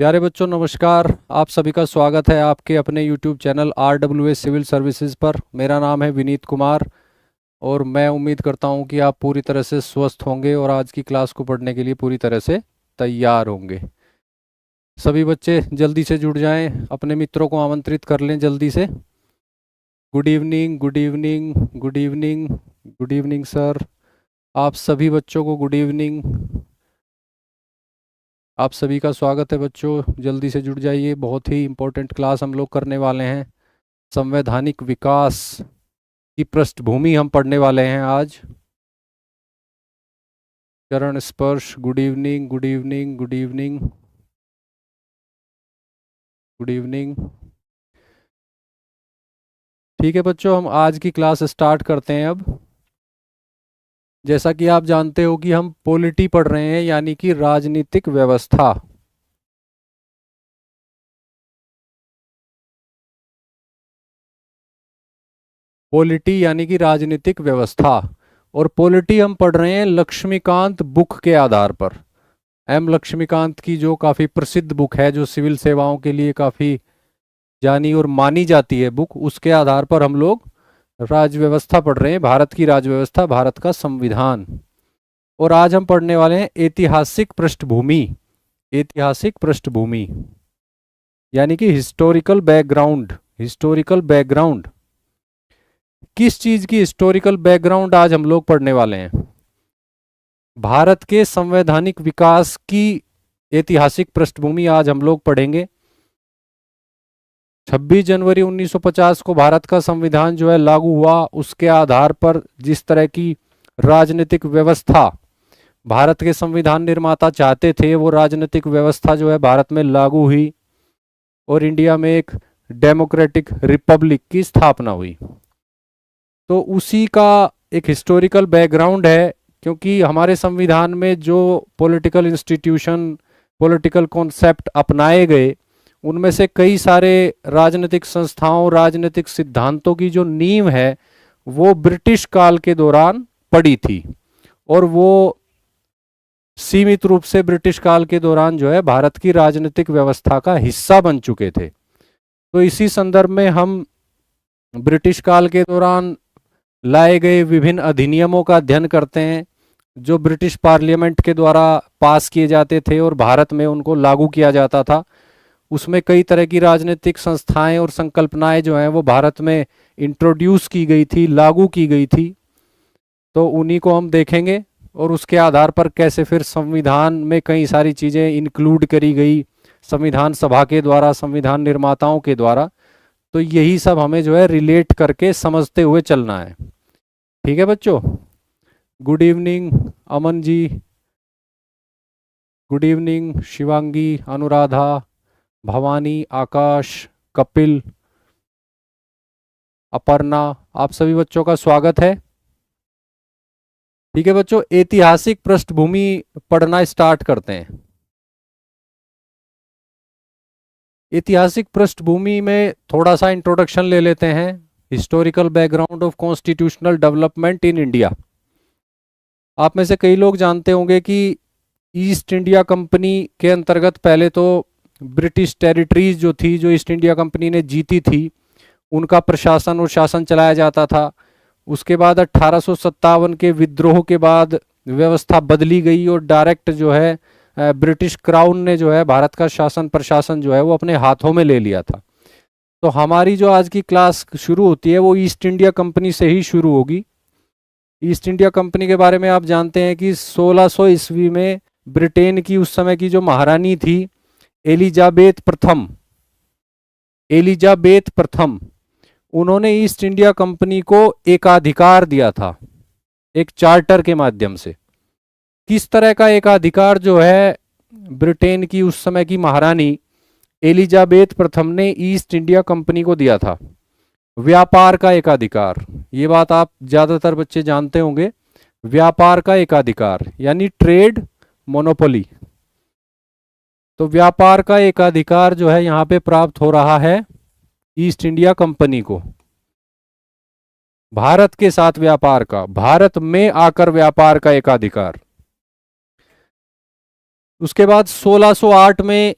प्यारे बच्चों नमस्कार। आप सभी का स्वागत है आपके अपने YouTube channel RWS civil services पर। मेरा नाम है विनीत कुमार और मैं उम्मीद करता हूं कि आप पूरी तरह से स्वस्थ होंगे और आज की क्लास को पढ़ने के लिए पूरी तरह से तैयार होंगे। सभी बच्चे जल्दी से जुड़ जाएं, अपने मित्रों को आमंत्रित कर लें जल्दी से। Good evening, good evening, good evening, good evening sir. आप सभी बच्चों को गुड इवनिंग। आप सभी का स्वागत है बच्चों, जल्दी से जुड़ जाइए। बहुत ही इम्पोर्टेंट क्लास हम लोग करने वाले हैं। संवैधानिक विकास की पृष्ठभूमि हम पढ़ने वाले हैं आज। चरण स्पर्श, good evening, good evening, good evening, good evening. ठीक है बच्चों, हम आज की क्लास स्टार्ट करते हैं अब। जैसा कि आप जानते हो कि हम पॉलिटी पढ़ रहे हैं, यानी कि राजनीतिक व्यवस्था। पॉलिटी यानी कि राजनीतिक व्यवस्था, और पॉलिटी हम पढ़ रहे हैं लक्ष्मीकांत बुक के आधार पर। एम लक्ष्मीकांत की जो काफ़ी प्रसिद्ध बुक है, जो सिविल सेवाओं के लिए काफ़ी जानी और मानी जाती है बुक, उसके आधार पर हम लोग राज व्यवस्था पढ़ रहे हैं, भारत की राज व्यवस्था, भारत का संविधान। और आज हम पढ़ने वाले हैं ऐतिहासिक पृष्ठभूमि। ऐतिहासिक पृष्ठभूमि यानी कि हिस्टोरिकल बैकग्राउंड। हिस्टोरिकल बैकग्राउंड, किस चीज की हिस्टोरिकल बैकग्राउंड आज हम लोग पढ़ने वाले हैं? भारत के संवैधानिक विकास की ऐतिहासिक पृष्ठभूमि आज हम लोग पढ़ेंगे। 26 जनवरी 1950 को भारत का संविधान जो है लागू हुआ। उसके आधार पर जिस तरह की राजनीतिक व्यवस्था भारत के संविधान निर्माता चाहते थे, वो राजनीतिक व्यवस्था जो है भारत में लागू हुई और इंडिया में एक डेमोक्रेटिक रिपब्लिक की स्थापना हुई। तो उसी का एक हिस्टोरिकल बैकग्राउंड है, क्योंकि हमारे संविधान में जो पॉलिटिकल इंस्टीट्यूशन, पॉलिटिकल कॉन्सेप्ट अपनाए गए, उनमें से कई सारे राजनीतिक संस्थाओं, राजनीतिक सिद्धांतों की जो नींव है वो ब्रिटिश काल के दौरान पड़ी थी, और वो सीमित रूप से ब्रिटिश काल के दौरान जो है भारत की राजनीतिक व्यवस्था का हिस्सा बन चुके थे। तो इसी संदर्भ में हम ब्रिटिश काल के दौरान लाए गए विभिन्न अधिनियमों का अध्ययन करते हैं, जो ब्रिटिश पार्लियामेंट के द्वारा पास किए जाते थे और भारत में उनको लागू किया जाता था। उसमें कई तरह की राजनीतिक संस्थाएं और संकल्पनाएं जो हैं वो भारत में इंट्रोड्यूस की गई थी, लागू की गई थी। तो उन्हीं को हम देखेंगे और उसके आधार पर कैसे फिर संविधान में कई सारी चीज़ें इंक्लूड करी गई संविधान सभा के द्वारा, संविधान निर्माताओं के द्वारा। तो यही सब हमें जो है रिलेट करके समझते हुए चलना है। ठीक है बच्चों? Good evening Aman ji, good evening Shivangi, Anuradha, Bhavani, आकाश, कपिल, अपर्णा, आप सभी बच्चों का स्वागत है। ठीक है बच्चों, ऐतिहासिक पृष्ठभूमि पढ़ना स्टार्ट करते हैं। ऐतिहासिक पृष्ठभूमि में थोड़ा सा इंट्रोडक्शन ले लेते हैं। Historical background of constitutional development in India. आप में से कई लोग जानते होंगे कि ईस्ट इंडिया कंपनी के अंतर्गत पहले तो ब्रिटिश टेरिटरीज जो थी, जो ईस्ट इंडिया कंपनी ने जीती थी, उनका प्रशासन और शासन चलाया जाता था। उसके बाद 1857 के विद्रोह के बाद व्यवस्था बदली गई और डायरेक्ट जो है ब्रिटिश क्राउन ने जो है भारत का शासन प्रशासन जो है वो अपने हाथों में ले लिया था। तो हमारी जो आज की क्लास शुरू होती है वो ईस्ट इंडिया कंपनी से ही शुरू होगी। ईस्ट इंडिया कंपनी के बारे में आप जानते हैं कि 1600 ईस्वी में ब्रिटेन की उस समय की जो महारानी थी एलिजाबेथ प्रथम, एलिजाबेथ प्रथम, उन्होंने ईस्ट इंडिया कंपनी को एकाधिकार दिया था एक चार्टर के माध्यम से। किस तरह का एकाधिकार जो है ब्रिटेन की उस समय की महारानी एलिजाबेथ प्रथम ने ईस्ट इंडिया कंपनी को दिया था? व्यापार का एकाधिकार। ये बात आप ज्यादातर बच्चे जानते होंगे। व्यापार का एकाधिकार यानी ट्रेड मोनोपोली। तो व्यापार का एकाधिकार जो है यहां पे प्राप्त हो रहा है ईस्ट इंडिया कंपनी को। भारत के साथ व्यापार का, भारत में आकर व्यापार का एकाधिकार। उसके बाद 1608 में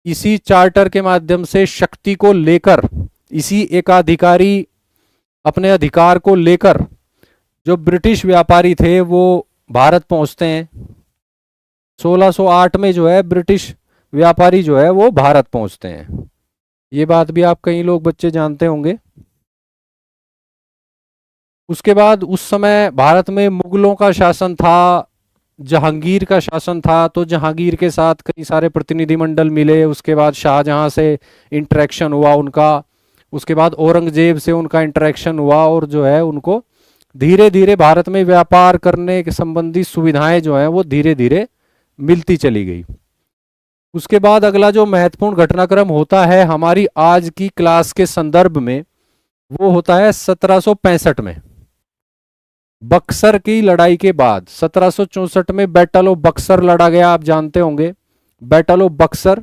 इसी चार्टर के माध्यम से शक्ति को लेकर, इसी एकाधिकारी अपने अधिकार को लेकर जो ब्रिटिश व्यापारी थे वो भारत पहुंचते हैं। 1608 में जो है ब्रिटिश व्यापारी जो है वो भारत पहुंचते हैं। ये बात भी आप कई लोग बच्चे जानते होंगे। उसके बाद उस समय भारत में मुगलों का शासन था, जहांगीर का शासन था, तो जहांगीर के साथ कई सारे प्रतिनिधिमंडल मिले। उसके बाद शाहजहां से इंटरेक्शन हुआ उनका, उसके बाद औरंगजेब से उनका इंटरेक्शन हुआ, और जो है उनको धीरे धीरे भारत में व्यापार करने के संबंधी सुविधाएं जो है वो धीरे धीरे मिलती चली गई। उसके बाद अगला जो महत्वपूर्ण घटनाक्रम होता है हमारी आज की क्लास के संदर्भ में, वो होता है 1765 में, बक्सर की लड़ाई के बाद। 1764 में बैटल ऑफ बक्सर लड़ा गया, आप जानते होंगे, बैटल ऑफ बक्सर।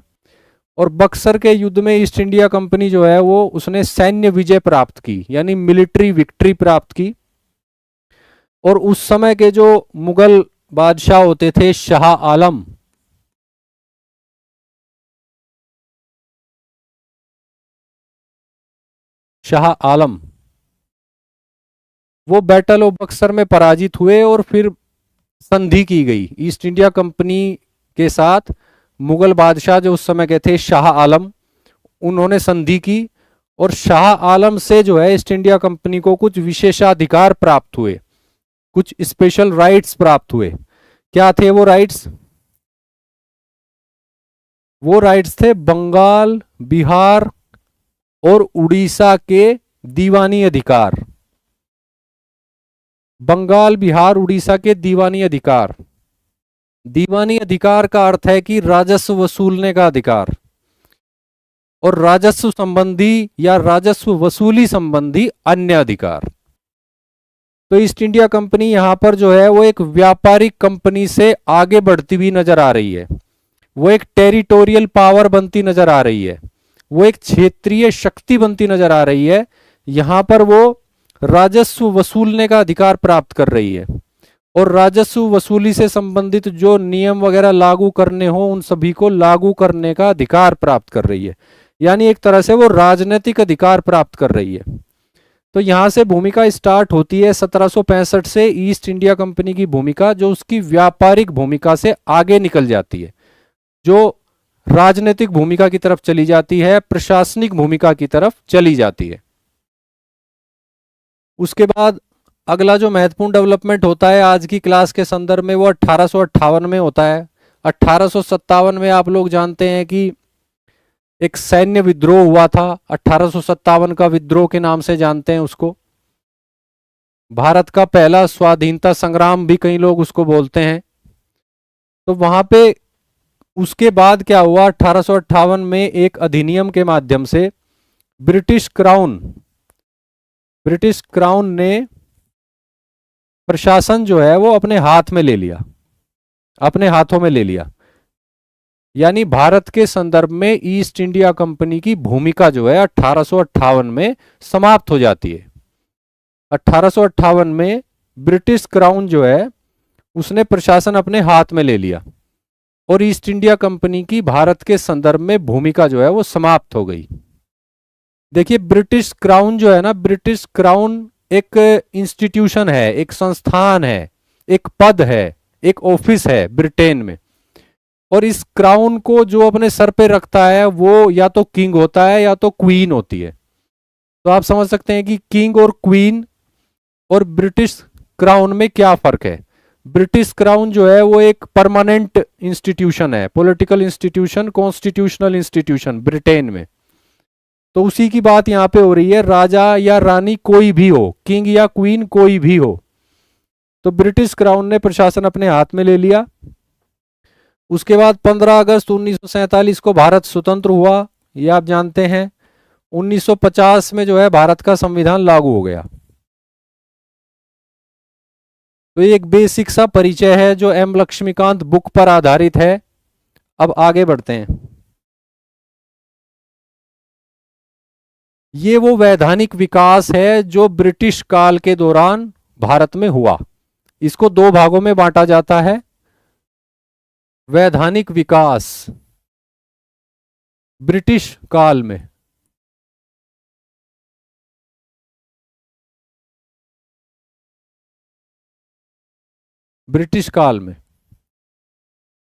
और बक्सर के युद्ध में ईस्ट इंडिया कंपनी जो है वो उसने सैन्य विजय प्राप्त की, यानी मिलिट्री विक्ट्री प्राप्त की। और उस समय के जो मुगल बादशाह होते थे शाह आलम, शाह आलम वो बैटल ऑफ बक्सर में पराजित हुए और फिर संधि की गई ईस्ट इंडिया कंपनी के साथ। मुगल बादशाह जो उस समय के थे शाह आलम, उन्होंने संधि की, और शाह आलम से जो है ईस्ट इंडिया कंपनी को कुछ विशेषाधिकार प्राप्त हुए, कुछ स्पेशल राइट्स प्राप्त हुए। क्या थे वो राइट्स? वो राइट्स थे बंगाल, बिहार और उड़ीसा के दीवानी अधिकार। बंगाल, बिहार, उड़ीसा के दीवानी अधिकार। दीवानी अधिकार का अर्थ है कि राजस्व वसूलने का अधिकार, और राजस्व संबंधी या राजस्व वसूली संबंधी अन्य अधिकार। तो ईस्ट इंडिया कंपनी यहां पर जो है वो एक व्यापारिक कंपनी से आगे बढ़ती हुई नजर आ रही है, वो एक टेरिटोरियल पावर बनती नजर आ रही है, वो एक क्षेत्रीय शक्ति बनती नजर आ रही है। यहां पर वो राजस्व वसूलने का अधिकार प्राप्त कर रही है, और राजस्व वसूली से संबंधित जो नियम वगैरह लागू करने हो उन सभी को लागू करने का अधिकार प्राप्त कर रही है, यानी एक तरह से वो राजनीतिक अधिकार प्राप्त कर रही है। तो यहां से भूमिका स्टार्ट होती है 1765 से ईस्ट इंडिया कंपनी की भूमिका, जो उसकी व्यापारिक भूमिका से आगे निकल जाती है, जो राजनीतिक भूमिका की तरफ चली जाती है, प्रशासनिक भूमिका की तरफ चली जाती है। उसके बाद अगला जो महत्वपूर्ण डेवलपमेंट होता है आज की क्लास के संदर्भ में वो 1858 में होता है। 1857 में आप लोग जानते हैं कि एक सैन्य विद्रोह हुआ था, 1857 का विद्रोह के नाम से जानते हैं उसको। भारत का पहला स्वाधीनता संग्राम भी कई लोग उसको बोलते हैं। तो वहां पे उसके बाद क्या हुआ, 1858 में एक अधिनियम के माध्यम से ब्रिटिश क्राउन ने प्रशासन जो है वो अपने हाथ में ले लिया, अपने हाथों में ले लिया। यानी भारत के संदर्भ में ईस्ट इंडिया कंपनी की भूमिका जो है 1858 में समाप्त हो जाती है। 1858 में ब्रिटिश क्राउन जो है उसने प्रशासन अपने हाथ में ले लिया, और ईस्ट इंडिया कंपनी की भारत के संदर्भ में भूमिका जो है वो समाप्त हो गई। देखिए ब्रिटिश क्राउन जो है ना, ब्रिटिश क्राउन एक इंस्टीट्यूशन है, एक संस्थान है, एक पद है, एक ऑफिस है ब्रिटेन में। और इस क्राउन को जो अपने सर पे रखता है वो या तो किंग होता है या तो क्वीन होती है। तो आप समझ सकते हैं कि किंग और क्वीन और ब्रिटिश क्राउन में क्या फर्क है। ब्रिटिश क्राउन जो है वो एक परमानेंट इंस्टीट्यूशन है, political institution, constitutional institution Britain में। तो उसी की बात यहां पे हो रही है, राजा या रानी कोई भी हो, किंग या क्वीन कोई भी हो। तो ब्रिटिश क्राउन ने प्रशासन अपने हाथ में ले लिया। उसके बाद 15 अगस्त 1947 को भारत स्वतंत्र हुआ, ये आप जानते हैं। 1950 में जो है भारत का संविधान लागू हो गया। तो ये एक बेसिक सा परिचय है जो एम लक्ष्मीकांत बुक पर आधारित है। अब आगे बढ़ते हैं। ये वो वैधानिक विकास है जो ब्रिटिश काल के दौरान भारत में हुआ। इसको दो भागों में बांटा जाता है। वैधानिक विकास, ब्रिटिश काल में। ब्रिटिश काल में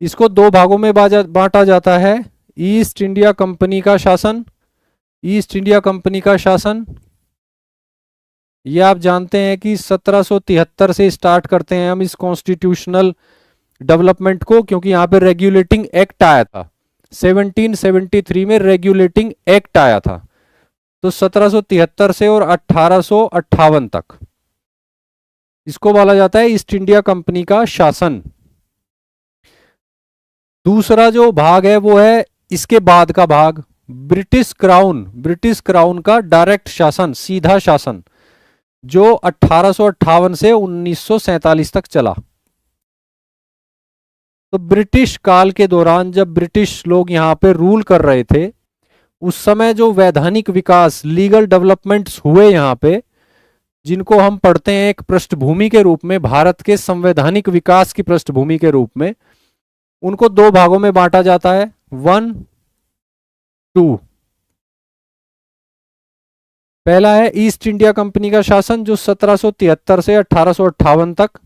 इसको दो भागों में बांटा जाता है। ईस्ट इंडिया कंपनी का शासन, ईस्ट इंडिया कंपनी का शासन, ये आप जानते हैं कि 1773 से स्टार्ट करते हैं हम इस कॉन्स्टिट्यूशनल डेवलपमेंट को, क्योंकि यहाँ पे रेगुलेटिंग एक्ट आया था। 1773 में रेगुलेटिंग एक्ट आया था, तो 1773 से और 1858 तक इसको बोला जाता है ईस्ट इंडिया कंपनी का शासन। दूसरा जो भाग है वो है इसके बाद का भाग, ब्रिटिश क्राउन, ब्रिटिश क्राउन का डायरेक्ट शासन, सीधा शासन, जो 1858 से 1947 तक चला। तो ब्रिटिश काल के दौरान जब ब्रिटिश लोग यहाँ पे रूल कर रहे थे, उस समय जो वैधानिक विकास, लीगल डेवलपमेंट्स हुए यहाँ पे, जिनको हम पढ़ते हैं एक पृष्ठभूमि के रूप में, भारत के संवैधानिक विकास की पृष्ठभूमि के रूप में, उनको दो भागों में बांटा जाता है, 1, 2। पहला है ईस्ट इंडिया कंपनी का शासन जो 1773 से 1858 तक,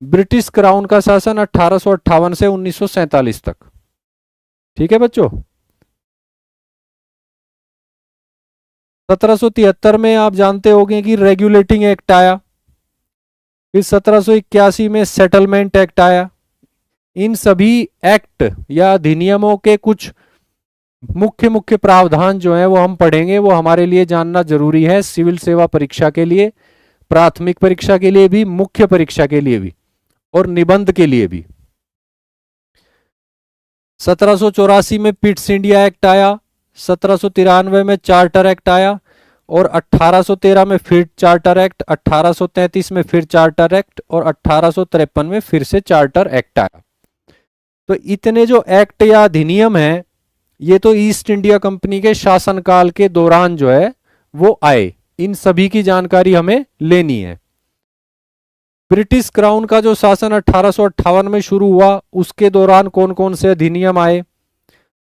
ब्रिटिश क्राउन का शासन 1858 से 1947 तक। ठीक है बच्चों। 1773 में आप जानते होंगे कि रेगुलेटिंग एक्ट आया, फिर 1781 में सेटलमेंट एक्ट आया। इन सभी एक्ट या अधिनियमों के कुछ मुख्य मुख्य प्रावधान जो है वो हम पढ़ेंगे, वो हमारे लिए जानना जरूरी है, सिविल सेवा परीक्षा के लिए, प्राथमिक परीक्षा के लिए भी, मुख्य परीक्षा के लिए भी और निबंध के लिए भी। 1784 में पिट्स इंडिया एक्ट आया, 1793 में चार्टर एक्ट आया और 1813 में फिर चार्टर एक्ट, 1833 में फिर चार्टर एक्ट और 1853 में फिर से चार्टर एक्ट आया। तो इतने जो एक्ट या अधिनियम हैं, ये तो ईस्ट इंडिया कंपनी के शासनकाल के दौरान जो है वो आए। इन सभी की जानकारी हमें लेनी है। ब्रिटिश क्राउन का जो शासन 1858 में शुरू हुआ, उसके दौरान कौन कौन से अधिनियम आए?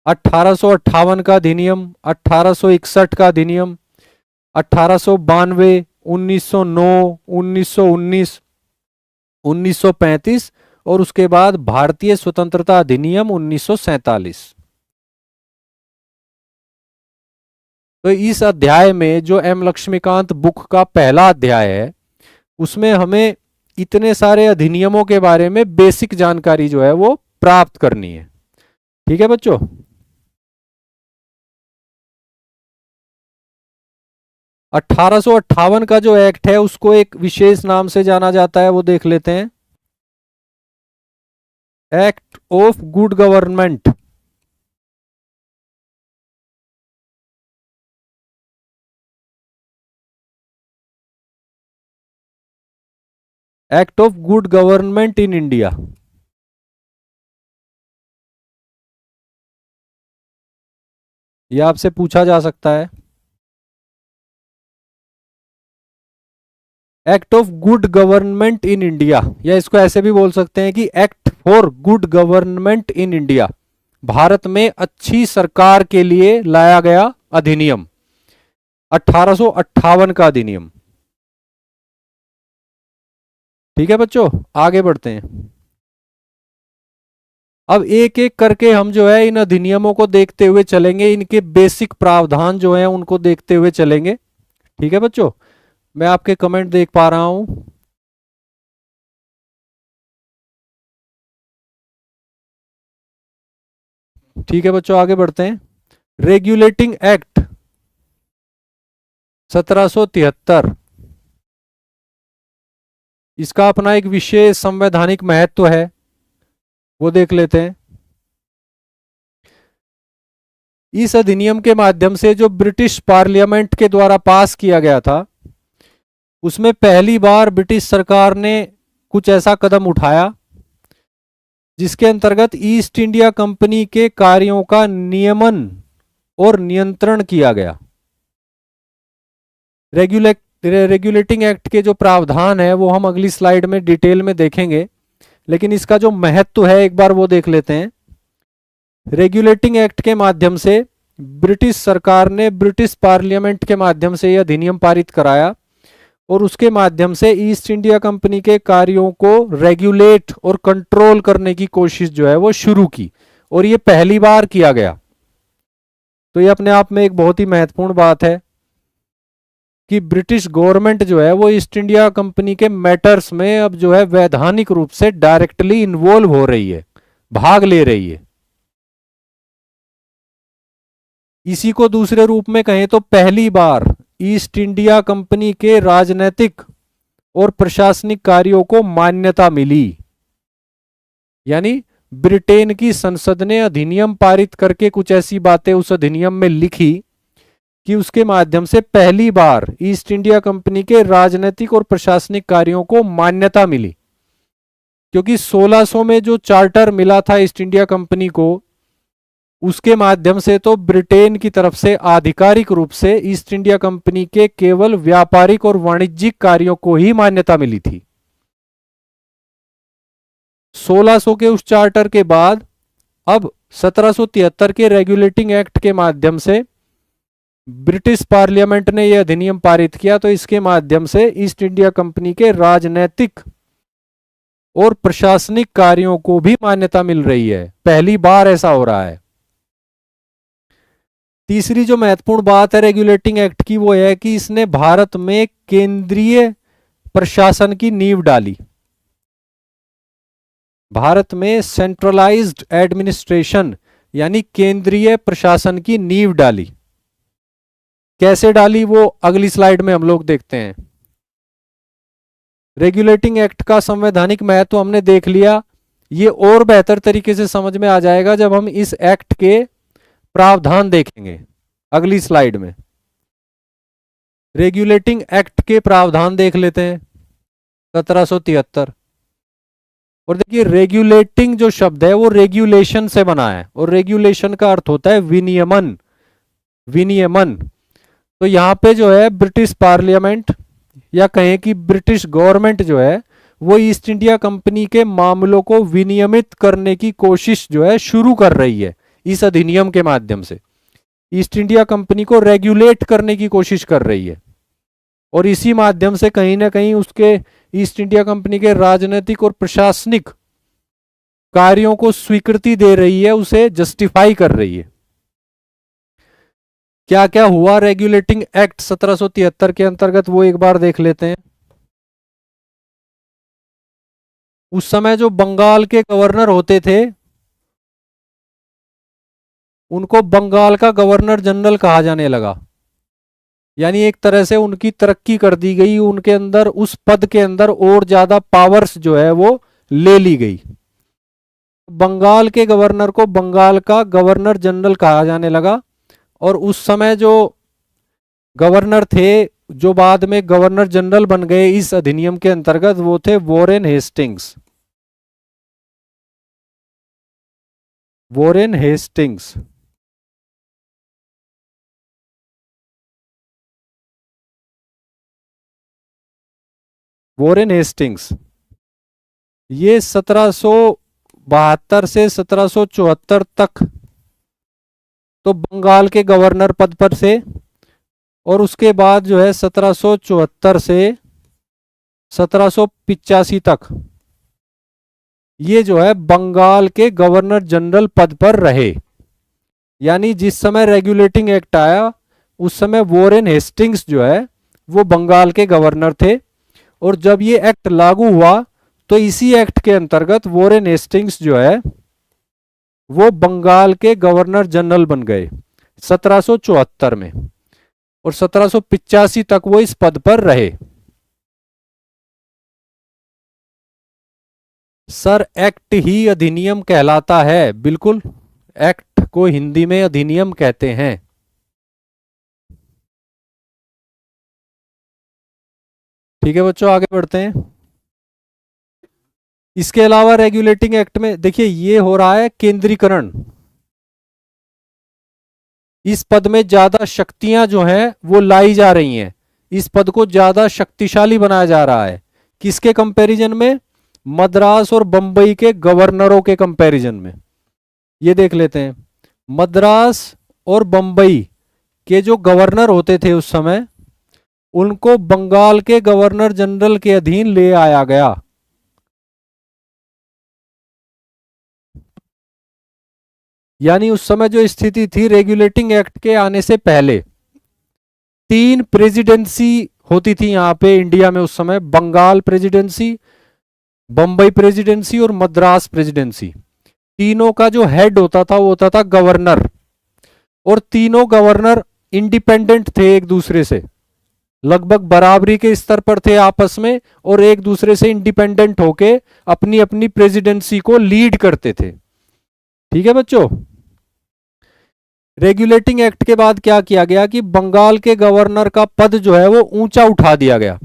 1858 का अधिनियम, 1861 का अधिनियम, 1892, 1909, 1919, 1935 और उसके बाद भारतीय स्वतंत्रता अधिनियम 1947। तो इस अध्याय में जो एम लक्ष्मीकांत बुक का पहला अध्याय है, उसमें हमें इतने सारे अधिनियमों के बारे में बेसिक जानकारी जो है वो प्राप्त करनी है। ठीक है बच्चों। अठारह का जो एक्ट है उसको एक विशेष नाम से जाना जाता है, वो देख लेते हैं। Act of good government. Act of good government in India. यह आपसे पूछा जा सकता है। Act of good government in India, या इसको ऐसे भी बोल सकते हैं कि act for good government in India, Bharat में अच्छी सरकार के लिए लाया गया अधिनियम, 1858 का अधिनियम। ठीक है बच्चों, आगे बढ़ते हैं। अब एक एक करके हम जो है इन अधिनियमों को देखते हुए चलेंगे, इनके बेसिक प्रावधान जो है उनको देखते हुए चलेंगे। ठीक है बच्चों, मैं आपके कमेंट देख पा रहा हूं। ठीक है बच्चों, आगे बढ़ते हैं। रेगुलेटिंग एक्ट 1773, इसका अपना एक विशेष संवैधानिक महत्व है, वो देख लेते हैं। इस अधिनियम के माध्यम से जो ब्रिटिश पार्लियामेंट के द्वारा पास किया गया था, उसमें पहली बार ब्रिटिश सरकार ने कुछ ऐसा कदम उठाया जिसके अंतर्गत ईस्ट इंडिया कंपनी के कार्यों का नियमन और नियंत्रण किया गया। रेगुलेटिंग एक्ट के जो प्रावधान है वो हम अगली स्लाइड में डिटेल में देखेंगे, लेकिन इसका जो महत्व है एक बार वो देख लेते हैं। रेगुलेटिंग एक्ट के माध्यम से ब्रिटिश सरकार ने ब्रिटिश पार्लियामेंट के माध्यम से यह अधिनियम पारित कराया और उसके माध्यम से ईस्ट इंडिया कंपनी के कार्यों को रेगुलेट और कंट्रोल करने की कोशिश जो है वो शुरू की, और ये पहली बार किया गया। तो ये अपने आप में एक बहुत ही महत्वपूर्ण बात है कि ब्रिटिश गवर्नमेंट जो है वो ईस्ट इंडिया कंपनी के मैटर्स में अब जो है वैधानिक रूप से डायरेक्टली इन्वॉल्व हो रही है, भाग ले रही है। इसी को दूसरे रूप में कहें तो पहली बार ईस्ट इंडिया कंपनी के राजनीतिक और प्रशासनिक कार्यों को मान्यता मिली, यानी ब्रिटेन की संसद ने अधिनियम पारित करके कुछ ऐसी बातें उस अधिनियम में लिखी कि उसके माध्यम से पहली बार ईस्ट इंडिया कंपनी के राजनीतिक और प्रशासनिक कार्यों को मान्यता मिली। क्योंकि 1600 में जो चार्टर मिला था ईस्ट इंडिया कंपनी को, उसके माध्यम से तो ब्रिटेन की तरफ से आधिकारिक रूप से ईस्ट इंडिया कंपनी के केवल व्यापारिक और वाणिज्यिक कार्यों को ही मान्यता मिली थी। 1600 के उस चार्टर के बाद अब 1773 के रेगुलेटिंग एक्ट के माध्यम से ब्रिटिश पार्लियामेंट ने यह अधिनियम पारित किया, तो इसके माध्यम से ईस्ट इंडिया कंपनी के राजनीतिक और प्रशासनिक कार्यों को भी मान्यता मिल रही है। पहली बार ऐसा हो रहा है। तीसरी जो महत्वपूर्ण बात है रेगुलेटिंग एक्ट की, वो है कि इसने भारत में केंद्रीय प्रशासन की नींव डाली। भारत में सेंट्रलाइज्ड एडमिनिस्ट्रेशन यानी केंद्रीय प्रशासन की नींव डाली। कैसे डाली वो अगली स्लाइड में हम लोग देखते हैं। रेगुलेटिंग एक्ट का संवैधानिक महत्व हमने देख लिया। ये और बेहतर तरीके से समझ में आ जाएगा जब हम इस एक्ट के प्रावधान देखेंगे अगली स्लाइड में। रेगुलेटिंग एक्ट के प्रावधान देख लेते हैं 1773। और देखिए रेगुलेटिंग जो शब्द है वो रेगुलेशन से बना है, और रेगुलेशन का अर्थ होता है विनियमन। विनियमन तो यहां पे जो है ब्रिटिश पार्लियामेंट या कहें कि ब्रिटिश गवर्नमेंट जो है वो ईस्ट इंडिया कंपनी के मामलों को विनियमित करने की कोशिश जो है शुरू कर रही है। इस अधिनियम के माध्यम से ईस्ट इंडिया कंपनी को रेगुलेट करने की कोशिश कर रही है, और इसी माध्यम से कहीं ना कहीं उसके ईस्ट इंडिया कंपनी के राजनीतिक और प्रशासनिक कार्यों को स्वीकृति दे रही है, उसे जस्टिफाई कर रही है। क्या क्या हुआ रेगुलेटिंग एक्ट 1773 के अंतर्गत वो एक बार देख लेते हैं। उस समय जो बंगाल के गवर्नर होते थे उनको बंगाल का गवर्नर जनरल कहा जाने लगा, यानी एक तरह से उनकी तरक्की कर दी गई, उनके अंदर उस पद के अंदर और ज्यादा पावर्स जो है वो ले ली गई। बंगाल के गवर्नर को बंगाल का गवर्नर जनरल कहा जाने लगा, और उस समय जो गवर्नर थे जो बाद में गवर्नर जनरल बन गए इस अधिनियम के अंतर्गत, वो थे Warren Hastings. Warren Hastings Warren Hastings ये 1772 से 1774 तक तो बंगाल के गवर्नर पद पर थे, और उसके बाद जो है 1774 से 1785 तक ये जो है बंगाल के गवर्नर जनरल पद पर रहे। यानी जिस समय रेगुलेटिंग एक्ट आया उस समय वॉरेन हेस्टिंग्स जो है वो बंगाल के गवर्नर थे, और जब ये एक्ट लागू हुआ तो इसी एक्ट के अंतर्गत वॉरेन हेस्टिंग्स जो है वो बंगाल के गवर्नर जनरल बन गए 1774 में, और 1785 तक वो इस पद पर रहे। सर एक्ट ही अधिनियम कहलाता है। बिल्कुल, एक्ट को हिंदी में अधिनियम कहते हैं। ठीक है बच्चों, आगे बढ़ते हैं। इसके अलावा रेगुलेटिंग एक्ट में देखिए ये हो रहा है केंद्रीकरण। इस पद में ज्यादा शक्तियां जो हैं वो लाई जा रही हैं, इस पद को ज्यादा शक्तिशाली बनाया जा रहा है। किसके कंपैरिजन में? मद्रास और बंबई के गवर्नरों के कंपैरिजन में। ये देख लेते हैं, मद्रास और बंबई के जो गवर्नर होते थे उस समय, उनको बंगाल के गवर्नर जनरल के अधीन ले आया गया। यानी उस समय जो स्थिति थी रेगुलेटिंग एक्ट के आने से पहले, 3 प्रेसिडेंसी होती थी यहां पे इंडिया में उस समय, बंगाल प्रेसिडेंसी, बंबई प्रेसिडेंसी और मद्रास प्रेसिडेंसी। तीनों का जो हेड होता था वो होता था गवर्नर, और तीनों गवर्नर इंडिपेंडेंट थे एक दूसरे से, लगभग बराबरी के स्तर पर थे आपस में, और एक दूसरे से इंडिपेंडेंट होके अपनी अपनी प्रेसिडेंसी को लीड करते थे। ठीक है बच्चों। रेगुलेटिंग एक्ट के बाद क्या किया गया कि बंगाल के गवर्नर का पद जो है वो ऊंचा उठा दिया गया,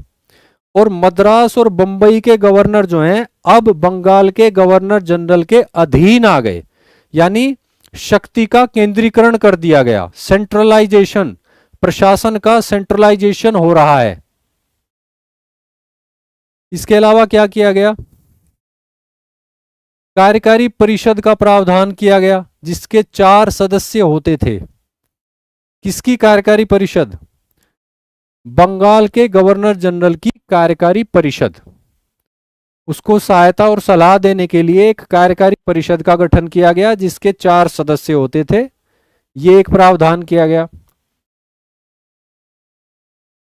और मद्रास और बंबई के गवर्नर जो हैं अब बंगाल के गवर्नर जनरल के अधीन आ गए। यानी शक्ति का केंद्रीकरण कर दिया गया, सेंट्रलाइजेशन, प्रशासन का सेंट्रलाइजेशन हो रहा है। इसके अलावा क्या किया गया, कार्यकारी परिषद का प्रावधान किया गया जिसके 4 सदस्य होते थे। किसकी कार्यकारी परिषद? बंगाल के गवर्नर जनरल की कार्यकारी परिषद। उसको सहायता और सलाह देने के लिए एक कार्यकारी परिषद का गठन किया गया जिसके 4 सदस्य होते थे। ये एक प्रावधान किया गया।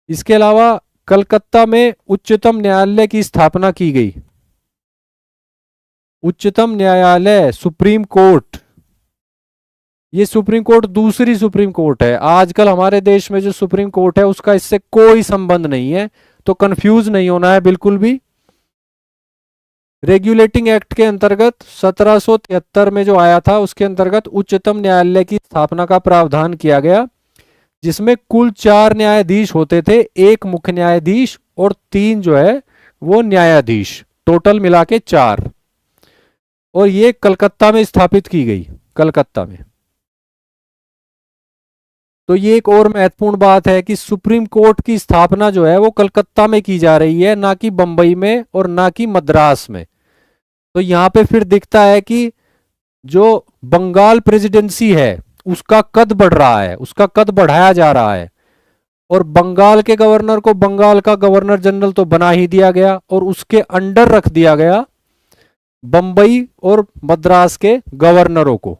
इसके अलावा कलकत्ता में उच्चतम न्यायालय की स्थापना की गई। उच्चतम न्यायालय, सुप्रीम कोर्ट, ये सुप्रीम कोर्ट दूसरी सुप्रीम कोर्ट है। आजकल हमारे देश में जो सुप्रीम कोर्ट है उसका इससे कोई संबंध नहीं है, तो कंफ्यूज नहीं होना है बिल्कुल भी। रेगुलेटिंग एक्ट के अंतर्गत 1773 में जो आया था उसके अंतर्गत उच्चतम न्यायालय की स्थापना का प्रावधान किया गया, जिसमें कुल 4 न्यायाधीश होते थे, 1 मुख्य न्यायाधीश और 3 जो है वो न्यायाधीश, टोटल मिला के 4। और ये कलकत्ता में स्थापित की गई, कलकत्ता में। तो ये एक और महत्वपूर्ण बात है कि सुप्रीम कोर्ट की स्थापना जो है वो कलकत्ता में की जा रही है, ना कि बंबई में और ना कि मद्रास में। तो यहां पे फिर दिखता है कि जो बंगाल प्रेसिडेंसी है उसका कद बढ़ रहा है, उसका कद बढ़ाया जा रहा है, और बंगाल के गवर्नर को बंगाल का गवर्नर जनरल तो बना ही दिया गया और उसके अंडर रख दिया गया बंबई और मद्रास के गवर्नरों को।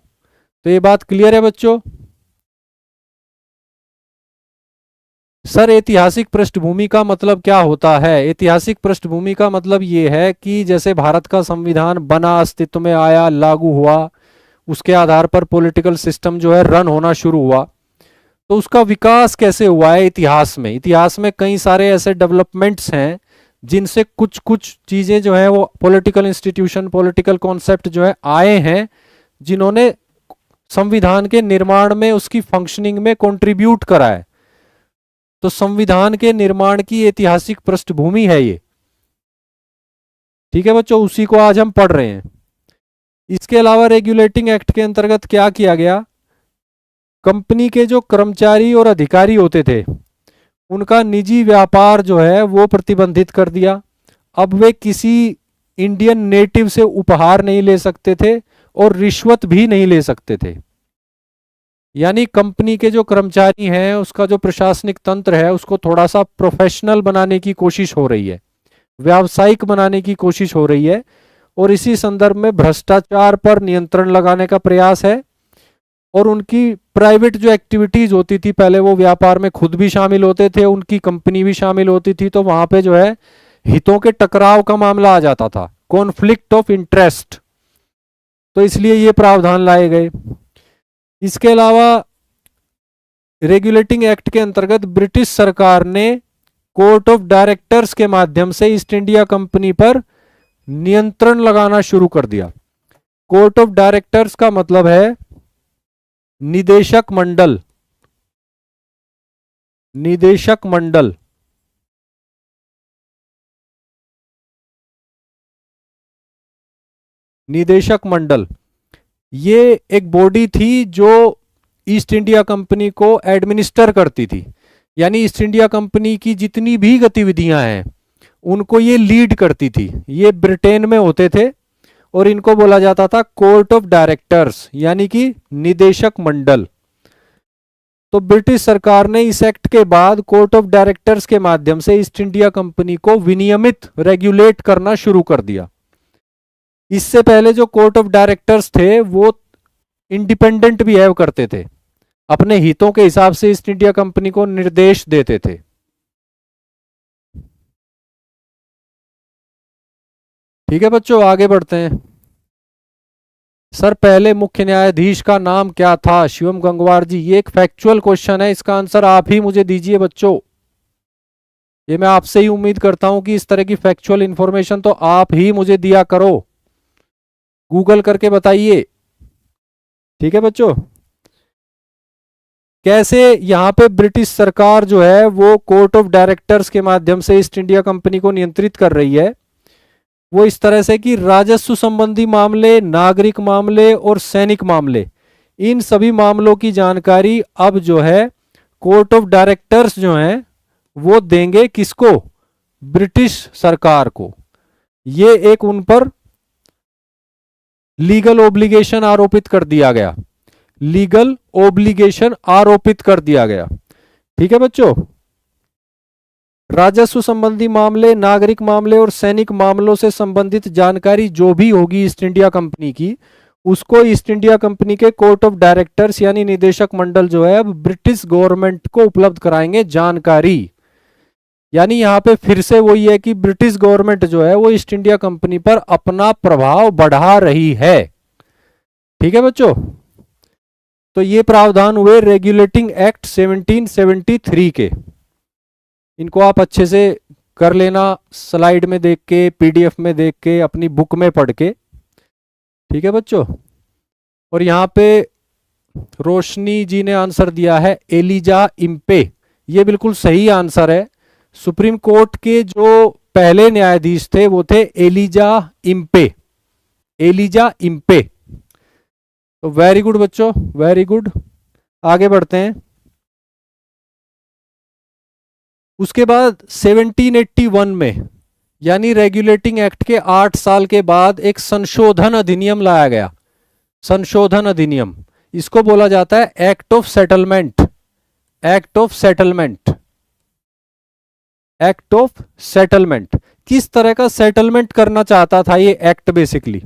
तो ये बात क्लियर है बच्चों। सर ऐतिहासिक पृष्ठभूमि का मतलब क्या होता है? ऐतिहासिक पृष्ठभूमि का मतलब ये है कि जैसे भारत का संविधान बना, अस्तित्व में आया, लागू हुआ, उसके आधार पर पॉलिटिकल सिस्टम जो है रन होना शुरू हुआ, तो उसका विकास कैसे हुआ है इतिहास में। इतिहास में कई सारे ऐसे डेवलपमेंट्स हैं जिनसे कुछ कुछ चीजें जो है वो पॉलिटिकल इंस्टीट्यूशन, पॉलिटिकल कॉन्सेप्ट जो है आए हैं, जिन्होंने संविधान के निर्माण में, उसकी फंक्शनिंग में कंट्रीब्यूट करा है। तो संविधान के निर्माण की ऐतिहासिक पृष्ठभूमि है ये। ठीक है बच्चों, उसी को आज हम पढ़ रहे हैं। इसके अलावा रेगुलेटिंग एक्ट के अंतर्गत क्या किया गया, कंपनी के जो कर्मचारी और अधिकारी होते थे उनका निजी व्यापार जो है वो प्रतिबंधित कर दिया। अब वे किसी इंडियन नेटिव से उपहार नहीं ले सकते थे और रिश्वत भी नहीं ले सकते थे। यानी कंपनी के जो कर्मचारी हैं, उसका जो प्रशासनिक तंत्र है, उसको थोड़ा सा प्रोफेशनल बनाने की कोशिश हो रही है, व्यावसायिक बनाने की कोशिश हो रही है, और इसी संदर्भ में भ्रष्टाचार पर नियंत्रण लगाने का प्रयास है। और उनकी प्राइवेट जो एक्टिविटीज होती थी, पहले वो व्यापार में खुद भी शामिल होते थे, उनकी कंपनी भी शामिल होती थी, तो वहां पे जो है हितों के टकराव का मामला आ जाता था, कॉन्फ्लिक्ट ऑफ इंटरेस्ट। तो इसलिए ये प्रावधान लाए गए। इसके अलावा रेगुलेटिंग एक्ट के अंतर्गत ब्रिटिश सरकार ने कोर्ट ऑफ डायरेक्टर्स के माध्यम से ईस्ट इंडिया कंपनी पर नियंत्रण लगाना शुरू कर दिया। कोर्ट ऑफ डायरेक्टर्स का मतलब है निदेशक मंडल, निदेशक मंडल। निदेशक मंडल ये एक बॉडी थी जो ईस्ट इंडिया कंपनी को एडमिनिस्टर करती थी। यानी ईस्ट इंडिया कंपनी की जितनी भी गतिविधियां हैं उनको ये लीड करती थी। ये ब्रिटेन में होते थे और इनको बोला जाता था कोर्ट ऑफ डायरेक्टर्स, यानी कि निदेशक मंडल। तो ब्रिटिश सरकार ने इस एक्ट के बाद कोर्ट ऑफ डायरेक्टर्स के माध्यम से ईस्ट इंडिया कंपनी को विनियमित रेगुलेट करना शुरू कर दिया। इससे पहले जो कोर्ट ऑफ डायरेक्टर्स थे वो इंडिपेंडेंट बिहेव करते थे, अपने हितों के हिसाब से ईस्ट इंडिया कंपनी को निर्देश देते थे। ठीक है बच्चों, आगे बढ़ते हैं। सर पहले मुख्य न्यायाधीश का नाम क्या था? शिवम गंगवार जी, ये एक फैक्चुअल क्वेश्चन है, इसका आंसर आप ही मुझे दीजिए बच्चों। ये मैं आपसे ही उम्मीद करता हूं कि इस तरह की फैक्चुअल इंफॉर्मेशन तो आप ही मुझे दिया करो, गूगल करके बताइए। ठीक है बच्चों, कैसे यहां पे ब्रिटिश सरकार जो है वो कोर्ट ऑफ डायरेक्टर्स के माध्यम से ईस्ट इंडिया कंपनी को नियंत्रित कर रही है? वो इस तरह से कि राजस्व संबंधी मामले, नागरिक मामले और सैनिक मामले, इन सभी मामलों की जानकारी अब जो है कोर्ट ऑफ डायरेक्टर्स जो हैं वो देंगे किसको? ब्रिटिश सरकार को। ये एक उन पर लीगल ओब्लिगेशन आरोपित कर दिया गया, लीगल ओब्लिगेशन आरोपित कर दिया गया। ठीक है बच्चों, राजस्व संबंधी मामले, नागरिक मामले और सैनिक मामलों से संबंधित जानकारी जो भी होगी ईस्ट इंडिया कंपनी की, उसको ईस्ट इंडिया कंपनी के कोर्ट ऑफ डायरेक्टर्स यानी निदेशक मंडल जो है अब ब्रिटिश गवर्नमेंट को उपलब्ध कराएंगे जानकारी। यानी यहां पे फिर से वही है कि ब्रिटिश गवर्नमेंट जो है वो ईस्ट इंडिया कंपनी पर अपना प्रभाव बढ़ा रही है। ठीक है बच्चों, तो ये प्रावधान हुए रेगुलेटिंग एक्ट 1773 के। इनको आप अच्छे से कर लेना, स्लाइड में देख के, पीडीएफ में देख के, अपनी बुक में पढ़ के। ठीक है बच्चों, और यहां पे रोशनी जी ने आंसर दिया है एलिजा इम्पे, ये बिल्कुल सही आंसर है। सुप्रीम कोर्ट के जो पहले न्यायाधीश थे वो थे एलिजा इम्पे, एलिजा इम्पे। तो वेरी गुड बच्चों, वेरी गुड। आगे बढ़ते हैं। उसके बाद 1781 में यानी रेगुलेटिंग एक्ट के 8 साल के बाद एक संशोधन अधिनियम लाया गया। संशोधन अधिनियम, इसको बोला जाता है act of settlement, act of settlement, act of settlement. किस तरह का सेटलमेंट करना चाहता था ये एक्ट? बेसिकली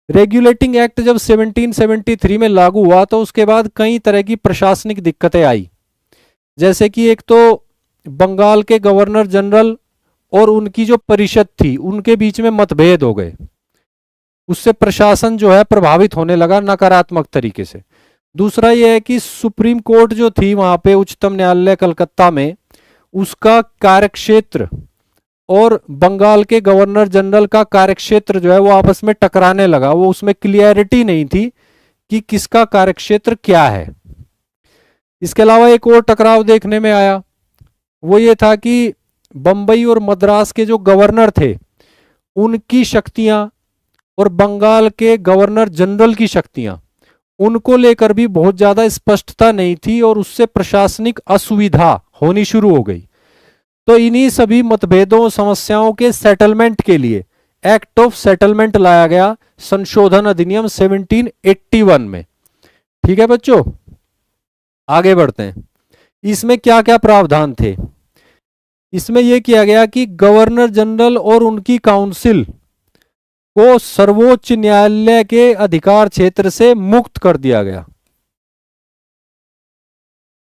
रेगुलेटिंग एक्ट जब 1773 में लागू हुआ तो उसके बाद कई तरह की प्रशासनिक दिक्कतें आई, जैसे कि एक तो बंगाल के गवर्नर जनरल और उनकी जो परिषद थी उनके बीच में मतभेद हो गए, उससे प्रशासन जो है प्रभावित होने लगा नकारात्मक तरीके से। दूसरा यह है कि सुप्रीम कोर्ट जो थी वहां पे, उच्चतम न्यायालय कलकत्ता में, उसका कार्यक्षेत्र और बंगाल के गवर्नर जनरल का कार्यक्षेत्र जो है वो आपस में टकराने लगा। वो उसमें क्लियरिटी नहीं थी कि किसका कार्यक्षेत्र क्या है। इसके अलावा एक और टकराव देखने में आया, वो ये था कि बंबई और मद्रास के जो गवर्नर थे उनकी शक्तियां और बंगाल के गवर्नर जनरल की शक्तियां, उनको लेकर भी बहुत ज्यादा स्पष्टता नहीं थी और उससे प्रशासनिक असुविधा होनी शुरू हो गई। तो इन्हीं सभी मतभेदों, समस्याओं के सेटलमेंट के लिए एक्ट ऑफ सेटलमेंट लाया गया, संशोधन अधिनियम 1781 में। ठीक है बच्चों, आगे बढ़ते हैं। इसमें क्या क्या प्रावधान थे? इसमें यह किया गया कि गवर्नर जनरल और उनकी काउंसिल को सर्वोच्च न्यायालय के अधिकार क्षेत्र से मुक्त कर दिया गया।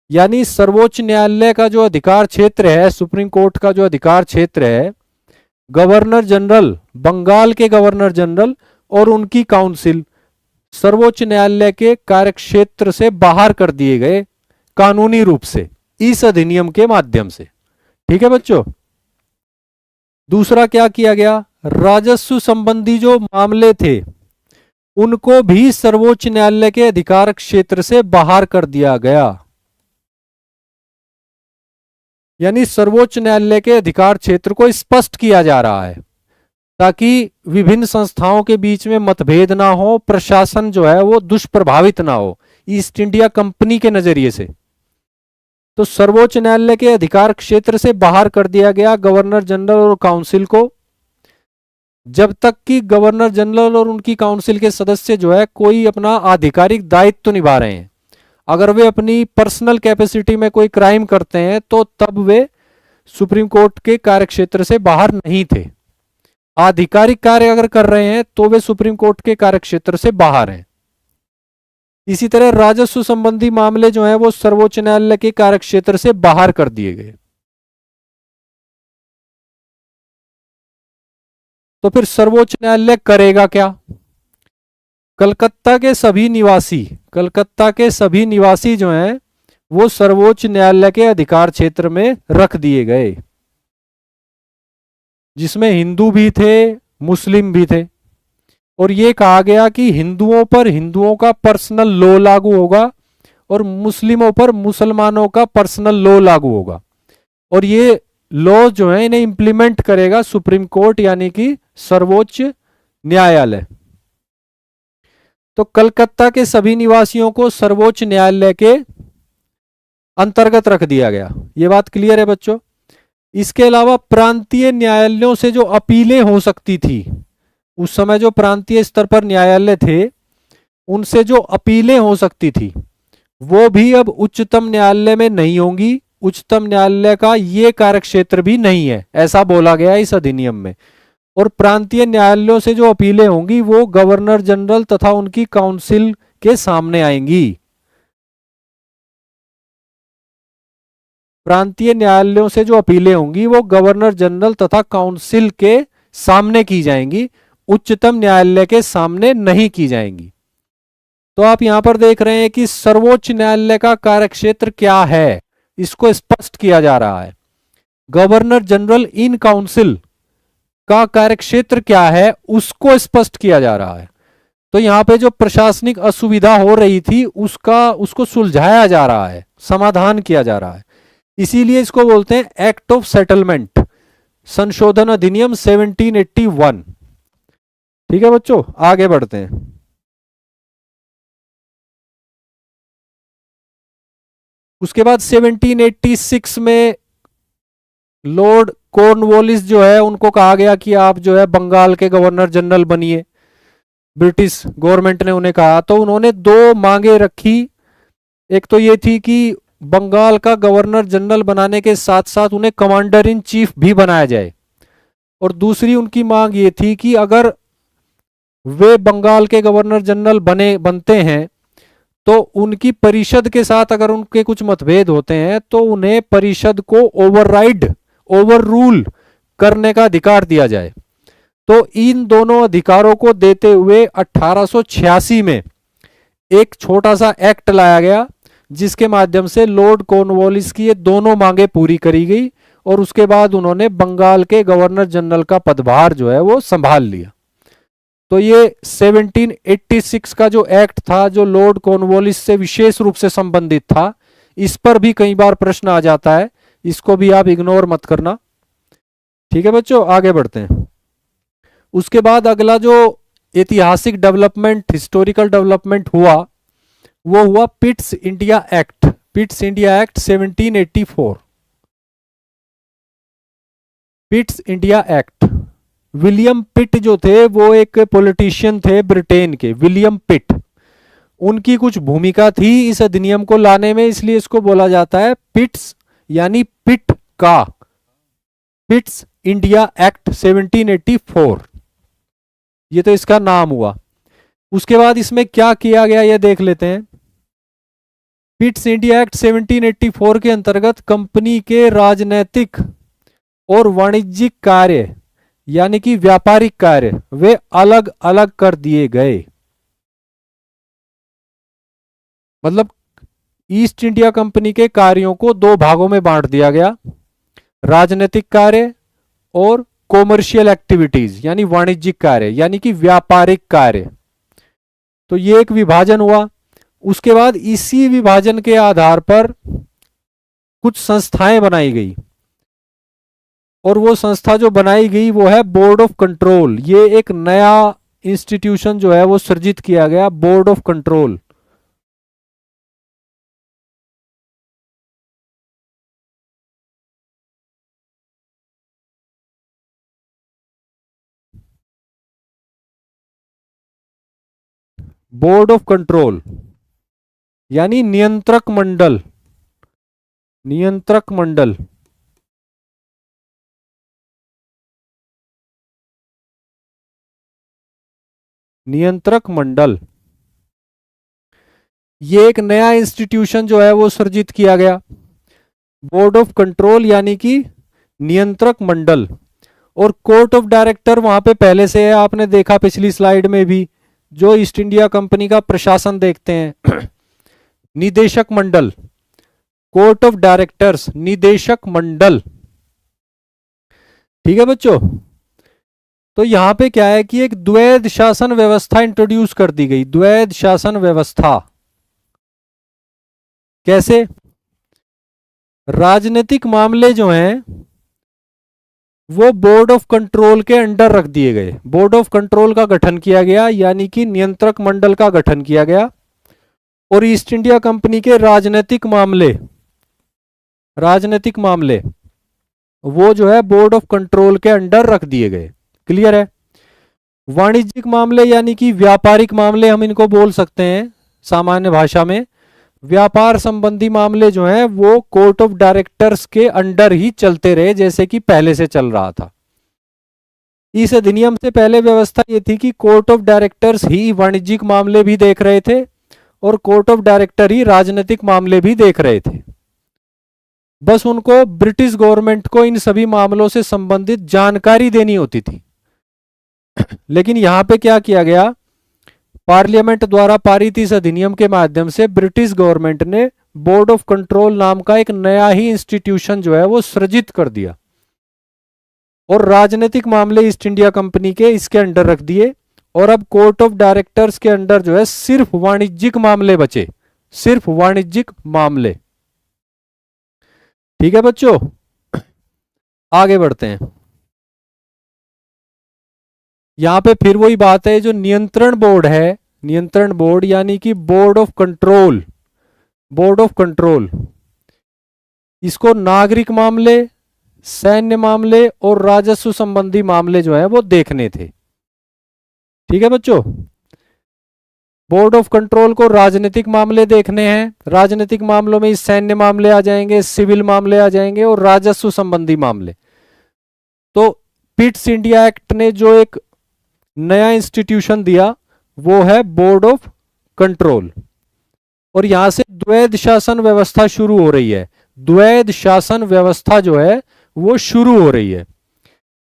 यानी सर्वोच्च न्यायालय का जो अधिकार क्षेत्र है, सुप्रीम कोर्ट का जो अधिकार क्षेत्र है, गवर्नर जनरल, बंगाल के गवर्नर जनरल और उनकी काउंसिल सर्वोच्च न्यायालय के कार्यक्षेत्र से बाहर कर दिए गए कानूनी रूप से इस अधिनियम के माध्यम से। ठीक है बच्चों, दूसरा क्या किया गया? राजस्व संबंधी जो मामले थे उनको भी सर्वोच्च न्यायालय के अधिकार क्षेत्र से बाहर कर दिया गया। यानी सर्वोच्च न्यायालय के अधिकार क्षेत्र को स्पष्ट किया जा रहा है ताकि विभिन्न संस्थाओं के बीच में मतभेद ना हो, प्रशासन जो है वो दुष्प्रभावित ना हो ईस्ट इंडिया कंपनी के नजरिए से। तो सर्वोच्च न्यायालय के अधिकार क्षेत्र से बाहर कर दिया गया गवर्नर जनरल और काउंसिल को, जब तक कि गवर्नर जनरल और उनकी काउंसिल के सदस्य जो है कोई अपना आधिकारिक दायित्व तो निभा रहे हैं। अगर वे अपनी पर्सनल कैपेसिटी में कोई क्राइम करते हैं तो तब वे सुप्रीम कोर्ट के कार्यक्षेत्र से बाहर नहीं थे। आधिकारिक कार्य अगर कर रहे हैं तो वे सुप्रीम कोर्ट के कार्यक्षेत्र से बाहर हैं। इसी तरह राजस्व संबंधी मामले जो हैं वो सर्वोच्च न्यायालय के कार्यक्षेत्र से बाहर कर दिए गए। तो फिर सर्वोच्च न्यायालय करेगा क्या? कलकत्ता के सभी निवासी जो हैं वो सर्वोच्च न्यायालय के अधिकार क्षेत्र में रख दिए गए, जिसमें हिंदू भी थे, मुस्लिम भी थे। और ये कहा गया कि हिंदुओं पर हिंदुओं का पर्सनल लॉ लागू होगा और मुस्लिमों पर मुसलमानों का पर्सनल लॉ लागू होगा। और ये लॉ जो है इन्हें इंप्लीमेंट करेगा सुप्रीम कोर्ट यानी कि सर्वोच्च न्यायालय। तो कलकत्ता के सभी निवासियों को सर्वोच्च न्यायालय के अंतर्गत रख दिया गया। ये बात क्लियर है बच्चों? इसके अलावा प्रांतीय न्यायालयों से जो अपीलें हो सकती थी, उस समय जो प्रांतीय स्तर पर न्यायालय थे उनसे जो अपीलें हो सकती थी वो भी अब उच्चतम न्यायालय में नहीं होंगी। उच्चतम न्यायालय का ये कार्यक्षेत्र भी नहीं है, ऐसा बोला गया इस अधिनियम में। और प्रांतीय न्यायालयों से जो अपीलें होंगी वो गवर्नर जनरल तथा उनकी काउंसिल के सामने आएंगी। प्रांतीय न्यायालयों से जो अपीलें होंगी वो गवर्नर जनरल तथा काउंसिल के सामने की जाएंगी, उच्चतम न्यायालय के सामने नहीं की जाएंगी। तो आप यहां पर देख रहे हैं कि सर्वोच्च न्यायालय का कार्यक्षेत्र क्या है, इसको स्पष्ट किया जा रहा है। गवर्नर जनरल इन काउंसिल का कार्यक्षेत्र क्या है उसको स्पष्ट किया जा रहा है। तो यहां पे जो प्रशासनिक असुविधा हो रही थी उसको सुलझाया जा रहा है, समाधान किया जा रहा है। इसीलिए इसको बोलते हैं एक्ट ऑफ सेटलमेंट, संशोधन अधिनियम 1781। ठीक है बच्चों, आगे बढ़ते हैं। उसके बाद 1786 में लॉर्ड कॉर्नवालिस जो है उनको कहा गया कि आप जो है बंगाल के गवर्नर जनरल बनिए। ब्रिटिश गवर्नमेंट ने उन्हें कहा, तो उन्होंने दो मांगे रखी। एक तो ये थी कि बंगाल का गवर्नर जनरल बनाने के साथ साथ उन्हें कमांडर इन चीफ भी बनाया जाए। और दूसरी उनकी मांग ये थी कि अगर वे बंगाल के गवर्नर जनरल बनते हैं तो उनकी परिषद के साथ अगर उनके कुछ मतभेद होते हैं तो उन्हें परिषद को ओवर रूल करने का अधिकार दिया जाए। तो इन दोनों अधिकारों को देते हुए 1886 में एक छोटा सा एक्ट लाया गया जिसके माध्यम से लॉर्ड कॉर्नवालिस की ये दोनों मांगे पूरी करी गई और उसके बाद उन्होंने बंगाल के गवर्नर जनरल का पदभार जो है वो संभाल लिया। तो ये 1786 का जो एक्ट था जो लॉर्ड कॉर्नवालिस से विशेष रूप से संबंधित था, इस पर भी कई बार प्रश्न आ जाता है, इसको भी आप इग्नोर मत करना। ठीक है बच्चों, आगे बढ़ते हैं। उसके बाद अगला जो ऐतिहासिक डेवलपमेंट, हिस्टोरिकल डेवलपमेंट हुआ वो हुआ Pitt's India act. Pitt's India act 1784। Pitt's India act, William पिट जो थे वो एक पॉलिटिशियन थे ब्रिटेन के, विलियम पिट। उनकी कुछ भूमिका थी इस अधिनियम को लाने में, इसलिए इसको बोला जाता है पिट्स यानी पिट का, पिट्स इंडिया एक्ट 1784। ये तो इसका नाम हुआ। उसके बाद इसमें क्या किया गया ये देख लेते हैं। पिट्स इंडिया एक्ट 1784 के अंतर्गत कंपनी के राजनैतिक और वाणिज्यिक कार्य यानी कि व्यापारिक कार्य वे अलग अलग कर दिए गए। मतलब ईस्ट इंडिया कंपनी के कार्यों को दो भागों में बांट दिया गया, राजनीतिक कार्य और कॉमर्शियल एक्टिविटीज यानी वाणिज्यिक कार्य यानी कि व्यापारिक कार्य। तो ये एक विभाजन हुआ। उसके बाद इसी विभाजन के आधार पर कुछ संस्थाएं बनाई गई और वो संस्था जो बनाई गई वो है बोर्ड ऑफ कंट्रोल। ये एक नया इंस्टीट्यूशन जो है वो सृजित किया गया, board of control. Board of control यानी नियंत्रक मंडल, नियंत्रक मंडल। नियंत्रक मंडल, ये एक नया इंस्टीट्यूशन जो है वो सृजित किया गया। बोर्ड ऑफ कंट्रोल यानी कि नियंत्रक मंडल, और कोर्ट ऑफ डायरेक्टर वहां पे पहले से है, आपने देखा पिछली स्लाइड में भी, जो ईस्ट इंडिया कंपनी का प्रशासन देखते हैं। निदेशक मंडल, कोर्ट ऑफ डायरेक्टर्स, निदेशक मंडल। ठीक है बच्चों, तो यहां पे क्या है कि एक द्वैध शासन व्यवस्था इंट्रोड्यूस कर दी गई। द्वैध शासन व्यवस्था कैसे? राजनीतिक मामले जो हैं वो बोर्ड ऑफ कंट्रोल के अंडर रख दिए गए। बोर्ड ऑफ कंट्रोल का गठन किया गया, यानी कि नियंत्रक मंडल का गठन किया गया, और ईस्ट इंडिया कंपनी के राजनीतिक मामले, राजनीतिक मामले वो जो है बोर्ड ऑफ कंट्रोल के अंडर रख दिए गए। क्लियर है? वाणिज्यिक मामले यानी कि व्यापारिक मामले हम इनको बोल सकते हैं सामान्य भाषा में। व्यापार संबंधी मामले जो हैं वो कोर्ट ऑफ डायरेक्टर्स के अंडर ही चलते रहे, जैसे कि पहले से चल रहा था। इस अधिनियम से पहले व्यवस्था ये थी कि कोर्ट ऑफ डायरेक्टर्स ही वाणिज्यिक मामले भी देख रहे थे और कोर्ट ऑफ डायरेक्टर ही राजनीतिक मामले भी देख रहे थे। बस उनको ब्रिटिश गवर्नमेंट को इन सभी मामलों से संबंधित जानकारी देनी होती थी। लेकिन यहां पे क्या किया गया, पार्लियामेंट द्वारा पारित इस अधिनियम के माध्यम से ब्रिटिश गवर्नमेंट ने बोर्ड ऑफ कंट्रोल नाम का एक नया ही इंस्टीट्यूशन जो है वो सृजित कर दिया, और राजनीतिक मामले ईस्ट इंडिया कंपनी के इसके अंडर रख दिए। और अब कोर्ट ऑफ डायरेक्टर्स के अंडर जो है सिर्फ वाणिज्यिक मामले बचे, सिर्फ वाणिज्यिक मामले। ठीक है बच्चों, आगे बढ़ते हैं। यहां पे फिर वही बात है, जो नियंत्रण बोर्ड है, नियंत्रण बोर्ड यानी कि board of control, board of control, इसको नागरिक मामले, सैन्य मामले और राजस्व संबंधी मामले जो है वो देखने थे। ठीक है बच्चों, बोर्ड ऑफ कंट्रोल को राजनीतिक मामले देखने हैं, राजनीतिक मामलों में सैन्य मामले आ जाएंगे, सिविल मामले आ जाएंगे और राजस्व संबंधी मामले। तो पिट्स इंडिया एक्ट ने जो एक नया इंस्टीट्यूशन दिया वो है बोर्ड ऑफ कंट्रोल, और यहां से द्वैध शासन व्यवस्था शुरू हो रही है। द्वैध शासन व्यवस्था जो है वो शुरू हो रही है,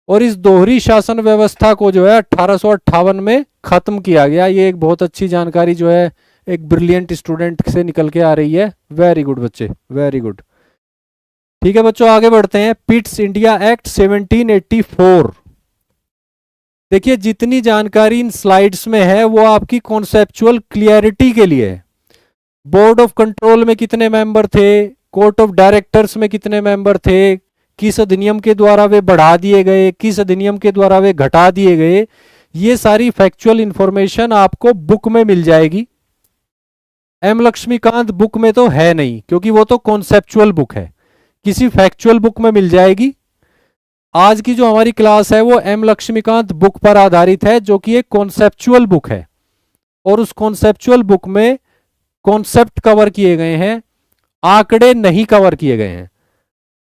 और इस दोहरी शासन व्यवस्था को जो है 1858 में खत्म किया गया। ये एक बहुत अच्छी जानकारी जो है एक ब्रिलियंट स्टूडेंट से निकल के आ रही है। वेरी गुड बच्चे, वेरी गुड। ठीक है बच्चों, आगे बढ़ते हैं। Pitt's India act 1784। देखिए, जितनी जानकारी इन स्लाइड्स में है वो आपकी कॉन्सेप्चुअल क्लियरिटी के लिए है। बोर्ड ऑफ कंट्रोल में कितने मेंबर थे, कोर्ट ऑफ डायरेक्टर्स में कितने मेंबर थे, किस अधिनियम के द्वारा वे बढ़ा दिए गए, किस अधिनियम के द्वारा वे घटा दिए गए, ये सारी फैक्चुअल इंफॉर्मेशन आपको बुक में मिल जाएगी। एम लक्ष्मीकांत बुक में तो है नहीं, क्योंकि वो तो कॉन्सेप्चुअल बुक है, किसी फैक्चुअल बुक में मिल जाएगी। आज की जो हमारी क्लास है वो एम लक्ष्मीकांत बुक पर आधारित है, जो कि एक कॉन्सेप्चुअल बुक है, और उस कॉन्सेप्चुअल बुक में कॉन्सेप्ट कवर किए गए हैं, आंकड़े नहीं कवर किए गए हैं।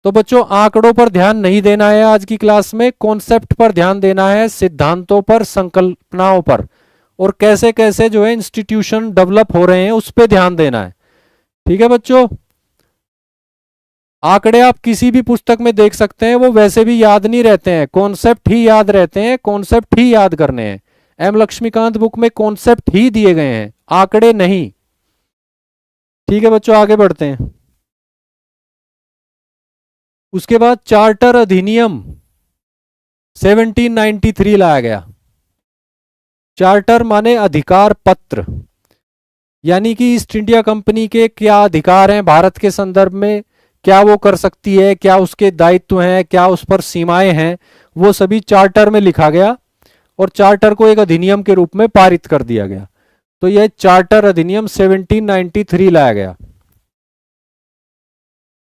तो बच्चों, आंकड़ों पर ध्यान नहीं देना है आज की क्लास में, कॉन्सेप्ट पर ध्यान देना है, सिद्धांतों पर, संकल्पनाओं पर, और कैसे कैसे जो है इंस्टीट्यूशन डेवलप हो रहे हैं उस पर ध्यान देना है। ठीक है बच्चों, आंकड़े आप किसी भी पुस्तक में देख सकते हैं, वो वैसे भी याद नहीं रहते हैं, कॉन्सेप्ट ही याद रहते हैं, कॉन्सेप्ट ही याद करने हैं। एम लक्ष्मीकांत बुक में कॉन्सेप्ट ही दिए गए हैं, आंकड़े नहीं। ठीक है बच्चों, आगे बढ़ते हैं। उसके बाद चार्टर अधिनियम 1793 लाया गया। चार्टर माने अधिकार पत्र, यानी कि ईस्ट इंडिया कंपनी के क्या अधिकार हैं भारत के संदर्भ में, क्या वो कर सकती है, क्या उसके दायित्व हैं, क्या उस पर सीमाएं हैं, वो सभी चार्टर में लिखा गया, और चार्टर को एक अधिनियम के रूप में पारित कर दिया गया। तो यह चार्टर अधिनियम 1793 लाया गया।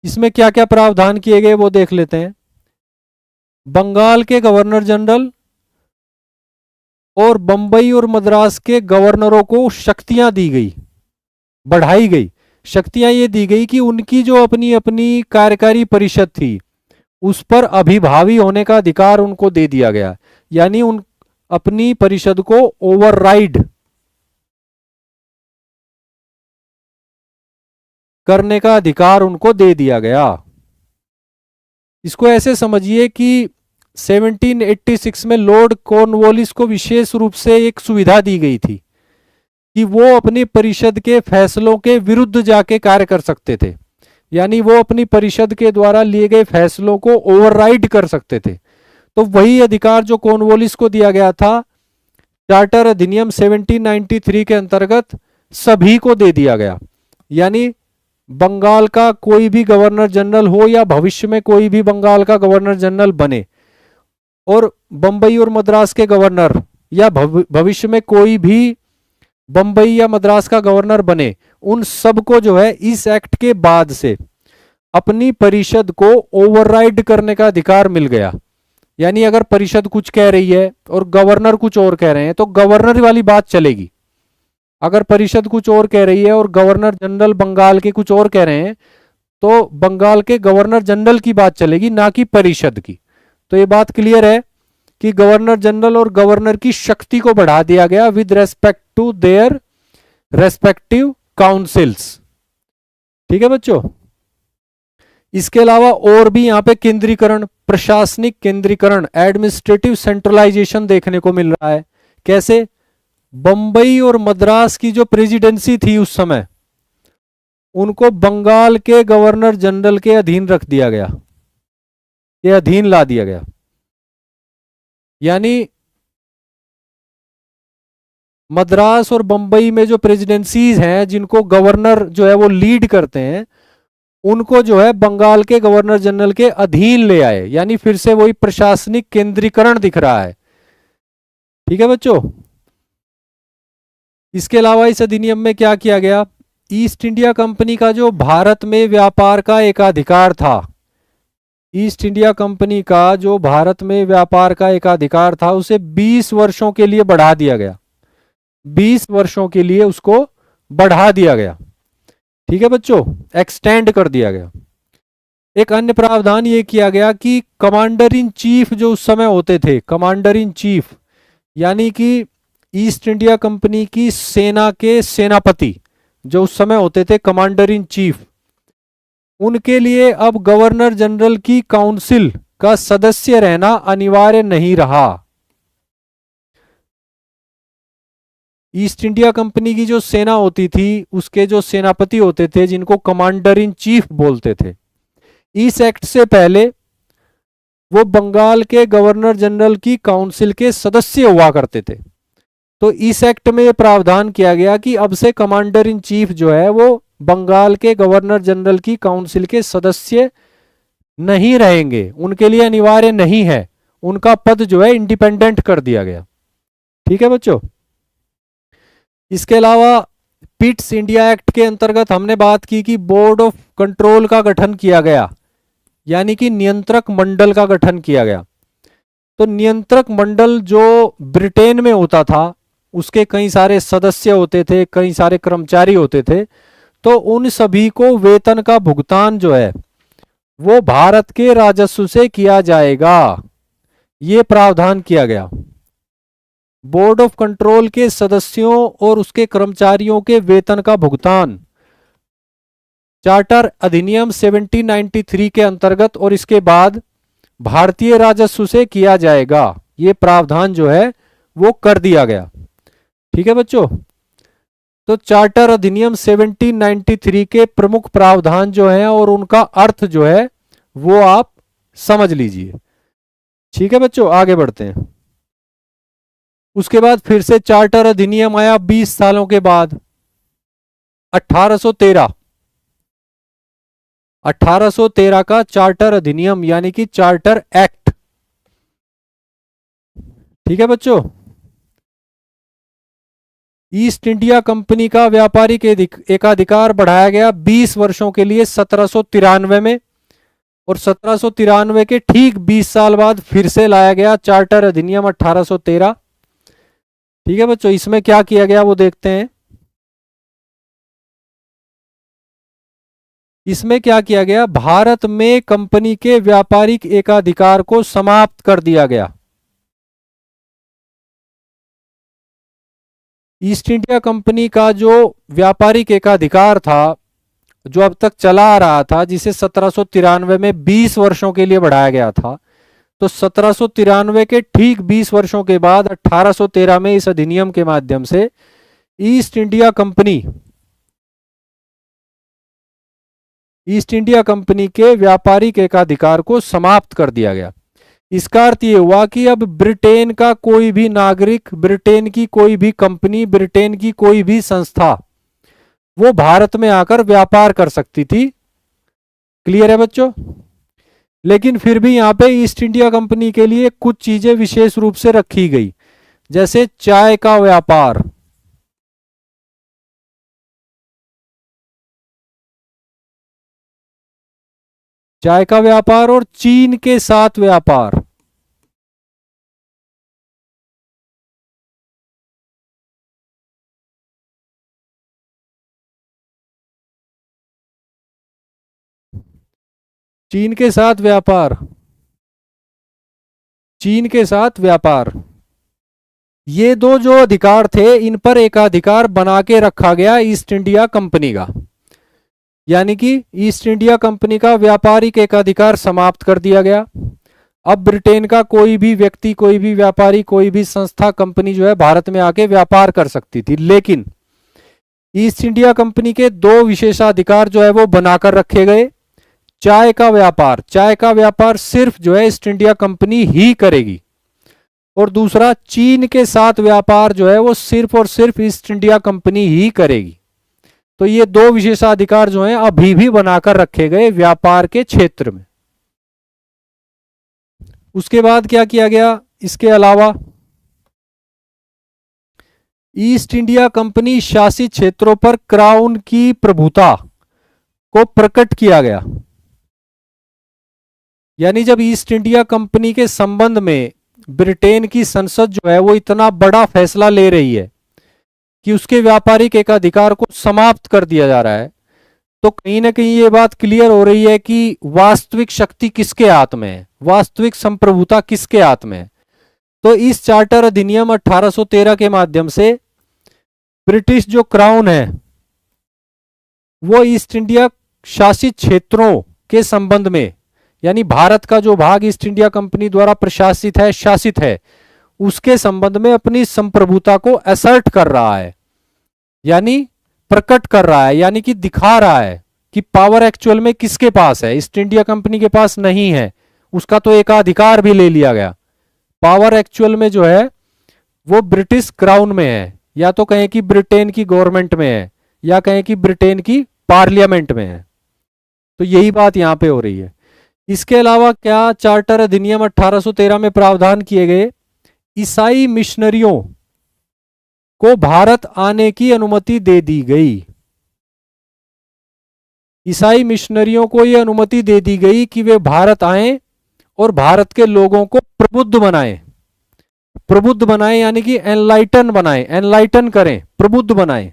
इसमें क्या क्या प्रावधान किए गए वो देख लेते हैं। बंगाल के गवर्नर जनरल और बंबई और मद्रास के गवर्नरों को शक्तियां दी गई, बढ़ाई गई, शक्तियां ये दी गई कि उनकी जो अपनी अपनी कार्यकारी परिषद थी उस पर अभिभावी होने का अधिकार उनको दे दिया गया। यानी उन अपनी परिषद को ओवरराइड करने का अधिकार उनको दे दिया गया। इसको ऐसे समझिए कि 1786 में लॉर्ड कॉर्नवालिस को विशेष रूप से एक सुविधा दी गई थी कि वो अपनी परिषद के फैसलों के विरुद्ध जाके कार्य कर सकते थे। यानी वो अपनी परिषद के द्वारा लिए गए फैसलों को ओवरराइड कर सकते थे। तो वही अधिकार जो कॉर्नवालिस को दिया गया था चार्टर अधिनियम 1793 के अंतर्गत सभी को दे दिया गया। यानी बंगाल का कोई भी गवर्नर जनरल हो या भविष्य में कोई भी बंगाल का गवर्नर जनरल बने, और बंबई और मद्रास के गवर्नर या भविष्य में कोई भी बंबई या मद्रास का गवर्नर बने, उन सबको जो है इस एक्ट के बाद से अपनी परिषद को ओवरराइड करने का अधिकार मिल गया। यानी अगर परिषद कुछ कह रही है और गवर्नर कुछ और कह रहे हैं तो गवर्नर वाली बात चलेगी। अगर परिषद कुछ और कह रही है और गवर्नर जनरल बंगाल के कुछ और कह रहे हैं तो बंगाल के गवर्नर जनरल की बात चलेगी, ना कि परिषद की। तो ये बात क्लियर है कि गवर्नर जनरल और गवर्नर की शक्ति को बढ़ा दिया गया with respect to their respective councils. ठीक है बच्चों। इसके अलावा और भी यहां पे केंद्रीकरण, प्रशासनिक केंद्रीकरण, एडमिनिस्ट्रेटिव सेंट्रलाइजेशन देखने को मिल रहा है। कैसे? बंबई और मद्रास की जो प्रेसिडेंसी थी उस समय, उनको बंगाल के गवर्नर जनरल के अधीन रख दिया गया, ये अधीन ला दिया गया। यानी मद्रास और बंबई में जो प्रेसिडेंसीज हैं जिनको गवर्नर जो है वो लीड करते हैं, उनको जो है बंगाल के गवर्नर जनरल के अधीन ले आए। यानी फिर से वही प्रशासनिक केंद्रीकरण दिख रहा है। ठीक है बच्चों। इसके अलावा इस अधिनियम में क्या किया गया? ईस्ट इंडिया कंपनी का जो भारत में व्यापार का एकाधिकार था, ईस्ट इंडिया कंपनी का जो भारत में व्यापार का एकाधिकार था, उसे 20 वर्षों के लिए बढ़ा दिया गया। 20 वर्षों के लिए उसको बढ़ा दिया गया। ठीक है बच्चों, एक्सटेंड कर दिया गया। एक अन्य प्रावधान ये किया गया कि कमांडर इन चीफ जो उस समय होते थे, कमांडर इन चीफ यानी कि ईस्ट इंडिया कंपनी की सेना के सेनापति जो उस समय होते थे, कमांडर इन चीफ, उनके लिए अब गवर्नर जनरल की काउंसिल का सदस्य रहना अनिवार्य नहीं रहा। ईस्ट इंडिया कंपनी की जो सेना होती थी उसके जो सेनापति होते थे, जिनको कमांडर इन चीफ बोलते थे, इस एक्ट से पहले वो बंगाल के गवर्नर जनरल की काउंसिल के सदस्य हुआ करते थे। तो इस एक्ट में ये प्रावधान किया गया कि अब से कमांडर इन चीफ जो है वो बंगाल के गवर्नर जनरल की काउंसिल के सदस्य नहीं रहेंगे, उनके लिए अनिवार्य नहीं है, उनका पद जो है इंडिपेंडेंट कर दिया गया। ठीक है बच्चों। इसके अलावा पिट्स इंडिया एक्ट के अंतर्गत हमने बात की कि बोर्ड ऑफ कंट्रोल का गठन किया गया, यानी कि नियंत्रक मंडल का गठन किया गया। तो नियंत्रक मंडल जो ब्रिटेन में होता था, उसके कई सारे सदस्य होते थे, कई सारे कर्मचारी होते थे, तो उन सभी को वेतन का भुगतान जो है वो भारत के राजस्व से किया जाएगा, ये प्रावधान किया गया। बोर्ड ऑफ कंट्रोल के सदस्यों और उसके कर्मचारियों के वेतन का भुगतान चार्टर अधिनियम 1793 के अंतर्गत और इसके बाद भारतीय राजस्व से किया जाएगा, ये प्रावधान जो है वो कर दिया गया। ठीक है बच्चों। तो चार्टर अधिनियम 1793 के प्रमुख प्रावधान जो हैं और उनका अर्थ जो है वो आप समझ लीजिए। ठीक है बच्चों, आगे बढ़ते हैं। उसके बाद फिर से चार्टर अधिनियम आया 20 सालों के बाद, 1813 का चार्टर अधिनियम यानी कि चार्टर एक्ट। ठीक है बच्चों। ईस्ट इंडिया कंपनी का व्यापारिक एकाधिकार बढ़ाया गया 20 वर्षों के लिए 1793 में, और 1793 के ठीक 20 साल बाद फिर से लाया गया चार्टर अधिनियम 1813। ठीक है बच्चों, इसमें क्या किया गया वो देखते हैं। इसमें क्या किया गया, भारत में कंपनी के व्यापारिक एकाधिकार को समाप्त कर दिया गया। ईस्ट इंडिया कंपनी का जो व्यापारिक एकाधिकार था, जो अब तक चला आ रहा था, जिसे 1793 में 20 वर्षों के लिए बढ़ाया गया था, तो 1793 के ठीक 20 वर्षों के बाद 1813 में इस अधिनियम के माध्यम से ईस्ट इंडिया कंपनी के व्यापारिक एकाधिकार को समाप्त कर दिया गया। इसका अर्थ यह हुआ कि अब ब्रिटेन का कोई भी नागरिक, ब्रिटेन की कोई भी कंपनी, ब्रिटेन की कोई भी संस्था वो भारत में आकर व्यापार कर सकती थी। क्लियर है बच्चों? लेकिन फिर भी यहां पे ईस्ट इंडिया कंपनी के लिए कुछ चीजें विशेष रूप से रखी गई, जैसे चाय का व्यापार, और चीन के साथ व्यापार। चीन के साथ व्यापार, ये दो जो अधिकार थे, इन पर एकाधिकार बना के रखा गया ईस्ट इंडिया कंपनी का। यानी कि ईस्ट इंडिया कंपनी का व्यापारिक एकाधिकार समाप्त कर दिया गया। अब ब्रिटेन का कोई भी व्यक्ति, कोई भी व्यापारी, कोई भी संस्था, कंपनी जो है भारत में आके व्यापार कर सकती थी। लेकिन ईस्ट इंडिया कंपनी के दो विशेषाधिकार जो है वो बनाकर रखे गए। चाय का व्यापार सिर्फ जो है ईस्ट इंडिया कंपनी ही करेगी, और दूसरा चीन के साथ व्यापार जो है वो सिर्फ और सिर्फ ईस्ट इंडिया कंपनी ही करेगी। तो ये दो विशेषाधिकार जो हैं अभी भी बनाकर रखे गए व्यापार के क्षेत्र में। उसके बाद क्या किया गया, इसके अलावा ईस्ट इंडिया कंपनी शासित क्षेत्रों पर क्राउन की प्रभुता को प्रकट किया गया। यानी जब ईस्ट इंडिया कंपनी के संबंध में ब्रिटेन की संसद जो है वो इतना बड़ा फैसला ले रही है कि उसके व्यापारिक एकाधिकार को समाप्त कर दिया जा रहा है, तो कहीं ना कहीं ये बात क्लियर हो रही है कि वास्तविक शक्ति किसके हाथ में है, वास्तविक संप्रभुता किसके हाथ में है। तो इस चार्टर अधिनियम 1813 के माध्यम से ब्रिटिश जो क्राउन है वो ईस्ट इंडिया शासित क्षेत्रों के संबंध में, यानी भारत का जो भाग ईस्ट इंडिया कंपनी द्वारा प्रशासित है, शासित है, उसके संबंध में अपनी संप्रभुता को असर्ट कर रहा है, यानी प्रकट कर रहा है, यानी कि दिखा रहा है कि पावर एक्चुअल में किसके पास है। ईस्ट इंडिया कंपनी के पास नहीं है, उसका तो एकाधिकार भी ले लिया गया। पावर एक्चुअल में जो है वो ब्रिटिश क्राउन में है, या तो कहें कि ब्रिटेन की गवर्नमेंट में है, या कहें कि ब्रिटेन की पार्लियामेंट में है। तो यही बात यहां पे हो रही है। इसके अलावा क्या चार्टर अधिनियम 1813 में प्रावधान किए गए, ईसाई मिशनरियों को भारत आने की अनुमति दे दी गई। ईसाई मिशनरियों को यह अनुमति दे दी गई कि वे भारत आएं और भारत के लोगों को प्रबुद्ध बनाएं, यानी कि एनलाइटन करें, प्रबुद्ध बनाएं।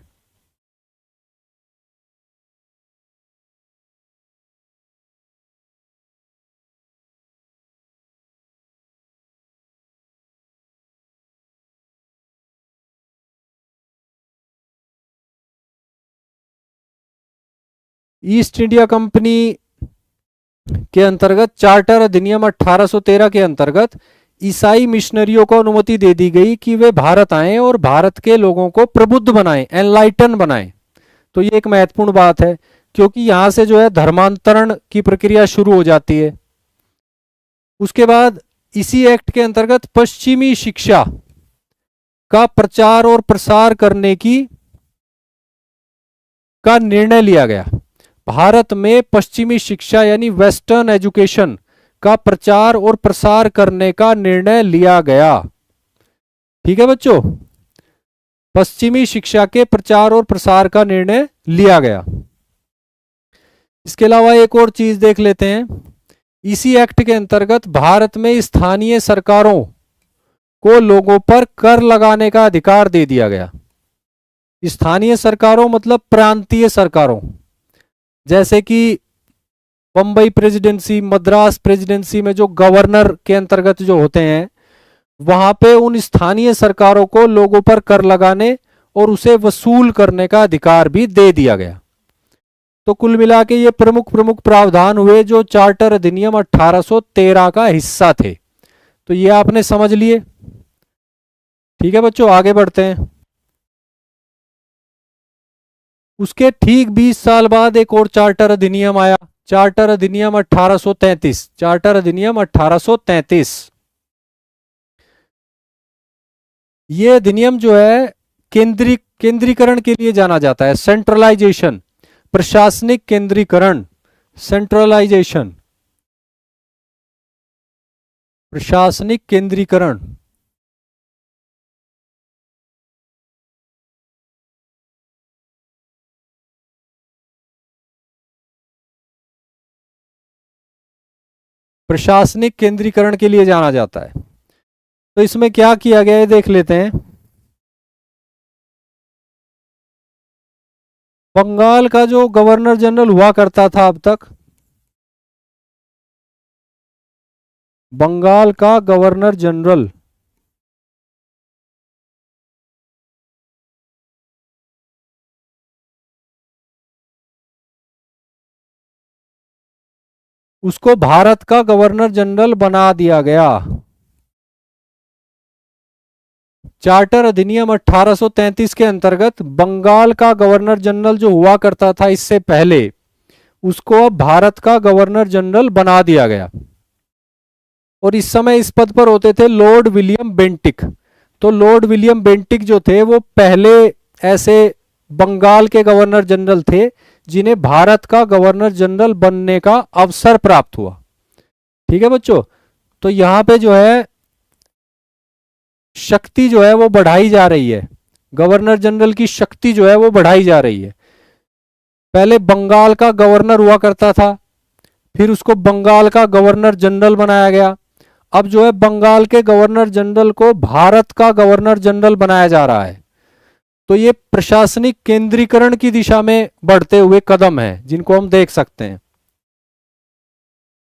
ईस्ट इंडिया कंपनी के अंतर्गत चार्टर अधिनियम 1813 के अंतर्गत ईसाई मिशनरियों को अनुमति दे दी गई कि वे भारत आएं और भारत के लोगों को प्रबुद्ध बनाएं, एनलाइटन बनाएं। तो ये एक महत्वपूर्ण बात है, क्योंकि यहां से जो है धर्मांतरण की प्रक्रिया शुरू हो जाती है। उसके बाद इसी एक्ट के अंतर्गत पश्चिमी शिक्षा का प्रचार और प्रसार करने का निर्णय लिया गया। भारत में पश्चिमी शिक्षा यानी वेस्टर्न एजुकेशन का प्रचार और प्रसार करने का निर्णय लिया गया। ठीक है बच्चों, पश्चिमी शिक्षा के प्रचार और प्रसार का निर्णय लिया गया। इसके अलावा एक और चीज देख लेते हैं। इसी एक्ट के अंतर्गत भारत में स्थानीय सरकारों को लोगों पर कर लगाने का अधिकार दे दिया गया। स्थानीय सरकारों मतलब प्रांतीय सरकारों। जैसे कि बम्बई प्रेसिडेंसी, मद्रास प्रेसिडेंसी में जो गवर्नर के अंतर्गत जो होते हैं, वहां पे उन स्थानीय सरकारों को लोगों पर कर लगाने और उसे वसूल करने का अधिकार भी दे दिया गया। तो कुल मिला के ये प्रमुख प्रमुख प्रावधान हुए जो चार्टर अधिनियम 1813 का हिस्सा थे। तो ये आपने समझ लिए। ठीक है बच्चों, आगे बढ़ते हैं। उसके ठीक 20 साल बाद एक और चार्टर अधिनियम आया, चार्टर अधिनियम 1833। चार्टर अधिनियम 1833। ये अधिनियम जो है केंद्रीकरण के लिए जाना जाता है, सेंट्रलाइजेशन, प्रशासनिक केंद्रीकरण, सेंट्रलाइजेशन, प्रशासनिक केंद्रीकरण। प्रशासनिक केंद्रीकरण के लिए जाना जाता है। तो इसमें क्या किया गया है देख लेते हैं। बंगाल का जो गवर्नर जनरल हुआ करता था अब तक, बंगाल का गवर्नर जनरल, उसको भारत का गवर्नर जनरल बना दिया गया। चार्टर अधिनियम 1833 के अंतर्गत बंगाल का गवर्नर जनरल जो हुआ करता था इससे पहले, उसको अब भारत का गवर्नर जनरल बना दिया गया। और इस समय इस पद पर होते थे लॉर्ड विलियम बेंटिक। तो लॉर्ड विलियम बेंटिक जो थे वो पहले ऐसे बंगाल के गवर्नर जनरल थे जिन्हें भारत का गवर्नर जनरल बनने का अवसर प्राप्त हुआ। ठीक है बच्चों, तो यहां पे जो है शक्ति जो है वो बढ़ाई जा रही है, गवर्नर जनरल की शक्ति जो है वो बढ़ाई जा रही है। पहले बंगाल का गवर्नर हुआ करता था, फिर उसको बंगाल का गवर्नर जनरल बनाया गया। अब जो है बंगाल के गवर्नर जनरल को भारत का गवर्नर जनरल बनाया जा रहा है। तो ये प्रशासनिक केंद्रीकरण की दिशा में बढ़ते हुए कदम हैं जिनको हम देख सकते हैं।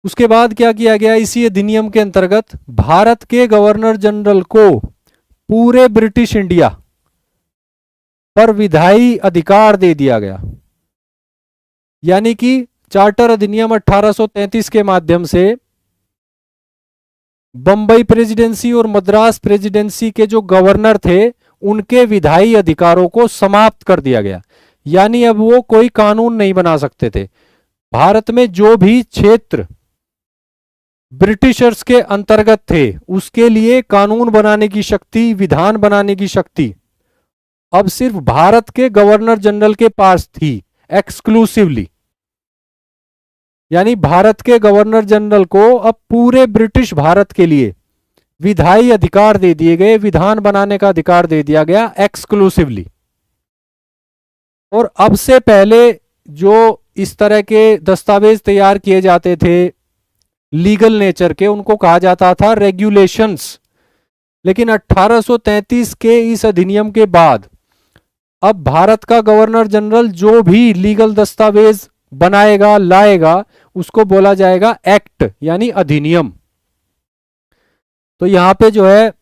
उसके बाद क्या किया गया, इसी अधिनियम के अंतर्गत भारत के गवर्नर जनरल को पूरे ब्रिटिश इंडिया पर विधायी अधिकार दे दिया गया। यानी कि चार्टर अधिनियम 1833 के माध्यम से बंबई प्रेसिडेंसी और मद्रास प्रेसिडेंसी के जो गवर्नर थे उनके विधायी अधिकारों को समाप्त कर दिया गया। यानी अब वो कोई कानून नहीं बना सकते थे। भारत में जो भी क्षेत्र ब्रिटिशर्स के अंतर्गत थे उसके लिए कानून बनाने की शक्ति, विधान बनाने की शक्ति अब सिर्फ भारत के गवर्नर जनरल के पास थी, एक्सक्लूसिवली। यानी भारत के गवर्नर जनरल को अब पूरे ब्रिटिश भारत के लिए विधायी अधिकार दे दिए गए, विधान बनाने का अधिकार दे दिया गया एक्सक्लूसिवली। और अब से पहले जो इस तरह के दस्तावेज तैयार किए जाते थे लीगल नेचर के, उनको कहा जाता था रेगुलेशंस। लेकिन 1833 के इस अधिनियम के बाद अब भारत का गवर्नर जनरल जो भी लीगल दस्तावेज बनाएगा, लाएगा, उसको बोला जाएगा एक्ट, यानी अधिनियम। तो यहां पे जो है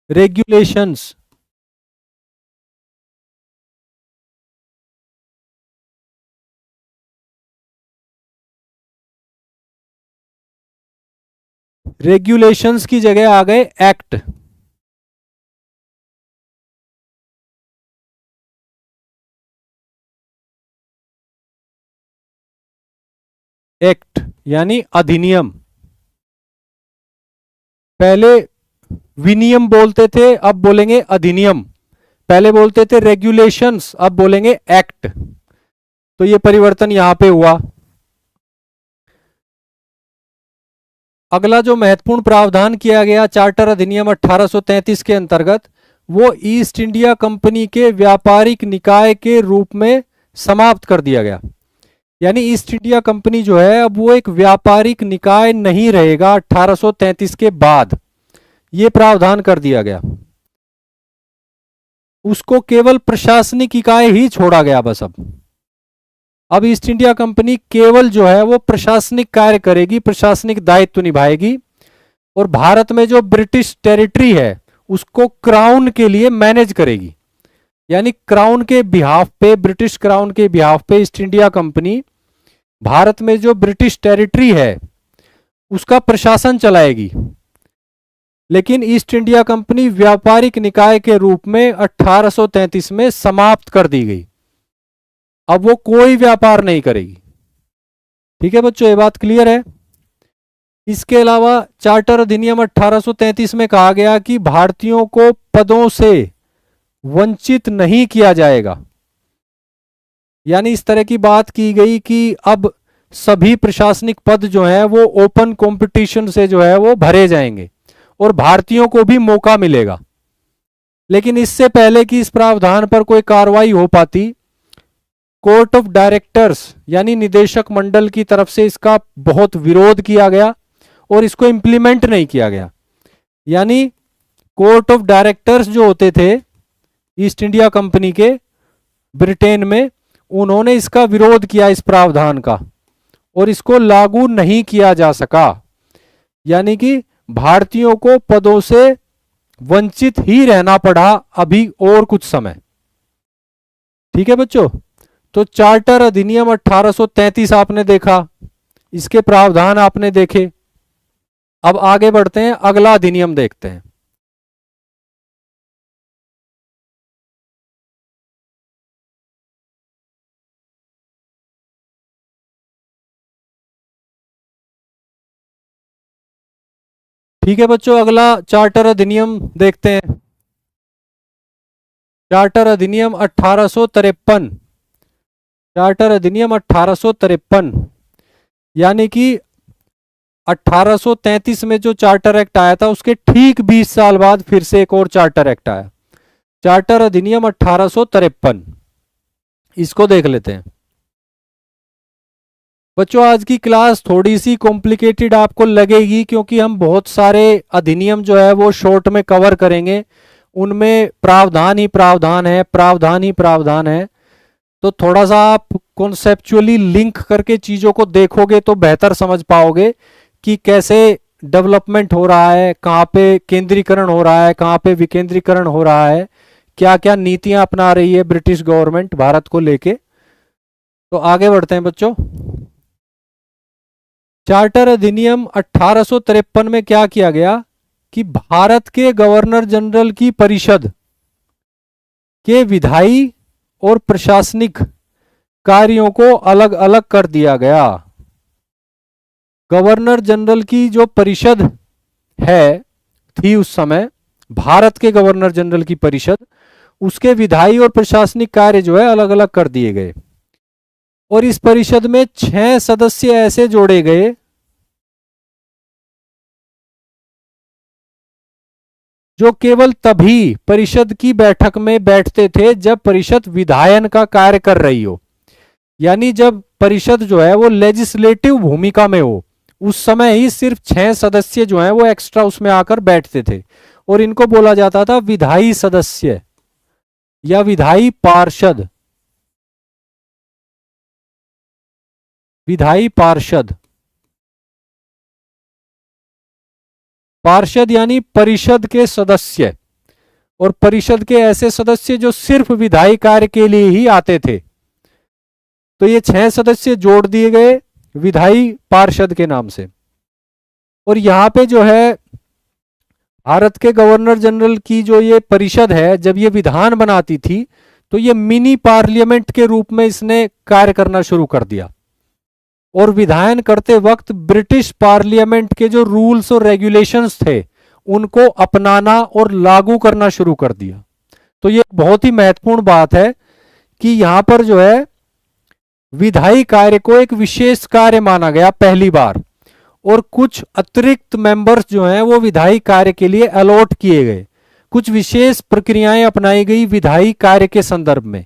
रेगुलेशंस, रेगुलेशंस की जगह आ गए एक्ट। एक्ट यानी अधिनियम। पहले विनियम बोलते थे, अब बोलेंगे अधिनियम। पहले बोलते थे रेगुलेशंस, अब बोलेंगे एक्ट। तो ये परिवर्तन यहां पे हुआ। अगला जो महत्वपूर्ण प्रावधान किया गया चार्टर अधिनियम 1833 के अंतर्गत, वो ईस्ट इंडिया कंपनी के व्यापारिक निकाय के रूप में समाप्त कर दिया गया। यानी ईस्ट इंडिया कंपनी जो है अब वो एक व्यापारिक निकाय नहीं रहेगा। 1833 के बाद ये प्रावधान कर दिया गया, उसको केवल प्रशासनिक इकाई ही छोड़ा गया बस। अब ईस्ट इंडिया कंपनी केवल जो है वो प्रशासनिक कार्य करेगी, प्रशासनिक दायित्व निभाएगी, और भारत में जो ब्रिटिश टेरिटरी है उसको क्राउन के लिए मैनेज करेगी। यानी क्राउन के बिहाफ पे, ब्रिटिश क्राउन के बिहाफ पे ईस्ट इंडिया कंपनी भारत में जो ब्रिटिश टेरिटरी है उसका प्रशासन चलाएगी। लेकिन ईस्ट इंडिया कंपनी व्यापारिक निकाय के रूप में 1833 में समाप्त कर दी गई। अब वो कोई व्यापार नहीं करेगी। ठीक है बच्चों, ये बात क्लियर है। इसके अलावा चार्टर अधिनियम 1833 में कहा गया कि भारतीयों को पदों से वंचित नहीं किया जाएगा। यानी इस तरह की बात की गई कि अब सभी प्रशासनिक पद जो हैं वो ओपन कंपटीशन से जो है वो भरे जाएंगे और भारतीयों को भी मौका मिलेगा। लेकिन इससे पहले कि इस प्रावधान पर कोई कार्रवाई हो पाती, कोर्ट ऑफ डायरेक्टर्स यानी निदेशक मंडल की तरफ से इसका बहुत विरोध किया गया और इसको इंप्लीमेंट नहीं किया गया। यानी कोर्ट ऑफ डायरेक्टर्स जो होते थे ईस्ट इंडिया कंपनी के ब्रिटेन में, उन्होंने इसका विरोध किया इस प्रावधान का, और इसको लागू नहीं किया जा सका। यानी कि भारतीयों को पदों से वंचित ही रहना पड़ा अभी और कुछ समय। ठीक है बच्चों, तो चार्टर अधिनियम 1833 आपने देखा, इसके प्रावधान आपने देखे। अब आगे बढ़ते हैं, अगला अधिनियम देखते हैं। ठीक है बच्चों, अगला चार्टर अधिनियम देखते हैं। चार्टर अधिनियम 1853। चार्टर अधिनियम 1853 यानी कि 1833 में जो चार्टर एक्ट आया था उसके ठीक 20 साल बाद फिर से एक और चार्टर एक्ट आया, चार्टर अधिनियम 1853। इसको देख लेते हैं। बच्चों आज की क्लास थोड़ी सी कॉम्प्लिकेटेड आपको लगेगी क्योंकि हम बहुत सारे अधिनियम जो है वो शॉर्ट में कवर करेंगे, उनमें प्रावधान ही प्रावधान है, प्रावधान ही प्रावधान है। तो थोड़ा सा आप कॉन्सेप्चुअली लिंक करके चीजों को देखोगे तो बेहतर समझ पाओगे कि कैसे डेवलपमेंट हो रहा है, कहाँ पे केंद्रीकरण हो रहा है, कहाँ पे विकेंद्रीकरण हो रहा है, क्या क्या नीतियां अपना रही है ब्रिटिश गवर्नमेंट भारत को लेके। तो आगे बढ़ते हैं बच्चों। चार्टर अधिनियम 1853 में क्या किया गया कि भारत के गवर्नर जनरल की परिषद के विधायी और प्रशासनिक कार्यों को अलग अलग कर दिया गया। गवर्नर जनरल की जो परिषद है थी उस समय, भारत के गवर्नर जनरल की परिषद, उसके विधायी और प्रशासनिक कार्य जो है अलग अलग कर दिए गए। और इस परिषद में 6 सदस्य ऐसे जोड़े गए जो केवल तभी परिषद की बैठक में बैठते थे जब परिषद विधायन का कार्य कर रही हो। यानी जब परिषद जो है वो लेजिस्लेटिव भूमिका में हो, उस समय ही सिर्फ 6 सदस्य जो हैं वो एक्स्ट्रा उसमें आकर बैठते थे, और इनको बोला जाता था विधायी सदस्य या विधायी पार्षद। विधायी पार्षद, पार्षद यानी परिषद के सदस्य, और परिषद के ऐसे सदस्य जो सिर्फ विधायी कार्य के लिए ही आते थे। तो ये 6 सदस्य जोड़ दिए गए विधायी पार्षद के नाम से। और यहां पे जो है भारत के गवर्नर जनरल की जो ये परिषद है, जब ये विधान बनाती थी तो ये मिनी पार्लियामेंट के रूप में इसने कार्य करना शुरू कर दिया, और विधायन करते वक्त ब्रिटिश पार्लियामेंट के जो रूल्स और रेगुलेशंस थे उनको अपनाना और लागू करना शुरू कर दिया। तो ये बहुत ही महत्वपूर्ण बात है कि यहां पर जो है विधायी कार्य को एक विशेष कार्य माना गया पहली बार, और कुछ अतिरिक्त मेंबर्स जो हैं वो विधायी कार्य के लिए अलॉट किए गए, कुछ विशेष प्रक्रियाएं अपनाई गई विधायी कार्य के संदर्भ में।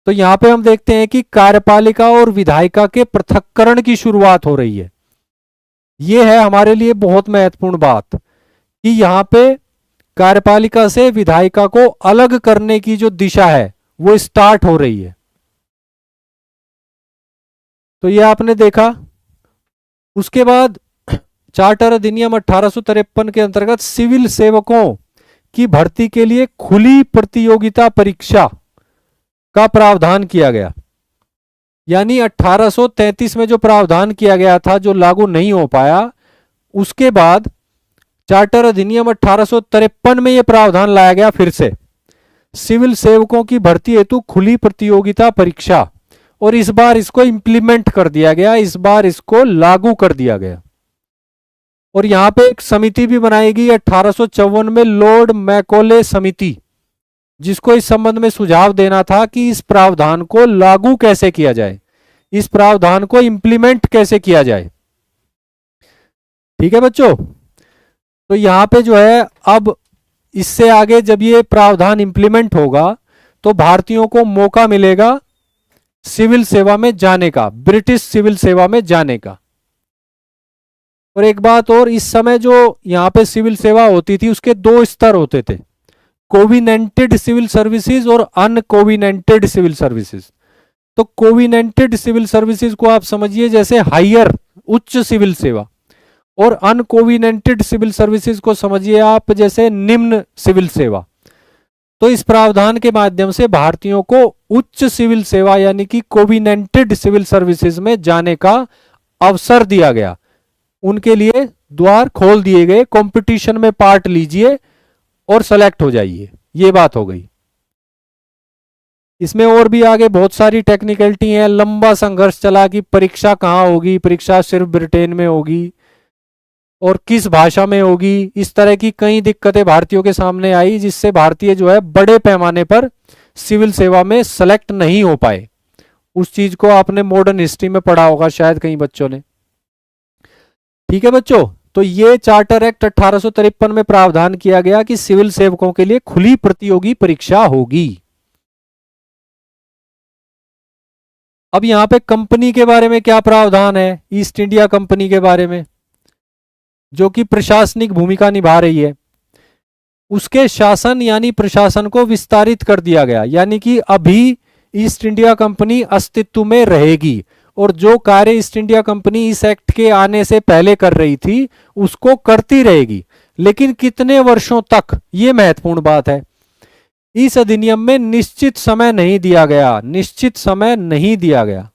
तो यहां पे हम देखते हैं कि कार्यपालिका और विधायिका के पृथक्करण की शुरुआत हो रही है। यह है हमारे लिए बहुत महत्वपूर्ण बात कि यहां पे कार्यपालिका से विधायिका को अलग करने की जो दिशा है वो स्टार्ट हो रही है। तो ये आपने देखा। उसके बाद चार्टर अधिनियम 1853 के अंतर्गत सिविल सेवकों की भर्ती के लिए खुली प्रतियोगिता परीक्षा का प्रावधान किया गया। यानी 1833 में जो प्रावधान किया गया था, जो लागू नहीं हो पाया, उसके बाद चार्टर अधिनियम 1853 में यह प्रावधान लाया गया फिर से, सिविल सेवकों की भर्ती हेतु खुली प्रतियोगिता परीक्षा। और इस बार इसको इंप्लीमेंट कर दिया गया, इस बार इसको लागू कर दिया गया। और यहां पे एक समिति भी बनाई गई 1854 में, लॉर्ड मैकॉले समिति, जिसको इस संबंध में सुझाव देना था कि इस प्रावधान को लागू कैसे किया जाए, इस प्रावधान को इंप्लीमेंट कैसे किया जाए। ठीक है बच्चों, तो यहां पे जो है अब इससे आगे जब ये प्रावधान इंप्लीमेंट होगा तो भारतीयों को मौका मिलेगा सिविल सेवा में जाने का, ब्रिटिश सिविल सेवा में जाने का। और एक बात और, इस समय जो यहां पे सिविल सेवा होती थी उसके दो स्तर होते थे, कोविनेंटेड सिविल सर्विसेज और अनकोविनेंटेड सिविल सर्विसेज। तो कोविनेंटेड सिविल सर्विसेज को आप समझिए जैसे हायर, उच्च सिविल सेवा, और अनकोविनेंटेड सिविल सर्विसेज को समझिए आप जैसे निम्न सिविल सेवा। तो इस प्रावधान के माध्यम से भारतीयों को उच्च सिविल सेवा यानी कि कोविनेंटेड सिविल सर्विसेज में जाने का अवसर दिया गया, उनके लिए द्वार खोल दिए गए, कंपटीशन में पार्ट लीजिए और सेलेक्ट हो जाइए। ये बात हो गई। इसमें और भी आगे बहुत सारी टेक्निकलिटी है, लंबा संघर्ष चला कि परीक्षा कहां होगी, परीक्षा सिर्फ ब्रिटेन में होगी और किस भाषा में होगी। इस तरह की कई दिक्कतें भारतीयों के सामने आई, जिससे भारतीय जो है बड़े पैमाने पर सिविल सेवा में सेलेक्ट नहीं हो पाए। उस चीज को आपने मॉडर्न हिस्ट्री में पढ़ा होगा शायद कई बच्चों ने। ठीक है बच्चों, तो ये चार्टर एक्ट 1853 में प्रावधान किया गया कि सिविल सेवकों के लिए खुली प्रतियोगी परीक्षा होगी। अब यहां पे कंपनी के बारे में क्या प्रावधान है, ईस्ट इंडिया कंपनी के बारे में, जो कि प्रशासनिक भूमिका निभा रही है। उसके शासन यानी प्रशासन को विस्तारित कर दिया गया, यानी कि अभी ईस्ट इंडिया कंपनी अस्तित्व में रहेगी और जो कार्य ईस्ट इंडिया कंपनी इस एक्ट के आने से पहले कर रही थी उसको करती रहेगी, लेकिन कितने वर्षों तक, ये महत्वपूर्ण बात है। इस अधिनियम में निश्चित समय नहीं दिया गया, निश्चित समय नहीं दिया गया।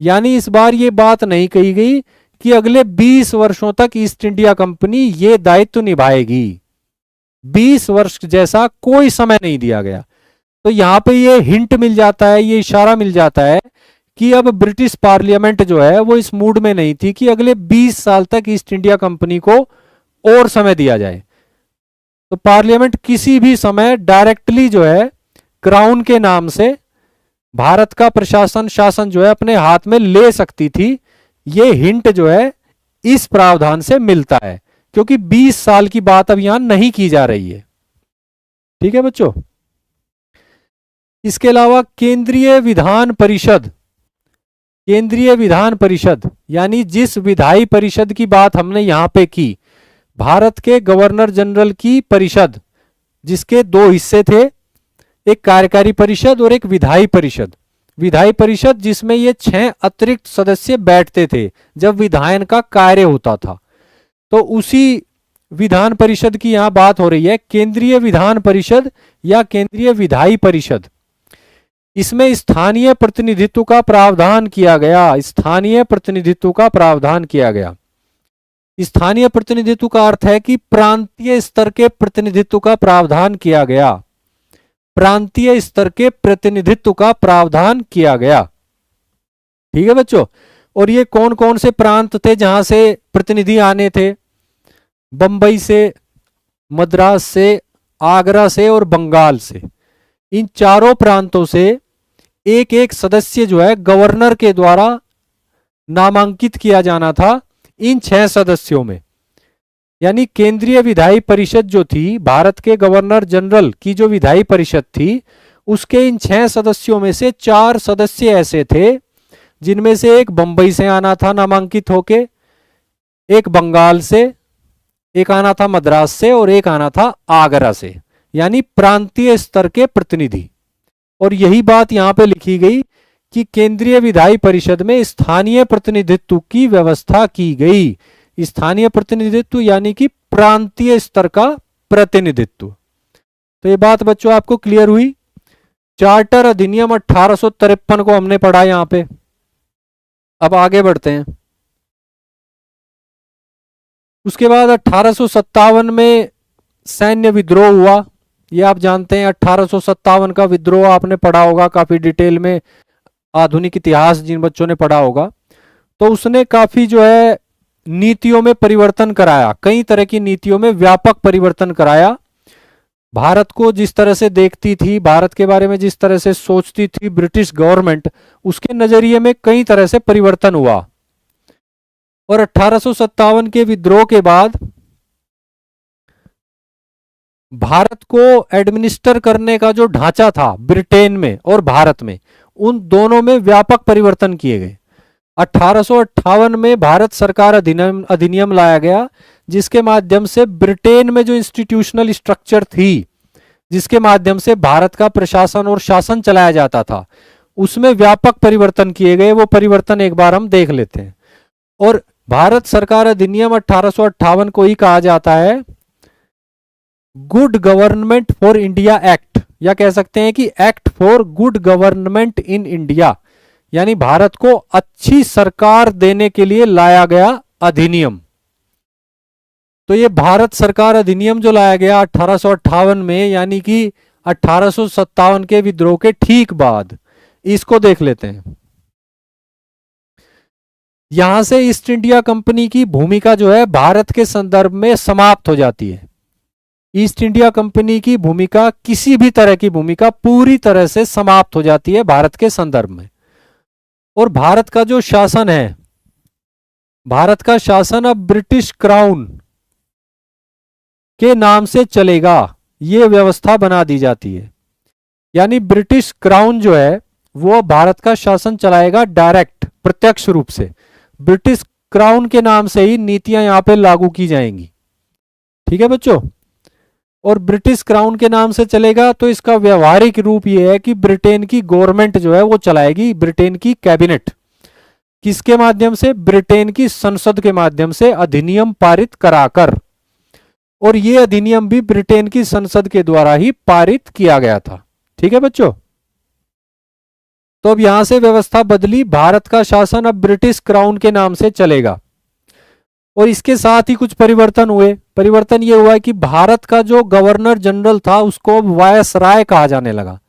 यानी इस बार ये बात नहीं कही गई कि अगले 20 वर्षों तक ईस्ट इंडिया कंपनी ये दायित्व निभाएगी। 20 वर्ष जैसा कोई समय नहीं दिया गया। तो यहां पे ये हिंट मिल जाता है, ये इशारा मिल जाता है कि अब ब्रिटिश पार्लियामेंट जो है वो इस मूड में नहीं थी कि अगले 20 साल तक ईस्ट इंडिया कंपनी को और समय दिया जाए। तो पार्लियामेंट किसी भी समय डायरेक्टली जो है क्राउन के नाम से भारत का प्रशासन, शासन जो है अपने हाथ में ले सकती थी। ये हिंट जो है इस प्रावधान से मिलता है, क्योंकि 20 साल की बात अब यहां नहीं की जा रही है। ठीक है बच्चों, इसके अलावा केंद्रीय विधान परिषद, केंद्रीय विधान परिषद यानी जिस विधायी परिषद की बात हमने यहां पे की, भारत के गवर्नर जनरल की परिषद, जिसके दो हिस्से थे, एक कार्यकारी परिषद और एक विधायी परिषद। विधायी परिषद जिसमें ये 6 अतिरिक्त सदस्य बैठते थे जब विधायन का कार्य होता था। तो उसी विधान परिषद की यहां बात हो रही है, केंद्रीय विधान परिषद या केंद्रीय विधायी परिषद। इसमें स्थानीय प्रतिनिधित्व का प्रावधान किया गया, स्थानीय प्रतिनिधित्व का प्रावधान किया गया। स्थानीय प्रतिनिधित्व का अर्थ है कि प्रांतीय स्तर के प्रतिनिधित्व का प्रावधान किया गया, प्रांतीय स्तर के प्रतिनिधित्व का प्रावधान किया गया। ठीक है बच्चों, और ये कौन कौन से प्रांत थे जहां से प्रतिनिधि आने थे? बंबई से, मद्रास से, आगरा से और बंगाल से। इन चारों प्रांतों से एक एक सदस्य जो है गवर्नर के द्वारा नामांकित किया जाना था इन 6 सदस्यों में। यानी केंद्रीय विधायी परिषद जो थी, भारत के गवर्नर जनरल की जो विधायी परिषद थी, उसके इन 6 सदस्यों में से 4 सदस्य ऐसे थे जिनमें से एक बंबई से आना था नामांकित होके, एक बंगाल से, एक आना था मद्रास से और एक आना था आगरा से, यानी प्रांतीय स्तर के प्रतिनिधि। और यही बात यहां पे लिखी गई कि केंद्रीय विधायी परिषद में स्थानीय प्रतिनिधित्व की व्यवस्था की गई। स्थानीय प्रतिनिधित्व यानी कि प्रांतीय स्तर का प्रतिनिधित्व। तो ये बात बच्चों आपको क्लियर हुई। चार्टर अधिनियम 1853 को हमने पढ़ा यहां पे। अब आगे बढ़ते हैं। उसके बाद 1857 में सैन्य विद्रोह हुआ। ये आप जानते हैं 1857 का विद्रोह आपने पढ़ा होगा काफी डिटेल में, आधुनिक इतिहास जिन बच्चों ने पढ़ा होगा। तो उसने काफी जो है नीतियों में परिवर्तन कराया, कई तरह की नीतियों में व्यापक परिवर्तन कराया। भारत को जिस तरह से देखती थी, भारत के बारे में जिस तरह से सोचती थी ब्रिटिश गवर्नमेंट, उसके नजरिए में कई तरह से परिवर्तन हुआ। और 1857 के विद्रोह के बाद भारत को एडमिनिस्टर करने का जो ढांचा था ब्रिटेन में और भारत में, उन दोनों में व्यापक परिवर्तन किए गए। 1858 में भारत सरकार अधिनियम लाया गया, जिसके माध्यम से ब्रिटेन में जो इंस्टीट्यूशनल स्ट्रक्चर थी, जिसके माध्यम से भारत का प्रशासन और शासन चलाया जाता था, उसमें व्यापक परिवर्तन किए गए। वो परिवर्तन एक बार हम देख लेते हैं। और भारत सरकार अधिनियम 1858 को ही कहा जाता है good government for India act, या कह सकते हैं कि act for good government in India, यानी भारत को अच्छी सरकार देने के लिए लाया गया अधिनियम। तो ये भारत सरकार अधिनियम जो लाया गया 1858 में, यानी कि 1857 के विद्रोह के ठीक बाद, इसको देख लेते हैं। यहां से ईस्ट इंडिया कंपनी की भूमिका जो है भारत के संदर्भ में समाप्त हो जाती है। ईस्ट इंडिया कंपनी की भूमिका, किसी भी तरह की भूमिका, पूरी तरह से समाप्त हो जाती है भारत के संदर्भ में। और भारत का जो शासन है, भारत का शासन अब ब्रिटिश क्राउन के नाम से चलेगा, यह व्यवस्था बना दी जाती है। यानी ब्रिटिश क्राउन जो है वो भारत का शासन चलाएगा डायरेक्ट, प्रत्यक्ष रूप से। ब्रिटिश क्राउन के नाम से ही नीतियां यहां पे लागू की जाएंगी। ठीक है बच्चों। और ब्रिटिश क्राउन के नाम से चलेगा तो इसका व्यवहारिक रूप यह है कि ब्रिटेन की गवर्नमेंट जो है वो चलाएगी, ब्रिटेन की कैबिनेट। किसके माध्यम से? ब्रिटेन की संसद के माध्यम से अधिनियम पारित कराकर। और यह अधिनियम भी ब्रिटेन की संसद के द्वारा ही पारित किया गया था। ठीक है बच्चों। तो अब यहां से व्यवस्था बदली, भारत का शासन अब ब्रिटिश क्राउन के नाम से चलेगा। और इसके साथ ही कुछ परिवर्तन हुए। परिवर्तन यह हुआ कि भारत का जो गवर्नर जनरल था उसको अब वायसराय कहा जाने लगा।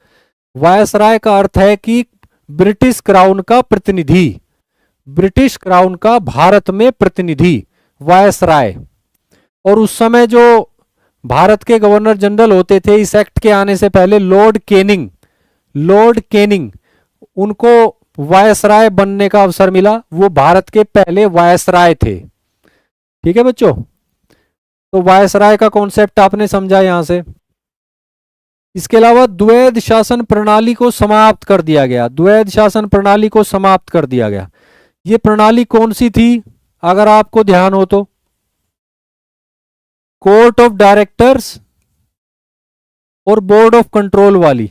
वायसराय का अर्थ है कि ब्रिटिश क्राउन का प्रतिनिधि, ब्रिटिश क्राउन का भारत में प्रतिनिधि, वायसराय। और उस समय जो भारत के गवर्नर जनरल होते थे, इस एक्ट के आने से पहले लॉर्ड कैनिंग, लॉर्ड कैनिंग, उनको वायसराय बनने का अवसर मिला। वो भारत के पहले वायसराय थे। ठीक है बच्चों। तो वायसराय का कॉन्सेप्ट आपने समझा यहां से। इसके अलावा द्वैध शासन प्रणाली को समाप्त कर दिया गया। द्वैध शासन प्रणाली को समाप्त कर दिया गया। ये प्रणाली कौन सी थी अगर आपको ध्यान हो तो? कोर्ट ऑफ डायरेक्टर्स और बोर्ड ऑफ कंट्रोल वाली।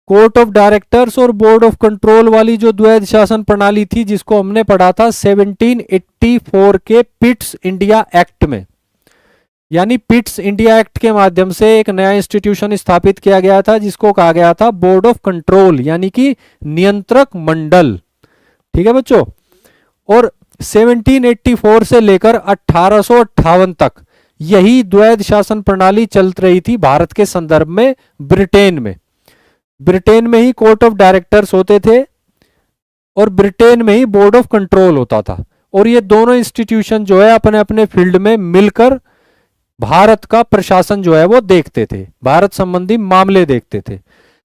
कोर्ट ऑफ डायरेक्टर्स और बोर्ड ऑफ कंट्रोल वाली जो द्वैध शासन प्रणाली थी, जिसको हमने पढ़ा था 1784 के पिट्स इंडिया एक्ट में। यानी पिट्स इंडिया एक्ट के माध्यम से एक नया इंस्टीट्यूशन स्थापित किया गया था, जिसको कहा गया था बोर्ड ऑफ कंट्रोल, यानी कि नियंत्रक मंडल। ठीक है बच्चों। और 1784 से लेकर 1858 तक यही द्वैध शासन प्रणाली चल रही थी भारत के संदर्भ में। ब्रिटेन में, ब्रिटेन में ही कोर्ट ऑफ डायरेक्टर्स होते थे और ब्रिटेन में ही बोर्ड ऑफ कंट्रोल होता था। और ये दोनों इंस्टीट्यूशन जो है अपने अपने फील्ड में मिलकर भारत का प्रशासन जो है वो देखते थे, भारत संबंधी मामले देखते थे।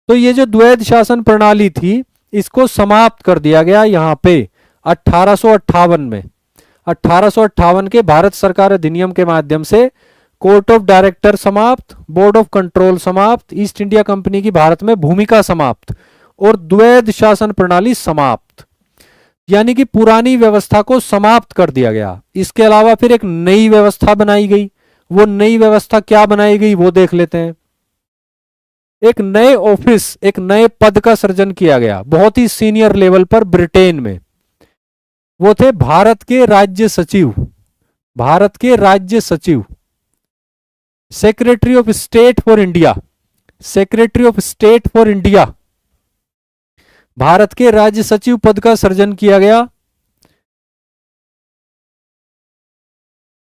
तो ये जो द्वैध शासन प्रणाली थी, इसको समाप्त कर दिया गया यहां पे 1858 में। 1858 के भारत सरकार अधिनियम के माध्यम से कोर्ट ऑफ डायरेक्टर समाप्त, बोर्ड ऑफ कंट्रोल समाप्त, ईस्ट इंडिया कंपनी की भारत में भूमिका समाप्त और द्वैध शासन प्रणाली समाप्त। यानी कि पुरानी व्यवस्था को समाप्त कर दिया गया। इसके अलावा फिर एक नई व्यवस्था बनाई गई। वो नई व्यवस्था क्या बनाई गई वो देख लेते हैं। एक नए ऑफिस, एक नए पद का सृजन किया गया बहुत ही सीनियर लेवल पर ब्रिटेन में। वो थे भारत के राज्य सचिव, भारत के राज्य सचिव, secretary of state for India, secretary of state for India, Bharat के राज्य सचिव पद का सृजन किया गया।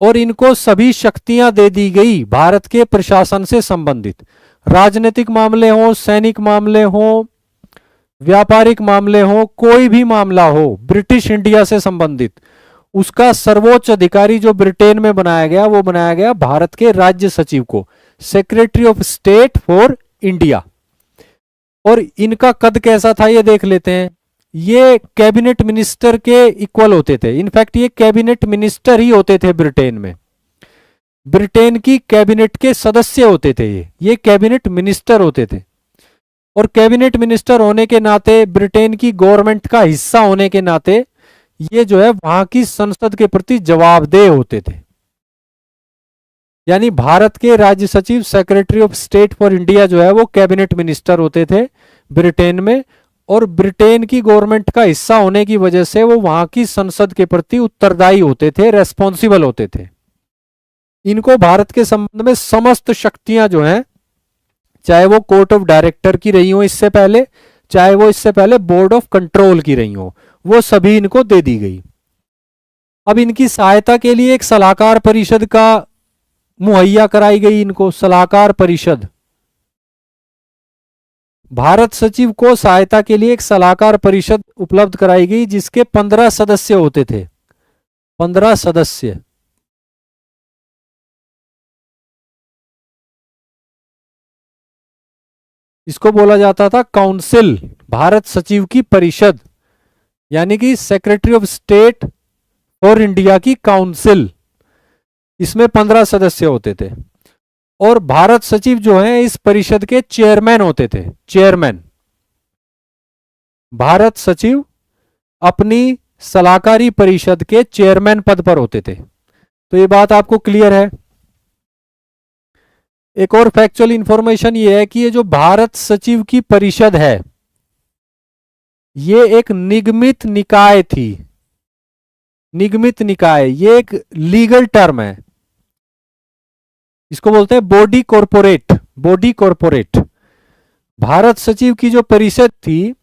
और इनको सभी शक्तियां दे दी गई भारत के प्रशासन से संबंधित, राजनीतिक मामले हो, सैनिक मामले हो, व्यापारिक मामले हो, कोई भी मामला हो ब्रिटिश इंडिया से संबंधित, उसका सर्वोच्च अधिकारी जो ब्रिटेन में बनाया गया वो बनाया गया भारत के राज्य सचिव को, secretary of state for India. और इनका कद कैसा था ये देख लेते हैं। ये कैबिनेट मिनिस्टर के इक्वल होते थे, इनफैक्ट ये कैबिनेट मिनिस्टर ही होते थे ब्रिटेन में, ब्रिटेन की कैबिनेट के सदस्य होते थे ये कैबिनेट मिनिस्टर होते थे। और कैबिनेट मिनिस्टर होने के नाते, ब्रिटेन की गवर्नमेंट का हिस्सा होने के नाते ये जो है वहां की संसद के प्रति जवाबदेह होते थे। यानी भारत के राज्य सचिव, secretary of state for India जो है वो कैबिनेट मिनिस्टर होते थे ब्रिटेन में, और ब्रिटेन की गवर्नमेंट का हिस्सा होने की वजह से वो वहां की संसद के प्रति उत्तरदायी होते थे, रेस्पॉन्सिबल होते थे। इनको भारत के संबंध में समस्त शक्तियां जो हैं, चाहे वो कोर्ट ऑफ डायरेक्टर की रही हो इससे पहले, चाहे वो इससे पहले बोर्ड ऑफ कंट्रोल की रही हो, वो सभी इनको दे दी गई। अब इनकी सहायता के लिए एक सलाहकार परिषद का मुहैया कराई गई इनको, सलाहकार परिषद। भारत सचिव को सहायता के लिए एक सलाहकार परिषद उपलब्ध कराई गई जिसके 15 सदस्य होते थे, 15 सदस्य। इसको बोला जाता था काउंसिल, भारत सचिव की परिषद, यानी कि secretary of state for India की काउंसिल। इसमें 15 सदस्य होते थे और भारत सचिव जो हैं इस परिषद के चेयरमैन होते थे, चेयरमैन। भारत सचिव अपनी सलाहकारी परिषद के चेयरमैन पद पर होते थे। तो ये बात आपको क्लियर है। एक और फैक्चुअल इंफॉर्मेशन ये है कि ये जो भारत सचिव की परिषद है ये एक निगमित निकाय थी। निगमित निकाय ये एक लीगल टर्म है, इसको बोलते हैं body corporate, body corporate. Bharat सचिव की जो परिषद थी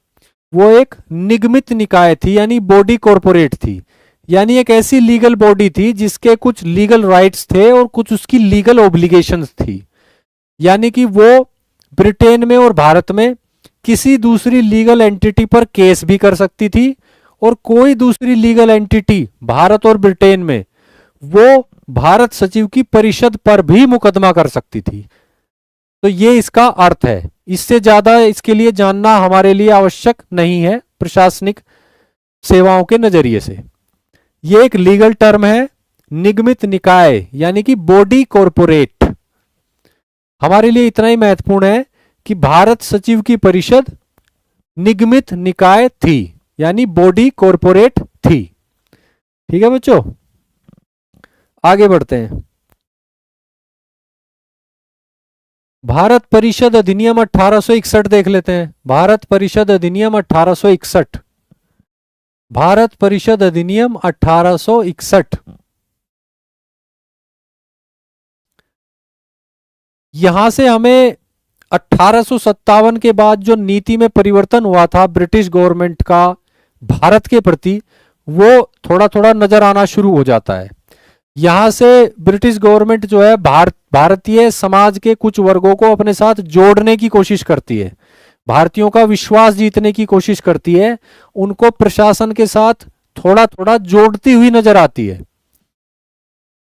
वो एक निगमित निकाय थी, यानी बॉडी कॉरपोरेट थी, यानी एक ऐसी लीगल बॉडी थी जिसके कुछ लीगल राइट्स थे और कुछ उसकी लीगल ऑब्लिगेशंस थी। यानी कि वो ब्रिटेन में और भारत में किसी दूसरी लीगल एंटिटी पर केस भी कर सकती थी और कोई दूसरी लीगल एंटिटी भारत और ब्रिटेन में वो भारत सचिव की परिषद पर भी मुकदमा कर सकती थी। तो ये इसका अर्थ है, इससे ज्यादा इसके लिए जानना हमारे लिए आवश्यक नहीं है प्रशासनिक सेवाओं के नजरिए से। ये एक लीगल टर्म है, निगमित निकाय यानी कि बॉडी कॉरपोरेट। हमारे लिए इतना ही महत्वपूर्ण है कि भारत सचिव की परिषद निगमित निकाय थी, यानी बॉडी कॉरपोरेट थी। ठीक है बच्चों, आगे बढ़ते हैं। भारत परिषद अधिनियम 1861 देख लेते हैं। भारत परिषद अधिनियम 1861, भारत परिषद अधिनियम 1861। यहां से हमें 1857 के बाद जो नीति में परिवर्तन हुआ था ब्रिटिश गवर्नमेंट का भारत के प्रति, वो थोड़ा थोड़ा नजर आना शुरू हो जाता है। यहां से ब्रिटिश गवर्नमेंट जो है भारतीय समाज के कुछ वर्गों को अपने साथ जोड़ने की कोशिश करती है, भारतीयों का विश्वास जीतने की कोशिश करती है, उनको प्रशासन के साथ थोड़ा थोड़ा जोड़ती हुई नजर आती है।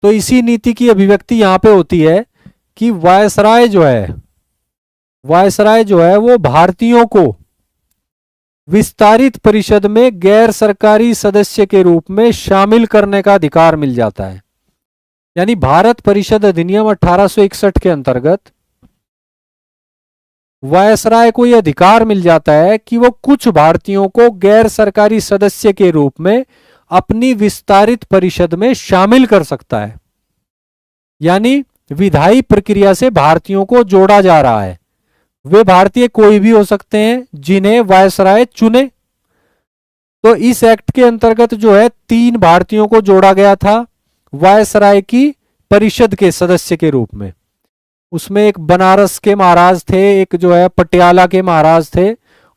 तो इसी नीति की अभिव्यक्ति यहां पे होती है कि वायसराय जो है वो भारतीयों को विस्तारित परिषद में गैर सरकारी सदस्य के रूप में शामिल करने का अधिकार मिल जाता है। यानी भारत परिषद अधिनियम 1861 के अंतर्गत वायसराय को यह अधिकार मिल जाता है कि वो कुछ भारतीयों को गैर सरकारी सदस्य के रूप में अपनी विस्तारित परिषद में शामिल कर सकता है। यानी विधायी प्रक्रिया से भारतीयों को जोड़ा जा रहा है, वे भारतीय कोई भी हो सकते हैं जिन्हें वायसराय चुने। तो इस एक्ट के अंतर्गत जो है 3 भारतीयों को जोड़ा गया था वायसराय की परिषद के सदस्य के रूप में। उसमें एक बनारस के महाराज थे, एक जो है पटियाला के महाराज थे,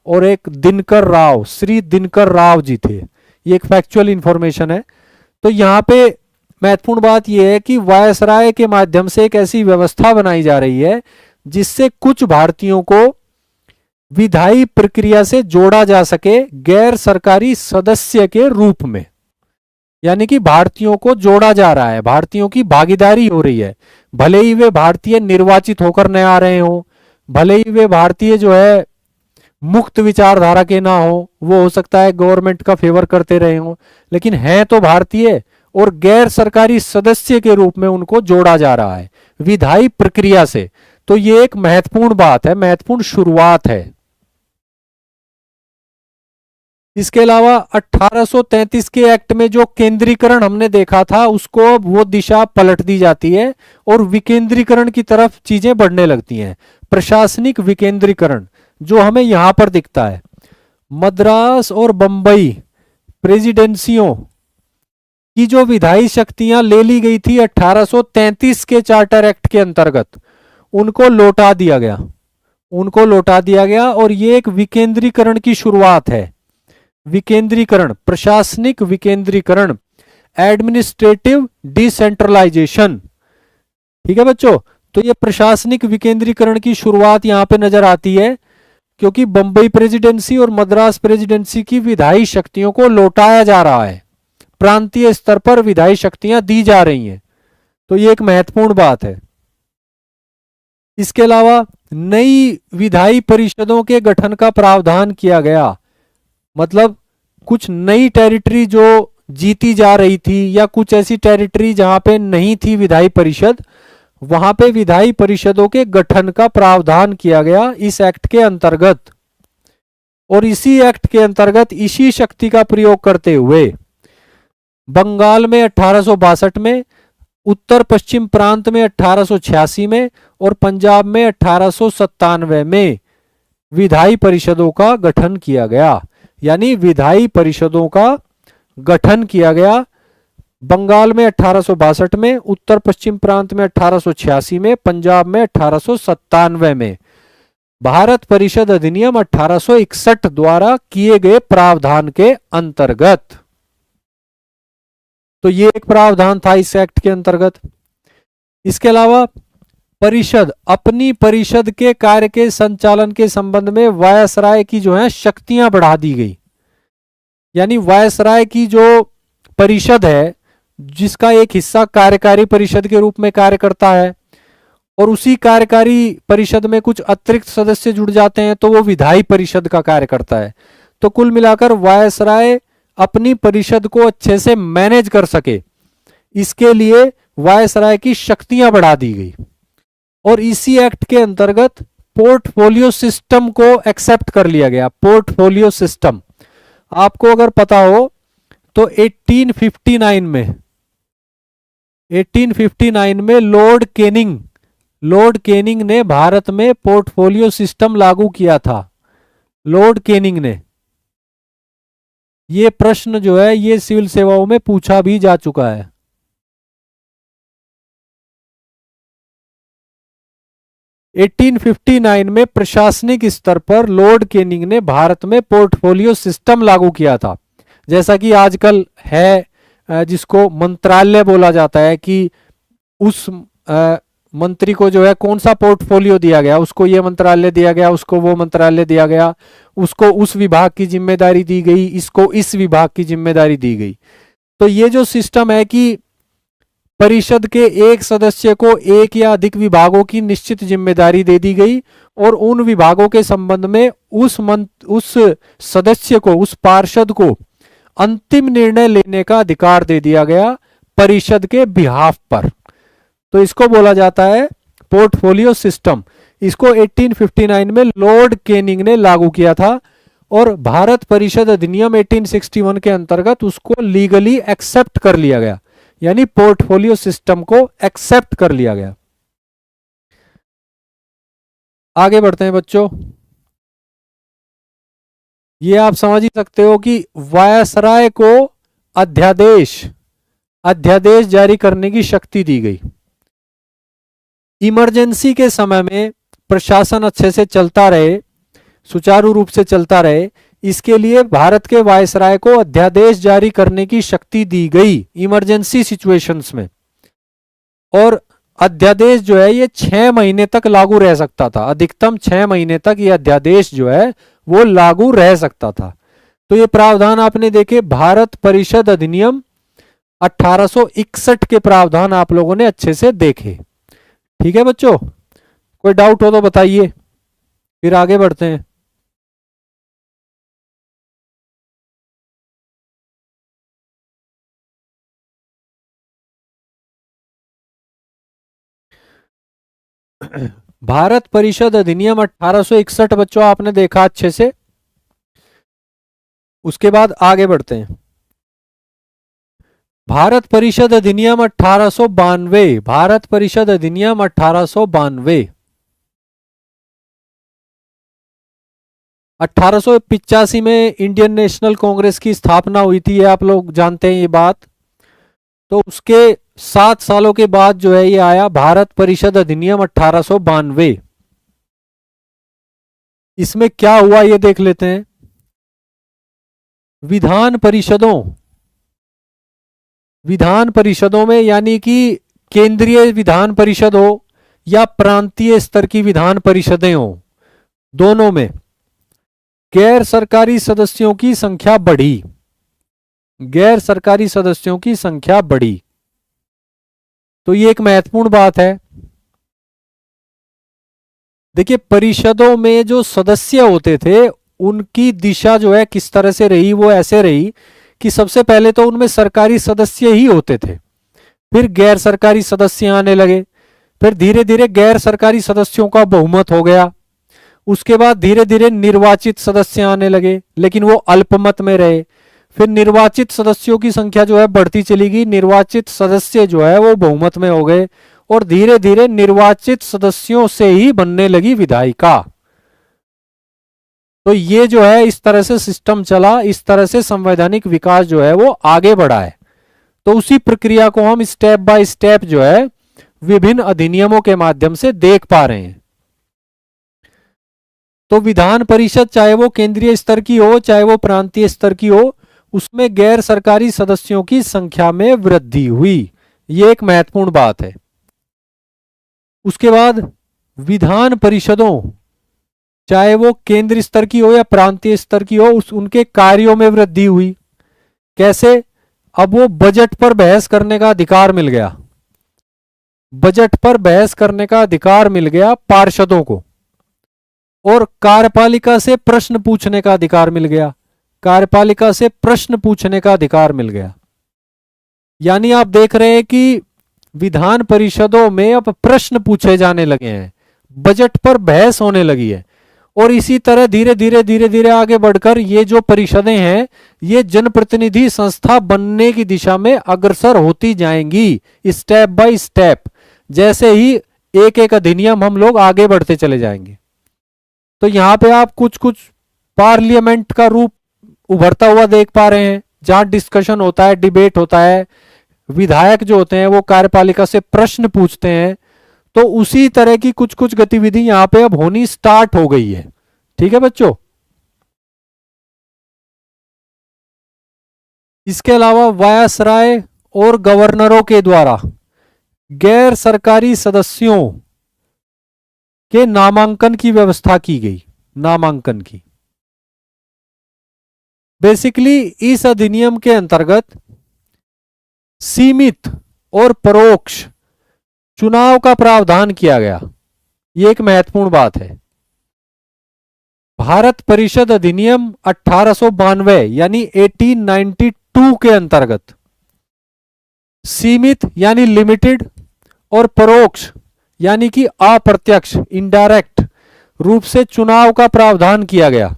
और एक दिनकर राव, श्री दिनकर राव जी थे। ये एक फैक्चुअल इंफॉर्मेशन है। तो यहाँ पे महत्वपूर्ण बात यह है कि वायसराय के माध्यम से एक ऐसी व्यवस्था बनाई जा रही है जिससे कुछ भारतीयों को विधायी प्रक्रिया से जोड़ा जा सके गैर सरकारी सदस्य के रूप में। यानी कि भारतीयों को जोड़ा जा रहा है, भारतीयों की भागीदारी हो रही है। भले ही वे भारतीय निर्वाचित होकर न आ रहे हो, भले ही वे भारतीय जो है मुक्त विचारधारा के ना हो सकता है गवर्नमेंट का फेवर करते रहे हो, लेकिन हैं तो भारतीय, और गैर सरकारी सदस्य के रूप में उनको जोड़ा जा रहा है विधायी प्रक्रिया से। तो ये एक महत्वपूर्ण बात है, महत्वपूर्ण शुरुआत है। इसके अलावा 1833 के एक्ट में जो केंद्रीकरण हमने देखा था उसको वो दिशा पलट दी जाती है और विकेंद्रीकरण की तरफ चीजें बढ़ने लगती हैं। प्रशासनिक विकेंद्रीकरण जो हमें यहां पर दिखता है, मद्रास और बंबई प्रेसिडेंसियों की जो विधायी शक्तियां ले ली गई थी 1833 के चार्टर एक्ट के अंतर्गत, उनको लौटा दिया गया, उनको लौटा दिया गया। और ये एक विकेंद्रीकरण की शुरुआत है। विकेंद्रीकरण, प्रशासनिक विकेंद्रीकरण, एडमिनिस्ट्रेटिव डिसेंट्रलाइजेशन। ठीक है बच्चों, तो ये प्रशासनिक विकेंद्रीकरण की शुरुआत यहां पे नजर आती है, क्योंकि बंबई प्रेसिडेंसी और मद्रास प्रेसिडेंसी की विधायी शक्तियों को लौटाया जा रहा है, प्रांतीय स्तर पर विधायी शक्तियां दी जा रही हैं। तो ये एक महत्वपूर्ण बात है। इसके अलावा नई विधायी परिषदों के गठन का प्रावधान किया गया। मतलब कुछ नई टेरिटरी जो जीती जा रही थी या कुछ ऐसी टेरिटरी जहां पे नहीं थी विधायी परिषद, वहां पे विधायी परिषदों के गठन का प्रावधान किया गया इस एक्ट के अंतर्गत। और इसी एक्ट के अंतर्गत इसी शक्ति का प्रयोग करते हुए बंगाल में 1862 में, उत्तर पश्चिम प्रांत में 1886 में और पंजाब में 1897 में विधायी परिषदों का गठन किया गया। यानी विधायी परिषदों का गठन किया गया बंगाल में 1862 में, उत्तर पश्चिम प्रांत में 1886 में, पंजाब में 1897 में। भारत परिषद अधिनियम 1861 द्वारा किए गए प्रावधान के अंतर्गत। तो ये एक प्रावधान था इस एक्ट के अंतर्गत। इसके अलावा परिषद अपनी परिषद के कार्य के संचालन के संबंध में वायसराय की जो है शक्तियां बढ़ा दी गई। यानी वायसराय की जो परिषद है जिसका एक हिस्सा कार्यकारी परिषद के रूप में कार्य करता है और उसी कार्यकारी परिषद में कुछ अतिरिक्त सदस्य जुड़ जाते हैं तो वो विधायी परिषद का कार्य करता है। तो कुल मिलाकर वायसराय अपनी परिषद को अच्छे से मैनेज कर सके, इसके लिए वायसराय की शक्तियां बढ़ा दी गई। और इसी एक्ट के अंतर्गत पोर्टफोलियो सिस्टम को एक्सेप्ट कर लिया गया। पोर्टफोलियो सिस्टम आपको अगर पता हो तो 1859 में लॉर्ड केनिंग ने भारत में पोर्टफोलियो सिस्टम लागू किया था। लॉर्ड केनिंग ने, ये प्रश्न जो है ये सिविल सेवाओं में पूछा भी जा चुका है। 1859 में प्रशासनिक स्तर पर लॉर्ड केनिंग ने भारत में पोर्टफोलियो सिस्टम लागू किया था। जैसा कि आजकल है, जिसको मंत्रालय बोला जाता है, कि उस मंत्री को जो है कौन सा पोर्टफोलियो दिया गया, उसको ये मंत्रालय दिया गया, उसको वो मंत्रालय दिया गया, उसको उस विभाग की जिम्मेदारी दी गई, इसको इस विभाग की जिम्मेदारी दी गई। तो ये जो सिस्टम है कि परिषद के एक सदस्य को एक या अधिक विभागों की निश्चित जिम्मेदारी दे दी गई और उन विभागों के संबंध में उस सदस्य को, उस पार्षद को अंतिम निर्णय लेने का अधिकार दे दिया गया परिषद के बिहाफ पर। तो इसको बोला जाता है पोर्टफोलियो सिस्टम। इसको 1859 में लॉर्ड केनिंग ने लागू किया था और भारत परिषद अधिनियम 1861 के अंतर्गत उसको लीगली एक्सेप्ट कर लिया गया। यानी पोर्टफोलियो सिस्टम को एक्सेप्ट कर लिया गया। आगे बढ़ते हैं बच्चों। ये आप समझ ही सकते हो कि वायसराय को अध्यादेश अध्यादेश जारी करने की शक्ति दी गई। इमरजेंसी के समय में प्रशासन अच्छे से चलता रहे, सुचारू रूप से चलता रहे, इसके लिए भारत के वायसराय को अध्यादेश जारी करने की शक्ति दी गई इमरजेंसी सिचुएशंस में। और अध्यादेश जो है ये 6 महीने तक लागू रह सकता था, अधिकतम 6 महीने तक ये अध्यादेश जो है वो लागू रह सकता था। तो ये प्रावधान आपने देखे, भारत परिषद अधिनियम 1861 के प्रावधान आप लोगों ने अच्छे से देखे। ठीक है बच्चों, कोई डाउट हो तो बताइए, फिर आगे बढ़ते हैं। भारत परिषद अधिनियम 1861 बच्चों आपने देखा अच्छे से। उसके बाद आगे बढ़ते हैं। भारत परिषद अधिनियम 1892, भारत परिषद अधिनियम 1892। 1885 में इंडियन नेशनल कांग्रेस की स्थापना हुई थी, ये आप लोग जानते हैं ये बात। तो उसके 7 सालों के बाद जो है ये आया भारत परिषद अधिनियम 1892। इसमें क्या हुआ ये देख लेते हैं। विधान परिषदों में यानी कि केंद्रीय विधान परिषद हो या प्रांतीय स्तर की विधान परिषदें हो, दोनों में गैर सरकारी सदस्यों की संख्या बढ़ी। गैर सरकारी सदस्यों की संख्या बढ़ी, तो ये एक महत्वपूर्ण बात है। देखिए, परिषदों में जो सदस्य होते थे उनकी दिशा जो है किस तरह से रही, वो ऐसे रही कि सबसे पहले तो उनमें सरकारी सदस्य ही होते थे, फिर गैर सरकारी सदस्य आने लगे, फिर धीरे धीरे गैर सरकारी सदस्यों का बहुमत हो गया, उसके बाद धीरे धीरे निर्वाचित सदस्य आने लगे, लेकिन वो अल्पमत में रहे, फिर निर्वाचित सदस्यों की संख्या जो है बढ़ती चली गई, निर्वाचित सदस्य जो है वो बहुमत में हो गए, और धीरे धीरे निर्वाचित सदस्यों से ही बनने लगी विधायिका। तो ये जो है इस तरह से सिस्टम चला, इस तरह से संवैधानिक विकास जो है वो आगे बढ़ा है। तो उसी प्रक्रिया को हम स्टेप बाय स्टेप जो है विभिन्न अधिनियमों के माध्यम से देख पा रहे हैं। तो विधान परिषद चाहे वो केंद्रीय स्तर की हो चाहे वो प्रांतीय स्तर की हो, उसमें गैर सरकारी सदस्यों की संख्या में वृद्धि हुई, ये एक महत्वपूर्ण बात है। उसके बाद विधान परिषदों चाहे वो केंद्र स्तर की हो या प्रांतीय स्तर की हो, उनके कार्यों में वृद्धि हुई। कैसे? अब वो बजट पर बहस करने का अधिकार मिल गया, बजट पर बहस करने का अधिकार मिल गया पार्षदों को, और कार्यपालिका से प्रश्न पूछने का अधिकार मिल गया, कार्यपालिका से प्रश्न पूछने का अधिकार मिल गया। यानी आप देख रहे हैं कि विधान परिषदों में अब प्रश्न पूछे जाने लगे हैं, बजट पर बहस होने लगी है, और इसी तरह धीरे धीरे आगे बढ़कर ये जो परिषदें हैं ये जनप्रतिनिधि संस्था बनने की दिशा में अग्रसर होती जाएंगी स्टेप बाय स्टेप, जैसे ही एक एक अधिनियम हम लोग आगे बढ़ते चले जाएंगे। तो यहां पे आप कुछ कुछ पार्लियामेंट का रूप उभरता हुआ देख पा रहे हैं, जहां डिस्कशन होता है, डिबेट होता है, विधायक जो होते हैं वो कार्यपालिका से प्रश्न पूछते हैं। तो उसी तरह की कुछ कुछ गतिविधि यहां पे अब होनी स्टार्ट हो गई है। ठीक है बच्चों। इसके अलावा वायसराय और गवर्नरों के द्वारा गैर सरकारी सदस्यों के नामांकन की व्यवस्था की गई। नामांकन की बेसिकली इस अधिनियम के अंतर्गत सीमित और परोक्ष चुनाव का प्रावधान किया गया। यह एक महत्वपूर्ण बात है। भारत परिषद अधिनियम 1892 यानी 1892 के अंतर्गत सीमित यानी लिमिटेड और परोक्ष यानी कि अप्रत्यक्ष इनडायरेक्ट रूप से चुनाव का प्रावधान किया गया।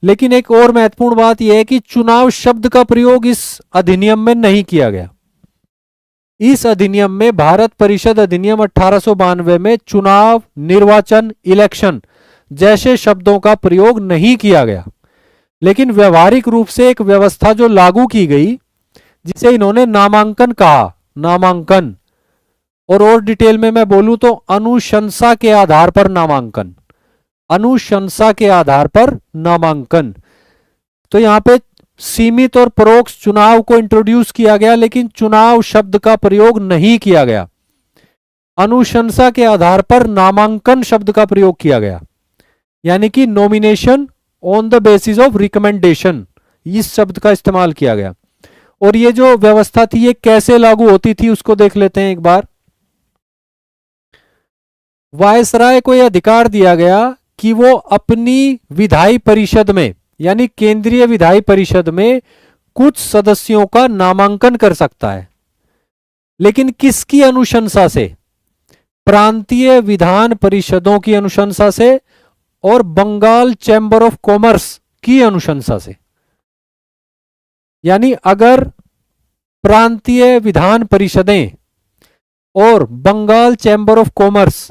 लेकिन एक और महत्वपूर्ण बात यह है कि चुनाव शब्द का प्रयोग इस अधिनियम में नहीं किया गया। इस अधिनियम में भारत परिषद अधिनियम 1892 में चुनाव, निर्वाचन, इलेक्शन जैसे शब्दों का प्रयोग नहीं किया गया, लेकिन व्यवहारिक रूप से एक व्यवस्था जो लागू की गई जिसे इन्होंने नामांकन कहा, नामांकन, और डिटेल में मैं बोलूं तो अनुशंसा के आधार पर नामांकन, अनुशंसा के आधार पर नामांकन। तो यहां पे सीमित और परोक्ष चुनाव को इंट्रोड्यूस किया गया, लेकिन चुनाव शब्द का प्रयोग नहीं किया गया। अनुशंसा के आधार पर नामांकन शब्द का प्रयोग किया गया, यानी कि nomination on the basis of recommendation, इस शब्द का इस्तेमाल किया गया। और ये जो व्यवस्था थी ये कैसे लागू होती थी उसको देख लेते हैं एक बार। वायसराय को यह अधिकार दिया गया कि वो अपनी विधायी परिषद में, यानी केंद्रीय विधायी परिषद में कुछ सदस्यों का नामांकन कर सकता है, लेकिन किसकी अनुशंसा से? प्रांतीय विधान परिषदों की अनुशंसा से और बंगाल चैम्बर ऑफ कॉमर्स की अनुशंसा से। यानी अगर प्रांतीय विधान परिषदें और Bengal chamber of commerce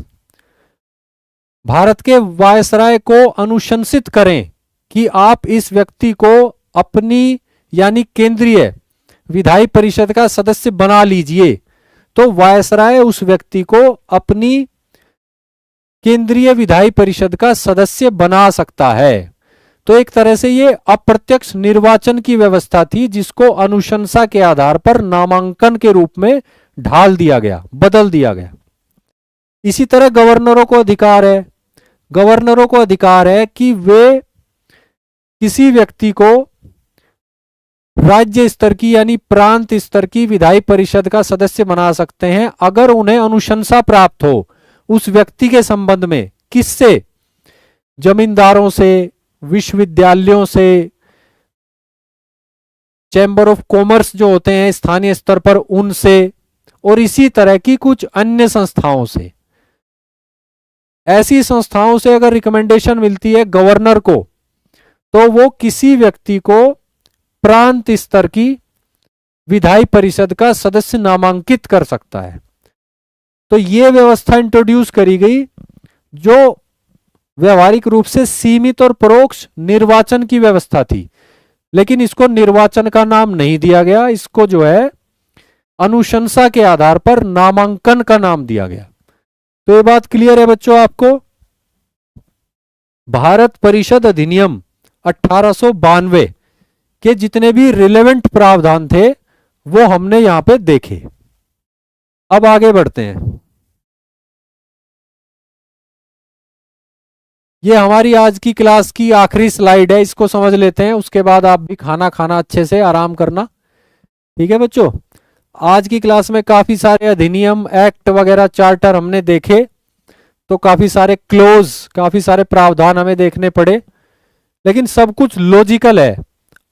Bharat के वायसराय को अनुशंसित करें कि आप इस व्यक्ति को अपनी, यानी केंद्रीय विधायी परिषद का सदस्य बना लीजिए, तो वायसराय उस व्यक्ति को अपनी केंद्रीय विधायी परिषद का सदस्य बना सकता है। तो एक तरह से ये अप्रत्यक्ष निर्वाचन की व्यवस्था थी जिसको अनुशंसा के आधार पर नामांकन के रूप में ढाल दिया गया, बदल दिया गया। इसी तरह गवर्नरों को अधिकार है, गवर्नरों को अधिकार है कि वे किसी व्यक्ति को राज्य स्तर की, यानी प्रांत स्तर की विधायी परिषद का सदस्य बना सकते हैं अगर उन्हें अनुशंसा प्राप्त हो उस व्यक्ति के संबंध में। किससे? जमींदारों से, विश्वविद्यालयों से, चैम्बर ऑफ कॉमर्स जो होते हैं स्थानीय स्तर पर उनसे, और इसी तरह की कुछ अन्य संस्थाओं से। ऐसी संस्थाओं से अगर रिकमेंडेशन मिलती है गवर्नर को, तो वो किसी व्यक्ति को प्रांत स्तर की विधायी परिषद का सदस्य नामांकित कर सकता है। तो ये व्यवस्था इंट्रोड्यूस करी गई जो व्यवहारिक रूप से सीमित और परोक्ष निर्वाचन की व्यवस्था थी, लेकिन इसको निर्वाचन का नाम नहीं दिया गया, इसको जो है अनुशंसा के आधार पर नामांकन का नाम दिया गया। तो ये बात क्लियर है बच्चों आपको? भारत परिषद अधिनियम 1892 के जितने भी रिलेवेंट प्रावधान थे वो हमने यहां पे देखे। अब आगे बढ़ते हैं। ये हमारी आज की क्लास की आखिरी स्लाइड है, इसको समझ लेते हैं, उसके बाद आप भी खाना खाना अच्छे से आराम करना। ठीक है बच्चों? आज की क्लास में काफी सारे अधिनियम, एक्ट वगैरह, चार्टर हमने देखे, तो काफी सारे क्लोज, काफी सारे प्रावधान हमें देखने पड़े, लेकिन सब कुछ लॉजिकल है।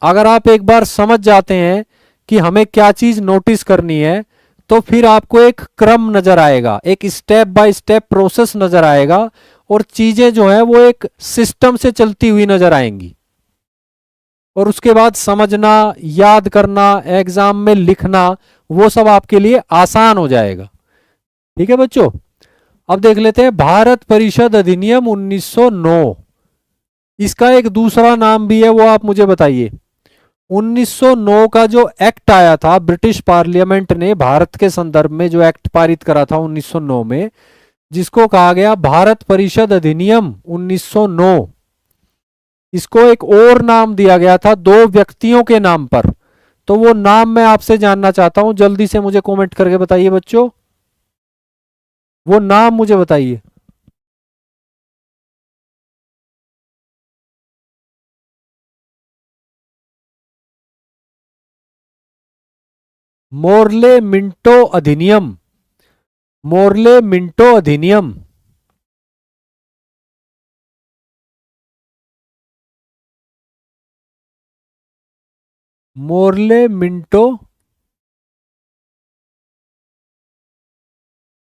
अगर आप एक बार समझ जाते हैं कि हमें क्या चीज नोटिस करनी है, तो फिर आपको एक क्रम नजर आएगा, एक स्टेप बाय स्टेप प्रोसेस नजर आएगा, और चीजें जो है वो एक सिस्टम से चलती हुई नजर आएंगी। और उसके बाद समझना, याद करना, एग्जाम में लिखना, वो सब आपके लिए आसान हो जाएगा। ठीक है बच्चों? अब देख लेते हैं भारत परिषद अधिनियम 1909। इसका एक दूसरा नाम भी है, वो आप मुझे बताइए। 1909 का जो एक्ट आया था, ब्रिटिश पार्लियामेंट ने भारत के संदर्भ में जो एक्ट पारित करा था 1909 में, जिसको कहा गया भारत परिषद अधिनियम 1909, इसको एक और नाम दिया गया था दो व्यक्तियों के नाम पर। तो वो नाम मैं आपसे जानना चाहता हूं, जल्दी से मुझे कमेंट करके बताइए बच्चों, वो नाम मुझे बताइए। मोर्ले मिंटो अधिनियम, मोर्ले मिंटो अधिनियम। मोर्ले मिंटो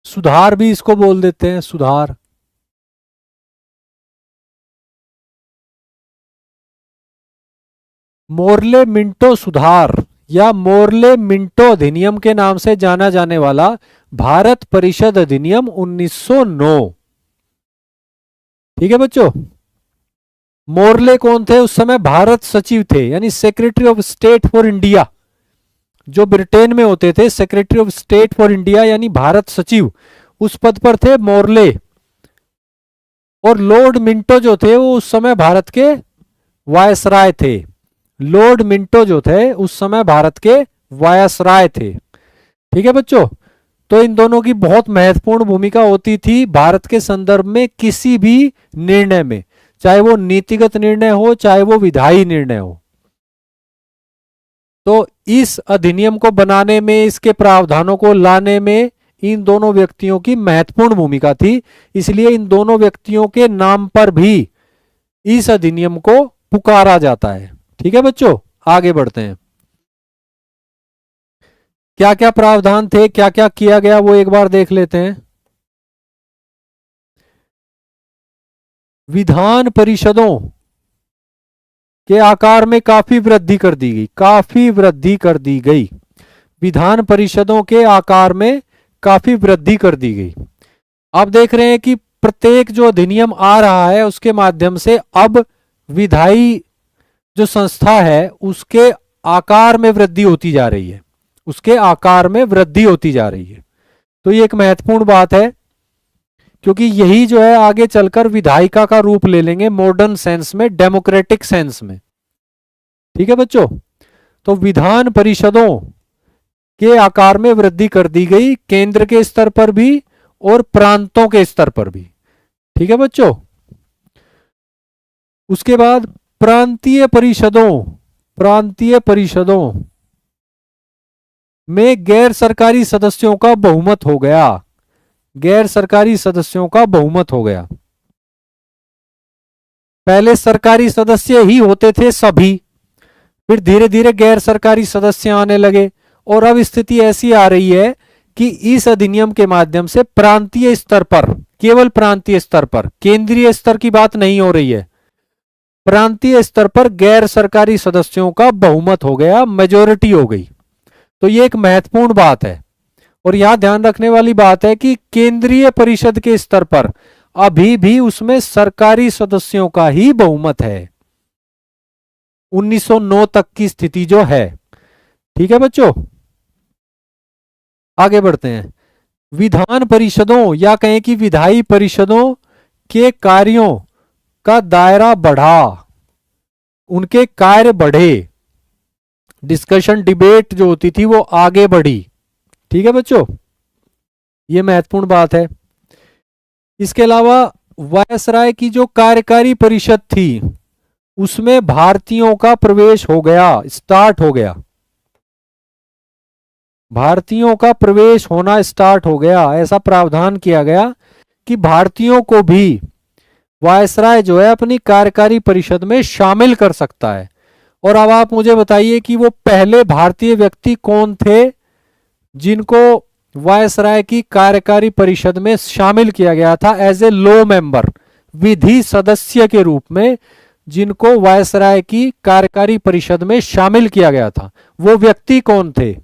सुधार भी इसको बोल देते हैं, सुधार। मोर्ले मिंटो सुधार, या मोर्ले मिंटो अधिनियम के नाम से जाना जाने वाला भारत परिषद अधिनियम 1909। ठीक है बच्चों। मोर्ले कौन थे? उस समय भारत सचिव थे, यानी secretary of state for India. जो ब्रिटेन में होते थे secretary of state for India यानी भारत सचिव, उस पद पर थे मोर्ले। और लॉर्ड मिंटो जो थे वो उस समय भारत के वायसराय थे। लॉर्ड मिंटो जो थे उस समय भारत के वायसराय थे। ठीक है बच्चों। तो इन दोनों की बहुत महत्वपूर्ण भूमिका होती थी भारत के संदर्भ में किसी भी निर्णय में, चाहे वो नीतिगत निर्णय हो चाहे वो विधायी निर्णय हो। तो इस अधिनियम को बनाने में, इसके प्रावधानों को लाने में इन दोनों व्यक्तियों की महत्वपूर्ण भूमिका थी। इसलिए इन दोनों व्यक्तियों के नाम पर भी इस अधिनियम को पुकारा जाता है। ठीक है बच्चों, आगे बढ़ते हैं। क्या क्या प्रावधान थे, क्या क्या किया गया, वो एक बार देख लेते हैं। विधान परिषदों के आकार में काफी वृद्धि कर दी गई, काफी वृद्धि कर दी गई। विधान परिषदों के आकार में काफी वृद्धि कर दी गई। आप देख रहे हैं कि प्रत्येक जो अधिनियम आ रहा है उसके माध्यम से अब विधायी जो संस्था है उसके आकार में वृद्धि होती जा रही है, उसके आकार में वृद्धि होती जा रही है। तो ये एक महत्वपूर्ण बात है, क्योंकि यही जो है आगे चलकर विधायिका का रूप ले लेंगे मॉडर्न सेंस में, डेमोक्रेटिक सेंस में। ठीक है बच्चों। तो विधान परिषदों के आकार में वृद्धि कर दी गई, केंद्र के स्तर पर भी और प्रांतों के स्तर पर भी। ठीक है बच्चों। उसके बाद प्रांतीय परिषदों, प्रांतीय परिषदों में गैर सरकारी सदस्यों का बहुमत हो गया, गैर सरकारी सदस्यों का बहुमत हो गया। पहले सरकारी सदस्य ही होते थे सभी, फिर धीरे धीरे गैर सरकारी सदस्य आने लगे, और अब स्थिति ऐसी आ रही है कि इस अधिनियम के माध्यम से प्रांतीय स्तर पर, केवल प्रांतीय स्तर पर, केंद्रीय स्तर की बात नहीं हो रही है, प्रांतीय स्तर पर गैर सरकारी सदस्यों का बहुमत हो गया, मेजोरिटी हो गई। तो ये एक महत्वपूर्ण बात है। और यहां ध्यान रखने वाली बात है कि केंद्रीय परिषद के स्तर पर अभी भी उसमें सरकारी सदस्यों का ही बहुमत है, 1909 तक की स्थिति जो है। ठीक है बच्चों, आगे बढ़ते हैं। विधान परिषदों या कहें कि विधायी परिषदों के कार्यों का दायरा बढ़ा, उनके कार्य बढ़े, डिस्कशन डिबेट जो होती थी वो आगे बढ़ी। ठीक है बच्चों, ये महत्वपूर्ण बात है। इसके अलावा वायसराय की जो कार्यकारी परिषद थी उसमें भारतीयों का प्रवेश हो गया, स्टार्ट हो गया, भारतीयों का प्रवेश होना स्टार्ट हो गया। ऐसा प्रावधान किया गया कि भारतीयों को भी वायसराय जो है अपनी कार्यकारी परिषद में शामिल कर सकता है। और अब आप मुझे बताइए कि वो पहले भारतीय व्यक्ति कौन थे जिनको वायसराय की कार्यकारी परिषद में शामिल किया गया था एज ए लॉ मेंबर, विधि सदस्य के रूप में, जिनको वायसराय की कार्यकारी परिषद में शामिल किया गया था, वो व्यक्ति कौन थे?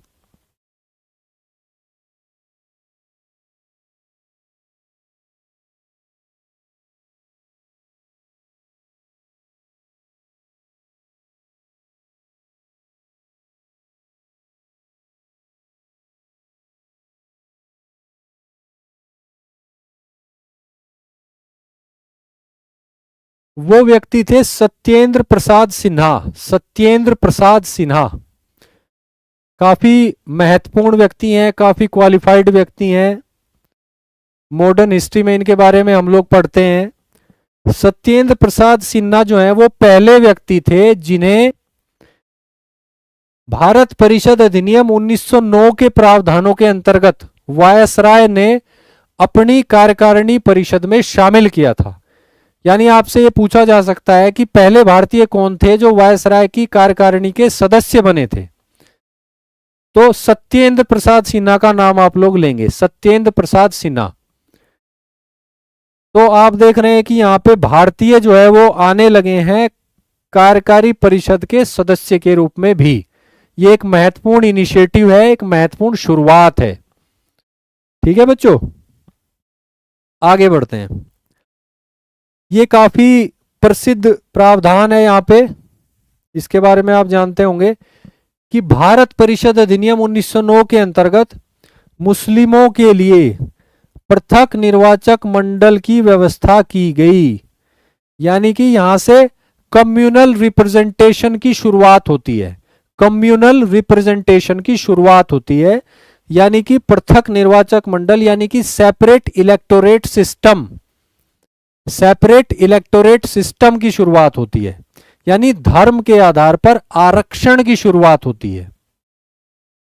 वो व्यक्ति थे सत्येंद्र प्रसाद सिन्हा। सत्येंद्र प्रसाद सिन्हा काफी महत्वपूर्ण व्यक्ति हैं, काफी क्वालिफाइड व्यक्ति हैं, मॉडर्न हिस्ट्री में इनके बारे में हम लोग पढ़ते हैं। सत्येंद्र प्रसाद सिन्हा जो है वो पहले व्यक्ति थे जिन्हें भारत परिषद अधिनियम 1909 के प्रावधानों के अंतर्गत वायसराय ने अपनी कार्यकारिणी परिषद में शामिल किया था। यानी आपसे ये पूछा जा सकता है कि पहले भारतीय कौन थे जो वायसराय की कार्यकारिणी के सदस्य बने थे, तो सत्येंद्र प्रसाद सिन्हा का नाम आप लोग लेंगे, सत्येंद्र प्रसाद सिन्हा। तो आप देख रहे हैं कि यहां पे भारतीय जो है वो आने लगे हैं कार्यकारी परिषद के सदस्य के रूप में भी, ये एक महत्वपूर्ण इनिशिएटिव है, एक महत्वपूर्ण शुरुआत है। ठीक है बच्चों, आगे बढ़ते हैं। ये काफी प्रसिद्ध प्रावधान है यहाँ पे, इसके बारे में आप जानते होंगे कि भारत परिषद अधिनियम 1909 के अंतर्गत मुस्लिमों के लिए पृथक निर्वाचक मंडल की व्यवस्था की गई। यानी कि यहां से कम्युनल रिप्रेजेंटेशन की शुरुआत होती है, कम्युनल रिप्रेजेंटेशन की शुरुआत होती है, यानी कि पृथक निर्वाचक मंडल, यानी कि separate electorate system, separate electorate system की शुरुआत होती है, यानी धर्म के आधार पर आरक्षण की शुरुआत होती है।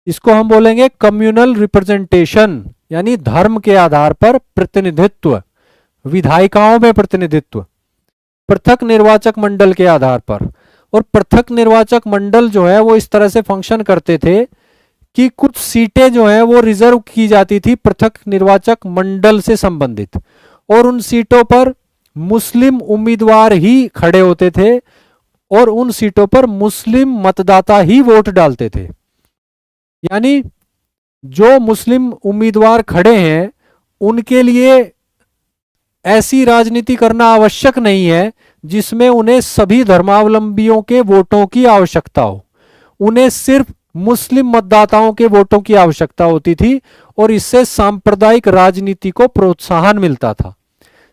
इसको हम बोलेंगे कम्युनल रिप्रेजेंटेशन, यानी धर्म के आधार पर प्रतिनिधित्व, विधायिकाओं में प्रतिनिधित्व पृथक निर्वाचक मंडल के आधार पर। और पृथक निर्वाचक मंडल जो है वो इस तरह से फंक्शन करते थे कि कुछ सीटें जो है वो रिजर्व की जाती थी पृथक निर्वाचक मंडल से संबंधित, और उन सीटों पर मुस्लिम उम्मीदवार ही खड़े होते थे और उन सीटों पर मुस्लिम मतदाता ही वोट डालते थे। यानी जो मुस्लिम उम्मीदवार खड़े हैं उनके लिए ऐसी राजनीति करना आवश्यक नहीं है जिसमें उन्हें सभी धर्मावलंबियों के वोटों की आवश्यकता हो, उन्हें सिर्फ मुस्लिम मतदाताओं के वोटों की आवश्यकता होती थी, और इससे सांप्रदायिक राजनीति को प्रोत्साहन मिलता था।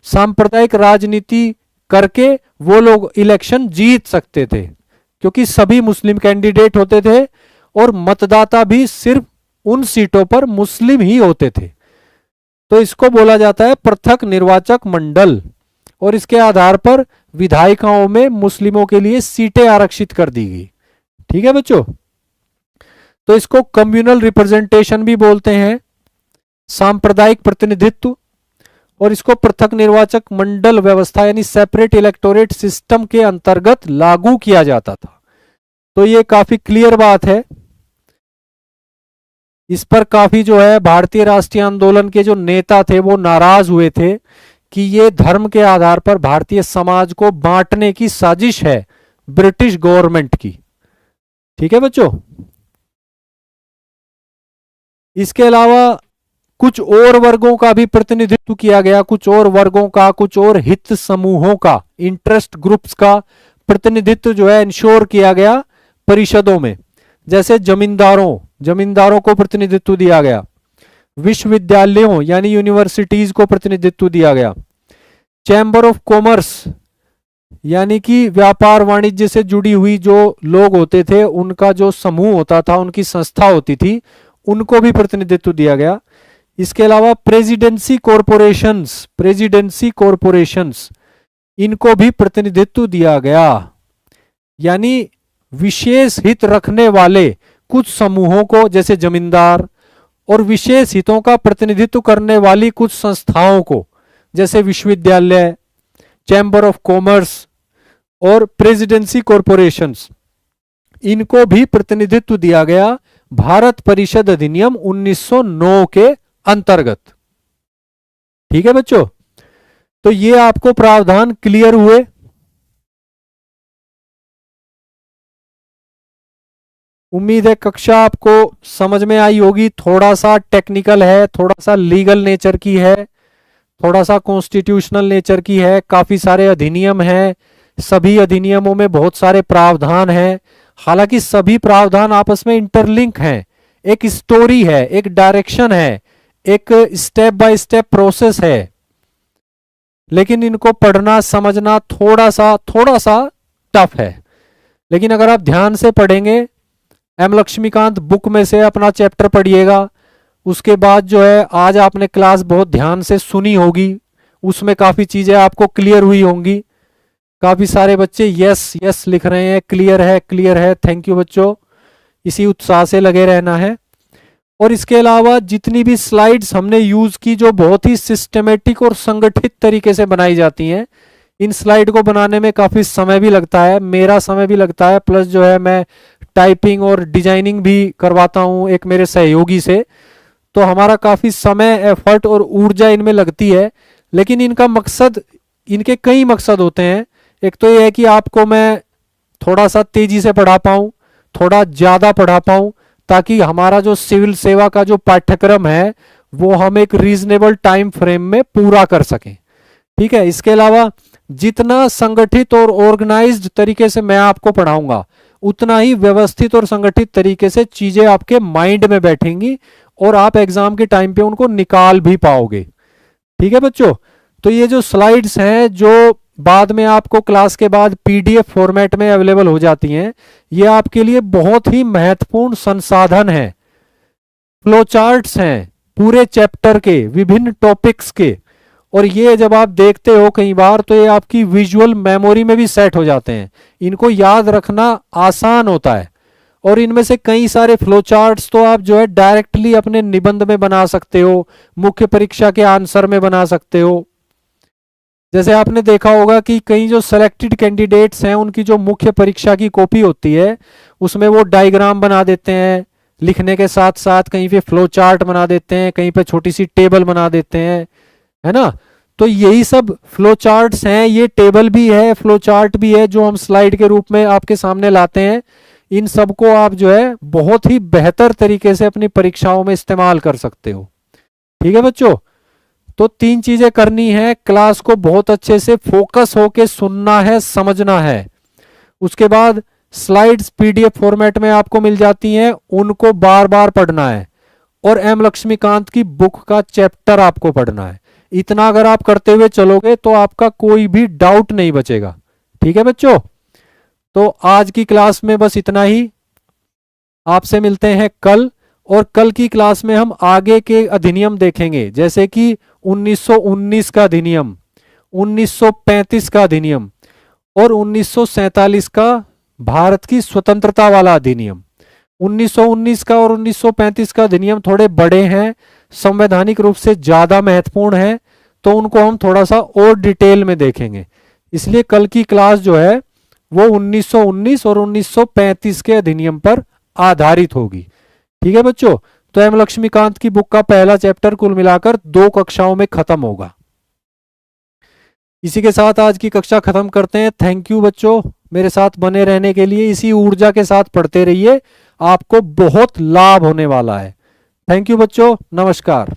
सांप्रदायिक राजनीति करके वो लोग इलेक्शन जीत सकते थे क्योंकि सभी मुस्लिम कैंडिडेट होते थे और मतदाता भी सिर्फ उन सीटों पर मुस्लिम ही होते थे। तो इसको बोला जाता है पृथक निर्वाचक मंडल, और इसके आधार पर विधायिकाओं में मुस्लिमों के लिए सीटें आरक्षित कर दी गई। ठीक है बच्चों, तो इसको कम्युनल रिप्रेजेंटेशन भी बोलते हैं, सांप्रदायिक प्रतिनिधित्व, और इसको पृथक निर्वाचक मंडल व्यवस्था यानी सेपरेट इलेक्टोरेट सिस्टम के अंतर्गत लागू किया जाता था। तो ये काफी क्लियर बात है। इस पर काफी जो है भारतीय राष्ट्रीय आंदोलन के जो नेता थे वो नाराज हुए थे कि ये धर्म के आधार पर भारतीय समाज को बांटने की साजिश है ब्रिटिश गवर्नमेंट की। ठीक है बच्चों, इसके अलावा कुछ और वर्गों का भी प्रतिनिधित्व किया गया, कुछ और वर्गों का, कुछ और हित समूहों का, इंटरेस्ट ग्रुप्स का प्रतिनिधित्व जो है इंश्योर किया गया परिषदों में। जैसे जमींदारों को प्रतिनिधित्व दिया गया, विश्वविद्यालयों यानी यूनिवर्सिटीज को प्रतिनिधित्व दिया गया, चैम्बर ऑफ कॉमर्स यानी कि व्यापार वाणिज्य से जुड़ी हुई जो लोग होते थे उनका जो समूह होता था, उनकी संस्था होती थी, उनको भी प्रतिनिधित्व दिया गया। इसके अलावा प्रेसिडेंसी कॉरपोरेशंस इनको भी प्रतिनिधित्व दिया गया, यानी विशेष हित रखने वाले कुछ समूहों को, जैसे जमींदार, और विशेष हितों का प्रतिनिधित्व करने वाली कुछ संस्थाओं को, जैसे विश्वविद्यालय, चैम्बर ऑफ कॉमर्स और प्रेसिडेंसी कॉरपोरेशंस, इनको भी प्रतिनिधित्व दिया गया भारत परिषद अधिनियम 1909 के अंतर्गत। ठीक है बच्चों, तो ये आपको प्रावधान क्लियर हुए। उम्मीद है कक्षा आपको समझ में आई होगी। थोड़ा सा टेक्निकल है, थोड़ा सा लीगल नेचर की है, थोड़ा सा कॉन्स्टिट्यूशनल नेचर की है। काफी सारे अधिनियम हैं, सभी अधिनियमों में बहुत सारे प्रावधान हैं। हालांकि सभी प्रावधान आपस में इंटरलिंक हैं, एक स्टोरी है, एक डायरेक्शन है, एक स्टेप बाय स्टेप प्रोसेस है, लेकिन इनको पढ़ना समझना थोड़ा सा टफ है। लेकिन अगर आप ध्यान से पढ़ेंगे, एम लक्ष्मीकांत बुक में से अपना चैप्टर पढ़िएगा, उसके बाद जो है आज आपने क्लास बहुत ध्यान से सुनी होगी, उसमें काफी चीजें आपको क्लियर हुई होंगी। काफी सारे बच्चे यस यस लिख रहे हैं, क्लियर है, थैंक यू बच्चों, इसी उत्साह से लगे रहना है। और इसके अलावा जितनी भी स्लाइड्स हमने यूज की जो बहुत ही सिस्टमेटिक और संगठित तरीके से बनाई जाती हैं, इन स्लाइड को बनाने में काफी समय भी लगता है, मेरा समय भी लगता है, प्लस जो है मैं टाइपिंग और डिजाइनिंग भी करवाता हूं एक मेरे सहयोगी से, तो हमारा काफी समय, एफर्ट और ऊर्जा इनमें लगती है। लेकिन इनका मकसद, इनके कई मकसद होते हैं। एक तो यह है कि आपको मैं थोड़ा सा तेजी से पढ़ा पाऊं, थोड़ा ज़्यादा पढ़ा पाऊँ, ताकि हमारा जो सिविल सेवा का जो पाठ्यक्रम है वो हम एक रीजनेबल टाइम फ्रेम में पूरा कर सकें। ठीक है, इसके अलावा जितना संगठित और ऑर्गेनाइज्ड तरीके से मैं आपको पढ़ाऊंगा उतना ही व्यवस्थित और संगठित तरीके से चीजें आपके माइंड में बैठेंगी और आप एग्जाम के टाइम पे उनको निकाल भी पाओगे। ठीक है बच्चों, तो ये जो स्लाइड्स हैं जो बाद में आपको क्लास के बाद पीडीएफ फॉर्मेट में अवेलेबल हो जाती हैं, ये आपके लिए बहुत ही महत्वपूर्ण संसाधन है। फ्लो चार्ट्स हैं पूरे चैप्टर के, विभिन्न टॉपिक्स के, और ये जब आप देखते हो कई बार तो ये आपकी विजुअल मेमोरी में भी सेट हो जाते हैं। इनको याद रखना आसान होता है, और इनमें से कई सारे फ्लो चार्ट्स तो आप जो है डायरेक्टली अपने निबंध में बना सकते हो, मुख्य परीक्षा के आंसर में बना सकते हो। जैसे आपने देखा होगा कि कई जो सेलेक्टेड कैंडिडेट्स हैं उनकी जो मुख्य परीक्षा की कॉपी होती है उसमें वो डायग्राम बना देते हैं लिखने के साथ साथ, कहीं पे फ्लो चार्ट बना देते हैं, कहीं पे छोटी सी टेबल बना देते हैं, है ना। तो यही सब फ्लो चार्ट्स हैं, ये टेबल भी है, फ्लो चार्ट भी है, जो हम स्लाइड के रूप में आपके सामने लाते हैं। इन सबको आप जो है बहुत ही बेहतर तरीके से अपनी परीक्षाओं में इस्तेमाल कर सकते हो। ठीक है बच्चों, तो 3 चीजें करनी है, क्लास को बहुत अच्छे से फोकस होके सुनना है, समझना है। उसके बाद स्लाइड्स पीडीएफ फॉर्मेट में आपको मिल जाती हैं, उनको बार बार पढ़ना है, और एम लक्ष्मीकांत की बुक का चैप्टर आपको पढ़ना है। इतना अगर आप करते हुए चलोगे तो आपका कोई भी डाउट नहीं बचेगा। ठीक है बच्चों, तो आज की क्लास में बस इतना ही। आपसे मिलते हैं कल, और कल की क्लास में हम आगे के अधिनियम देखेंगे, जैसे कि 1919 का अधिनियम, 1935 का अधिनियम और 1947 का भारत की स्वतंत्रता वाला अधिनियम। 1919 का और 1935 का अधिनियम थोड़े बड़े हैं, संवैधानिक रूप से ज्यादा महत्वपूर्ण है, तो उनको हम थोड़ा सा और डिटेल में देखेंगे। इसलिए कल की क्लास जो है वो 1919 और 1935 के अधिनियम पर आधारित होगी। ठीक है बच्चों, तो एम लक्ष्मीकांत की बुक का पहला चैप्टर कुल मिलाकर 2 कक्षाओं में खत्म होगा। इसी के साथ आज की कक्षा खत्म करते हैं। थैंक यू बच्चों, मेरे साथ बने रहने के लिए। इसी ऊर्जा के साथ पढ़ते रहिए, आपको बहुत लाभ होने वाला है। थैंक यू बच्चों, नमस्कार।